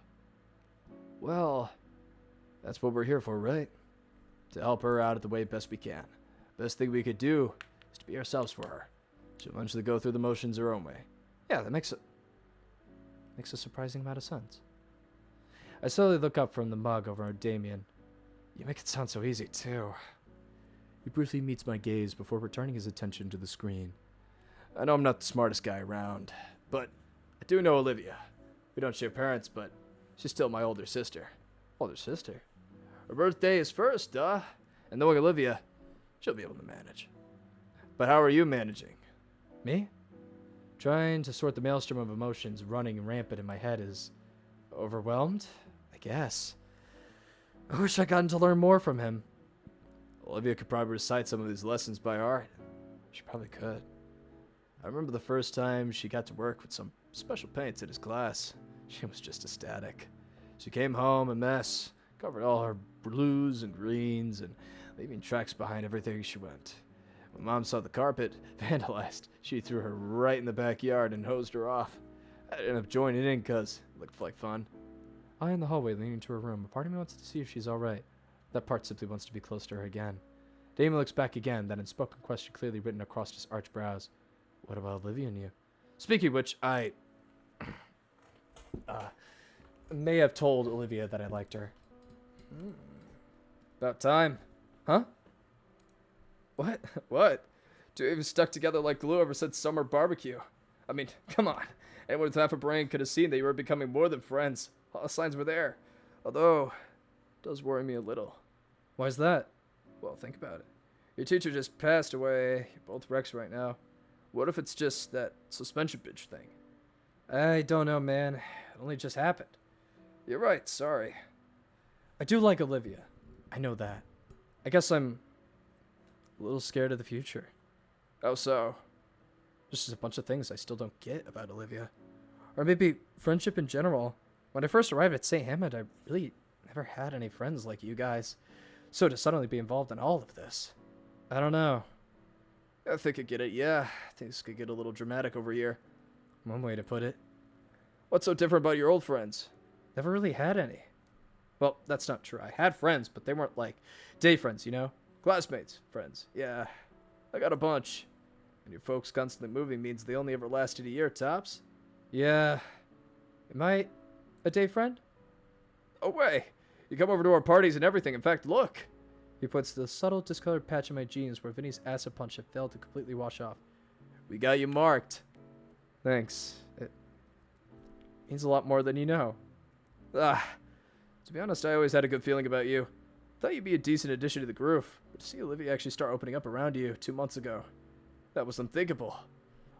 Well, that's what we're here for, right? To help her out of the way best we can. Best thing we could do is to be ourselves for her. She'll eventually go through the motions her own way. Yeah, that makes a surprising amount of sense. I slowly look up from the mug over at Damien. You make it sound so easy, too. He briefly meets my gaze before returning his attention to the screen. I know I'm not the smartest guy around, but I do know Olivia. We don't share parents, but she's still my older sister. Older sister? Her birthday is first, duh. And knowing Olivia, she'll be able to manage. But how are you managing? Me? Trying to sort the maelstrom of emotions running rampant in my head is overwhelmed, I guess. I wish I'd gotten to learn more from him. Olivia could probably recite some of these lessons by heart. She probably could. I remember the first time she got to work with some special paints in his class. She was just ecstatic. She came home a mess, covered all her blues and greens, and leaving tracks behind everything she went. When Mom saw the carpet vandalized, she threw her right in the backyard and hosed her off. I ended up joining in because it looked like fun. I in the hallway leaning to her room. A part of me wants to see if she's alright. That part simply wants to be close to her again. Damon looks back again, that unspoken question clearly written across his arched brows. What about Olivia and you? Speaking of which, I may have told Olivia that I liked her. About time. Huh? What? What? Two of us stuck together like glue ever since summer barbecue. I mean, come on. Anyone with half a brain could have seen that you were becoming more than friends. All the signs were there. Although, it does worry me a little. Why's that? Well, think about it. Your teacher just passed away. You're both wrecks right now. What if it's just that suspension bitch thing? I don't know, man. It only just happened. You're right, sorry. I do like Olivia. I know that. I guess I'm a little scared of the future. How so? Just a bunch of things I still don't get about Olivia. Or maybe friendship in general. When I first arrived at St. Hammond, I really never had any friends like you guys. So to suddenly be involved in all of this, I don't know. I think I get it, yeah. Things could get a little dramatic over here. One way to put it. What's so different about your old friends? Never really had any. Well, that's not true. I had friends, but they weren't like day friends, you know? Classmates, friends. Yeah, I got a bunch. And your folks constantly moving means they only ever lasted a year, tops? Yeah. Am I a day friend? Oh, way. You come over to our parties and everything. In fact, look. He puts the subtle discolored patch in my jeans where Vinny's acid punch had failed to completely wash off. We got you marked. Thanks. It means a lot more than you know. To be honest, I always had a good feeling about you. Thought you'd be a decent addition to the group. But to see Olivia actually start opening up around you 2 months ago, that was unthinkable.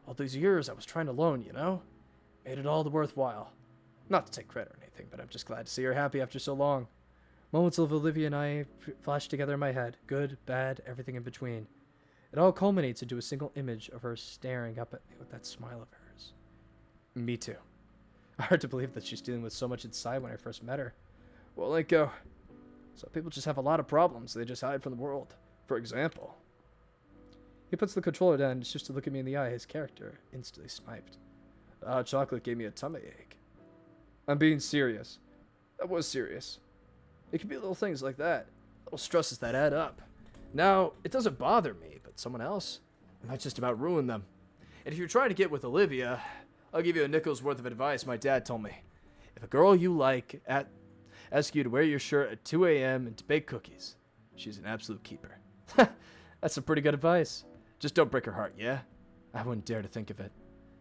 All these years I was trying to loan, you know? Made it all the worthwhile. Not to take credit or anything, but I'm just glad to see her happy after so long. Moments of Olivia and I flashed together in my head. Good, bad, everything in between. It all culminates into a single image of her staring up at me with that smile of hers. Me too. Hard to believe that she's dealing with so much inside when I first met her. Well, let go. Some people just have a lot of problems they just hide from the world. For example. He puts the controller down and just to look at me in the eye, his character instantly sniped. The hot chocolate gave me a tummy ache. I'm being serious. That was serious. It can be little things like that. Little stresses that add up. Now, it doesn't bother me, but someone else might just about ruin them. And if you're trying to get with Olivia, I'll give you a nickel's worth of advice my dad told me. If a girl you like asks you to wear your shirt at 2 a.m. and to bake cookies, she's an absolute keeper. That's some pretty good advice. Just don't break her heart, yeah? I wouldn't dare to think of it.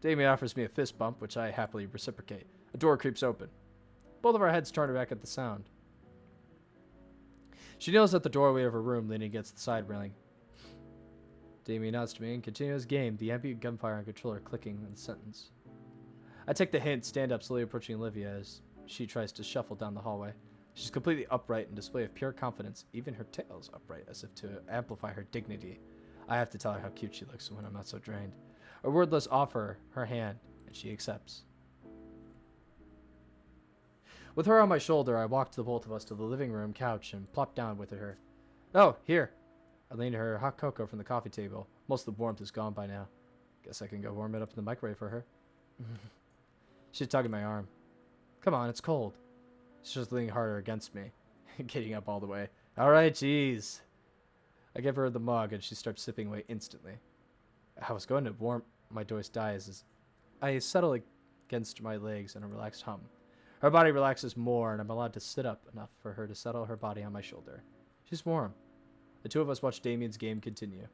Damien offers me a fist bump, which I happily reciprocate. A door creeps open. Both of our heads turn back at the sound. She kneels at the doorway of her room, leaning against the side railing. Damien nods to me and continues his game, the ambient gunfire on controller clicking in the sentence. I take the hint, stand up, slowly approaching Olivia as she tries to shuffle down the hallway. She's completely upright in display of pure confidence, even her tail is upright, as if to amplify her dignity. I have to tell her how cute she looks when I'm not so drained. A wordless offer her hand, and she accepts. With her on my shoulder, I walk the both of us to the living room couch and plop down with her. Oh, here. I lean her hot cocoa from the coffee table. Most of the warmth is gone by now. Guess I can go warm it up in the microwave for her. She's tugging my arm. Come on, it's cold. She's just leaning harder against me, getting up all the way. All right, jeez. I give her the mug, and she starts sipping away instantly. I was going to warm my moist eyes as I settle against my legs in a relaxed hum. Her body relaxes more, and I'm allowed to sit up enough for her to settle her body on my shoulder. She's warm. The two of us watch Damien's game continue.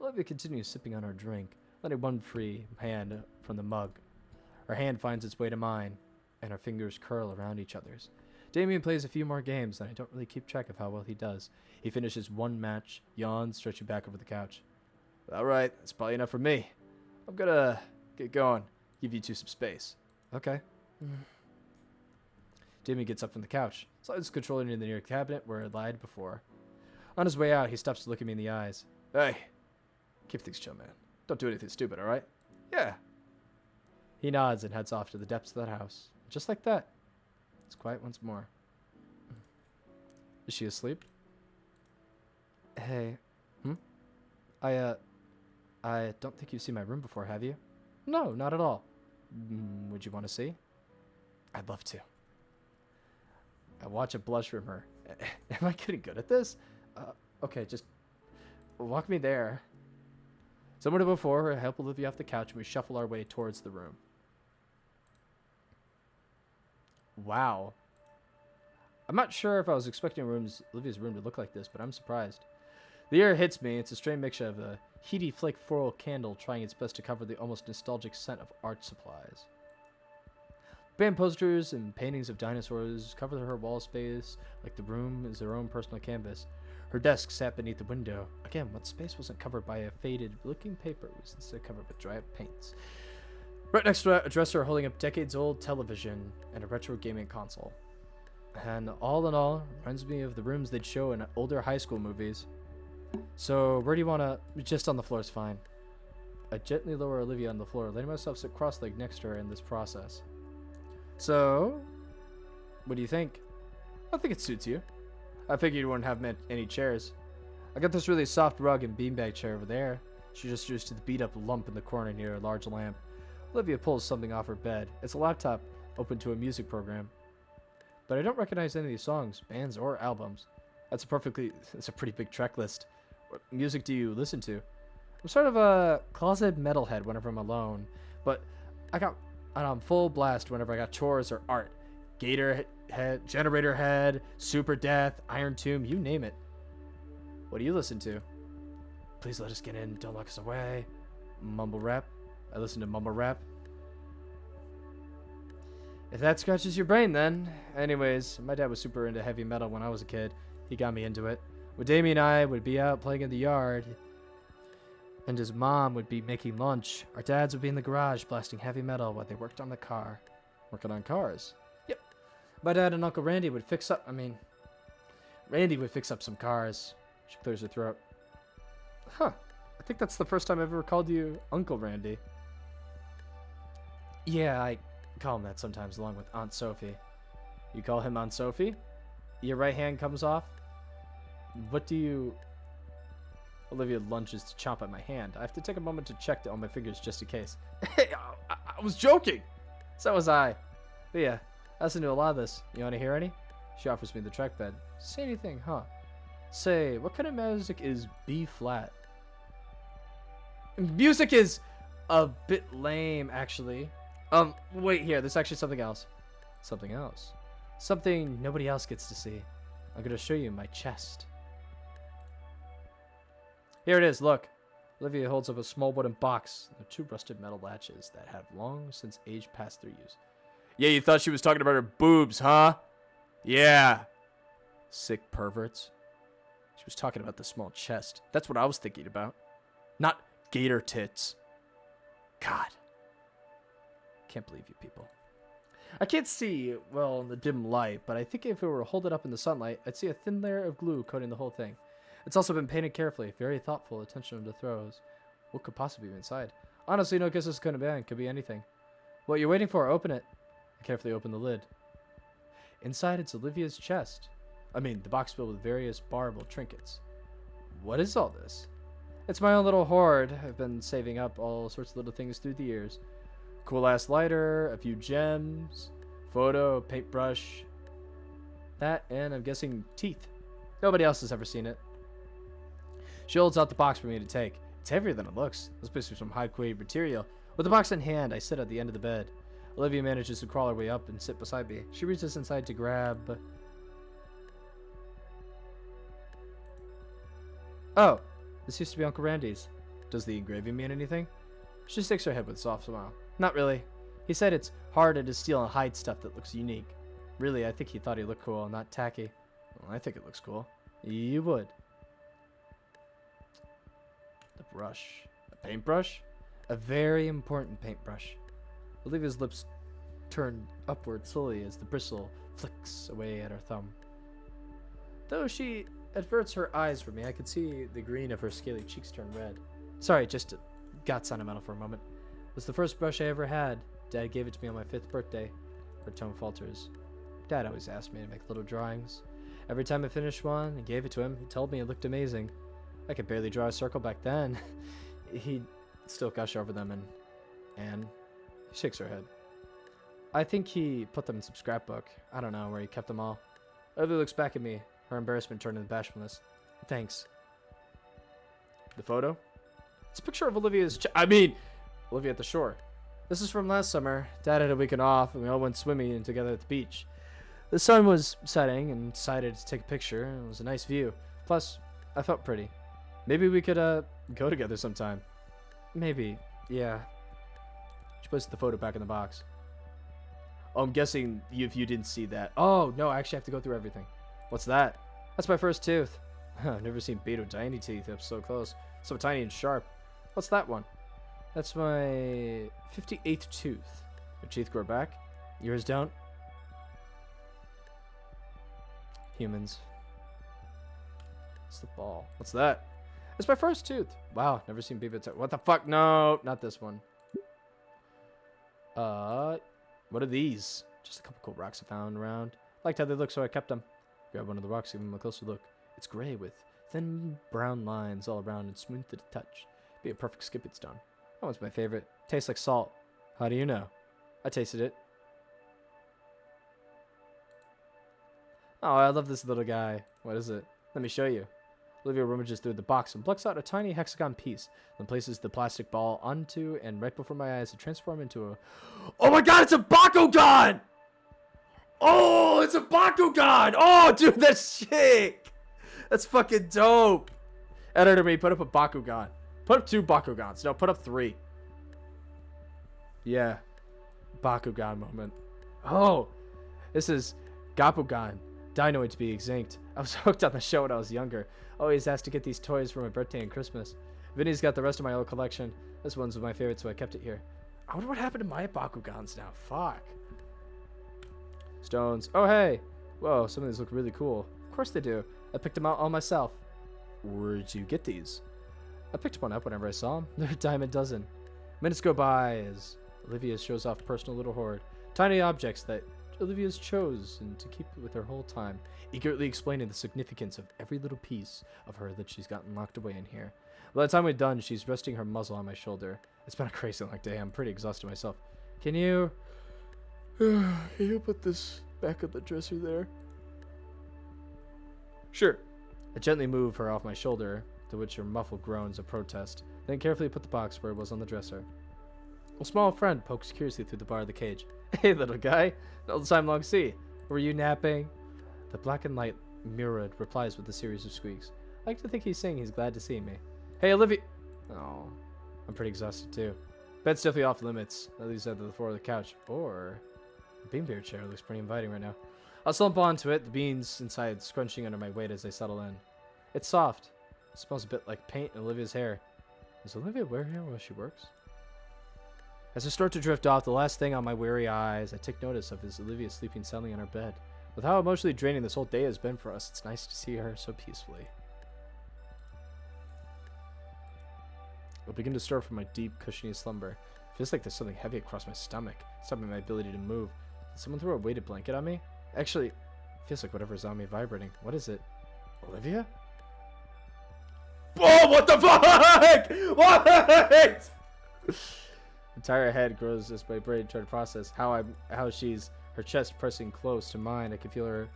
Olivia continues sipping on her drink, letting one free hand from the mug. Her hand finds its way to mine, and our fingers curl around each other's. Damien plays a few more games, and I don't really keep track of how well he does. He finishes one match, yawns, stretching back over the couch. All right, that's probably enough for me. I'm gonna get going. Give you two some space. Okay. Damien gets up from the couch, slides his controller into the near cabinet where it lied before. On his way out, he stops to look at me in the eyes. Hey, keep things chill, man. Don't do anything stupid, all right? Yeah. He nods and heads off to the depths of that house. Just like that. It's quiet once more. Is she asleep? Hey. I don't think you've seen my room before, have you? No, not at all. Would you want to see? I'd love to. I watch a blush from her. Am I getting good at this? Okay, just walk me there. Somewhere to before her, I help Olivia off the couch and we shuffle our way towards the room. Wow. I'm not sure if I was expecting Olivia's room to look like this, but I'm surprised. The air hits me. It's a strange mixture of a heaty flake floral candle trying its best to cover the almost nostalgic scent of art supplies. Band posters and paintings of dinosaurs cover her wall space like the room is her own personal canvas. Her desk sat beneath the window. Again, what space wasn't covered by a faded-looking paper was instead covered with dried paints. Right next to a dresser holding a decades-old television and a retro gaming console. And all in all, reminds me of the rooms they'd show in older high school movies. So, where do you want to... Just on the floor is fine. I gently lower Olivia on the floor, letting myself sit cross-legged next to her in this process. So, what do you think? I think it suits you. I figured you wouldn't have any chairs. I got this really soft rug and beanbag chair over there. She just used to the beat-up lump in the corner near a large lamp. Olivia pulls something off her bed. It's a laptop open to a music program. But I don't recognize any of these songs, bands, or albums. It's a pretty big track list. What music do you listen to? I'm sort of a closet metalhead whenever I'm alone, but I'm on full blast whenever I got chores or art. Gator Head, Generator Head, Super Death, Iron Tomb, you name it. What do you listen to? Please let us get in, don't lock us away. Mumble rap. I listen to mumble rap. If that scratches your brain, then. Anyways, my dad was super into heavy metal when I was a kid. He got me into it. When Damien and I would be out playing in the yard, And his mom would be making lunch. Our dads would be in the garage blasting heavy metal while they worked on the car. Working on cars? Yep. My dad and Uncle Randy would Randy would fix up some cars. She clears her throat. Huh. I think that's the first time I've ever called you Uncle Randy. Yeah, I call him that sometimes along with Aunt Sophie. You call him Aunt Sophie? Your right hand comes off? What do you... Olivia lunges to chomp at my hand. I have to take a moment to check on my fingers just in case. Hey, I was joking! So was I. But yeah, I listen to a lot of this. You want to hear any? She offers me the trackbed. Say anything, huh? Say, what kind of music is B flat? Music is a bit lame, actually. Wait here. There's actually something else. Something else? Something nobody else gets to see. I'm gonna show you my chest. Here it is, look. Olivia holds up a small wooden box. There are 2 rusted metal latches that have long since aged past their use. Yeah, you thought she was talking about her boobs, huh? Yeah. Sick perverts. She was talking about the small chest. That's what I was thinking about. Not gator tits. God. Can't believe you people. I can't see well in the dim light, but I think if it were to hold it up in the sunlight, I'd see a thin layer of glue coating the whole thing. It's also been painted carefully, very thoughtful attention to throws. What could possibly be inside? Honestly, no guess this couldn't be. It could be anything. What you're waiting for, open it. I carefully open the lid. Inside, it's Olivia's chest. I mean, the box filled with various barbed trinkets. What is all this? It's my own little hoard. I've been saving up all sorts of little things through the years. Cool ass lighter, a few gems, photo, paintbrush. That, and I'm guessing teeth. Nobody else has ever seen it. She holds out the box for me to take. It's heavier than it looks. This supposed to be some high-quality material. With the box in hand, I sit at the end of the bed. Olivia manages to crawl her way up and sit beside me. She reaches inside to grab... Oh, this used to be Uncle Randy's. Does the engraving mean anything? She shakes her head with a soft smile. Not really. He said it's harder to steal and hide stuff that looks unique. Really, I think he thought he looked cool, not tacky. Well, I think it looks cool. You would. The brush. A paintbrush? A very important paintbrush. Olivia's lips turn upward slowly as the bristle flicks away at her thumb. Though she averts her eyes from me, I could see the green of her scaly cheeks turn red. Sorry, just got sentimental for a moment. It was the first brush I ever had. Dad gave it to me on my 5th birthday. Her tone falters. Dad always asked me to make little drawings. Every time I finished one and gave it to him, he told me it looked amazing. I could barely draw a circle back then. He'd still gush over them and she shakes her head. I think he put them in some scrapbook. I don't know where he kept them all. Olivia looks back at me, her embarrassment turned into bashfulness. Thanks. The photo? It's a picture of Olivia at the shore. This is from last summer. Dad had a weekend off and we all went swimming together at the beach. The sun was setting and decided to take a picture. It was a nice view. Plus, I felt pretty. Maybe we could go together sometime. Maybe, yeah. She puts the photo back in the box. Oh, I'm guessing if you didn't see that. Oh, no, I actually have to go through everything. What's that? That's my first tooth. I've never seen big or tiny teeth up so close. So tiny and sharp. What's that one? That's my 58th tooth. Your teeth grow back? Yours don't? Humans. What's the ball? What's that? It's my first tooth. Wow, never seen people. What the fuck? No, not this one. What are these? Just a couple cool rocks I found around. Liked how they look, so I kept them. Grab one of the rocks, give them a closer look. It's gray with thin brown lines all around and smooth to the touch. Be a perfect skip it's done. That one's my favorite. Tastes like salt. How do you know? I tasted it. Oh, I love this little guy. What is it? Let me show you. Olivia rummages through the box and plucks out a tiny hexagon piece, then places the plastic ball onto and right before my eyes to transform into a... Oh my god, it's a Bakugan! Oh, it's a Bakugan! Oh, dude, that's sick! That's fucking dope! Editor me, put up a Bakugan. Put up 2 Bakugans. No, put up 3. Yeah. Bakugan moment. Oh, this is Gapugan. Dinoid to be extinct. I was hooked on the show when I was younger. Always asked to get these toys for my birthday and Christmas. Vinny's got the rest of my old collection. This one's my favorite, so I kept it here. I wonder what happened to my Bakugans now. Fuck. Stones. Oh, hey. Whoa, some of these look really cool. Of course they do. I picked them out all myself. Where'd you get these? I picked one up whenever I saw them. They're a dime a dozen. Minutes go by as Olivia shows off personal little hoard. Tiny objects that Olivia's chosen to keep with her whole time, eagerly explaining the significance of every little piece of her that she's gotten locked away in here. By the time we're done, she's resting her muzzle on my shoulder. It's been a crazy long day. I'm pretty exhausted myself. Can you put this back on the dresser there? Sure. I gently move her off my shoulder, to which her muffled groans of protest, then carefully put the box where it was on the dresser. A small friend pokes curiously through the bar of the cage. Hey, little guy. No time long see. Were you napping? The blackened light mirrored replies with a series of squeaks. I like to think he's saying he's glad to see me. Hey, Olivia. Oh, I'm pretty exhausted too. Bed's definitely off limits. At least at the floor of the couch. Or the beanbag chair looks pretty inviting right now. I'll slump onto it, the beans inside scrunching under my weight as they settle in. It's soft. It smells a bit like paint and Olivia's hair. Does Olivia wear hair while she works? As I start to drift off, the last thing on my weary eyes I take notice of is Olivia sleeping soundly on her bed. With how emotionally draining this whole day has been for us, it's nice to see her so peacefully. I begin to stir from my deep, cushiony slumber. It feels like there's something heavy across my stomach, stopping my ability to move. Did someone throw a weighted blanket on me? Actually, it feels like whatever's on me vibrating. What is it? Olivia? Oh, what the fuck? What? Entire head grows as my brain tries to process how she's her chest pressing close to mine. I can feel her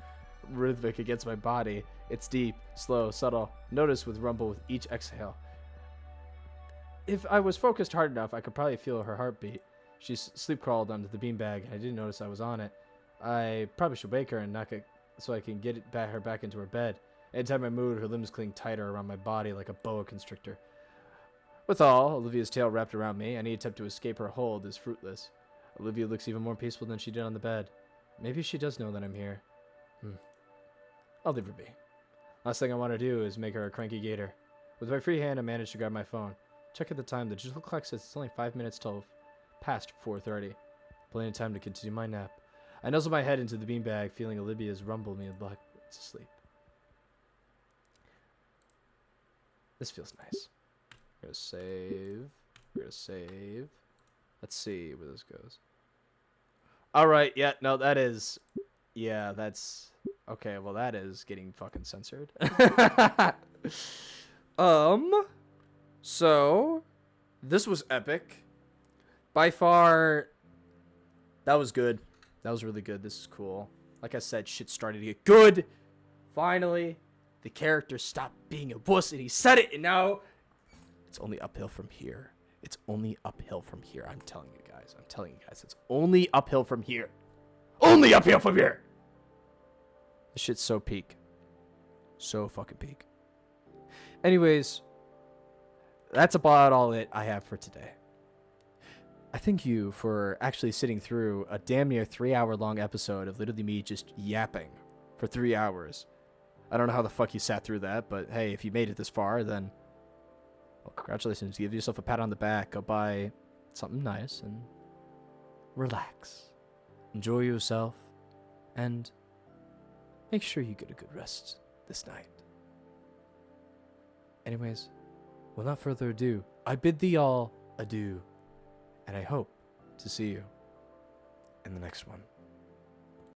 rhythmic against my body. It's deep, slow, subtle. Notice with rumble with each exhale. If I was focused hard enough, I could probably feel her heartbeat. She sleep crawled onto the beanbag, and I didn't notice I was on it. I probably should wake her and knock it so I can get her back into her bed. Anytime I moved, her limbs cling tighter around my body like a boa constrictor. With all, Olivia's tail wrapped around me, any attempt to escape her hold is fruitless. Olivia looks even more peaceful than she did on the bed. Maybe she does know that I'm here. I'll leave her be. Last thing I want to do is make her a cranky gator. With my free hand, I managed to grab my phone. Check at the time. The digital clock says it's only 5 minutes till past 4:30. Plenty of time to continue my nap. I nuzzle my head into the beanbag, feeling Olivia's rumble me black to sleep. This feels nice. We're gonna save. We're gonna save. Let's see where this goes. Alright, yeah, no, that is... Yeah, that's... Okay, well, that is getting fucking censored. So... This was epic. By far... That was good. That was really good. This is cool. Like I said, shit started to get good. Finally, the character stopped being a wuss, and he said it, and now... It's only uphill from here. It's only uphill from here. I'm telling you guys. I'm telling you guys. It's only uphill from here. Only uphill from here. This shit's so peak. So fucking peak. Anyways, that's about all it I have for today. I thank you for actually sitting through a damn near 3-hour-long episode of literally me just yapping for 3 hours. I don't know how the fuck you sat through that, but hey, if you made it this far, then... Well, congratulations. Give yourself a pat on the back. Go buy something nice and relax. Enjoy yourself. And make sure you get a good rest this night. Anyways, without further ado, I bid thee all adieu. And I hope to see you in the next one.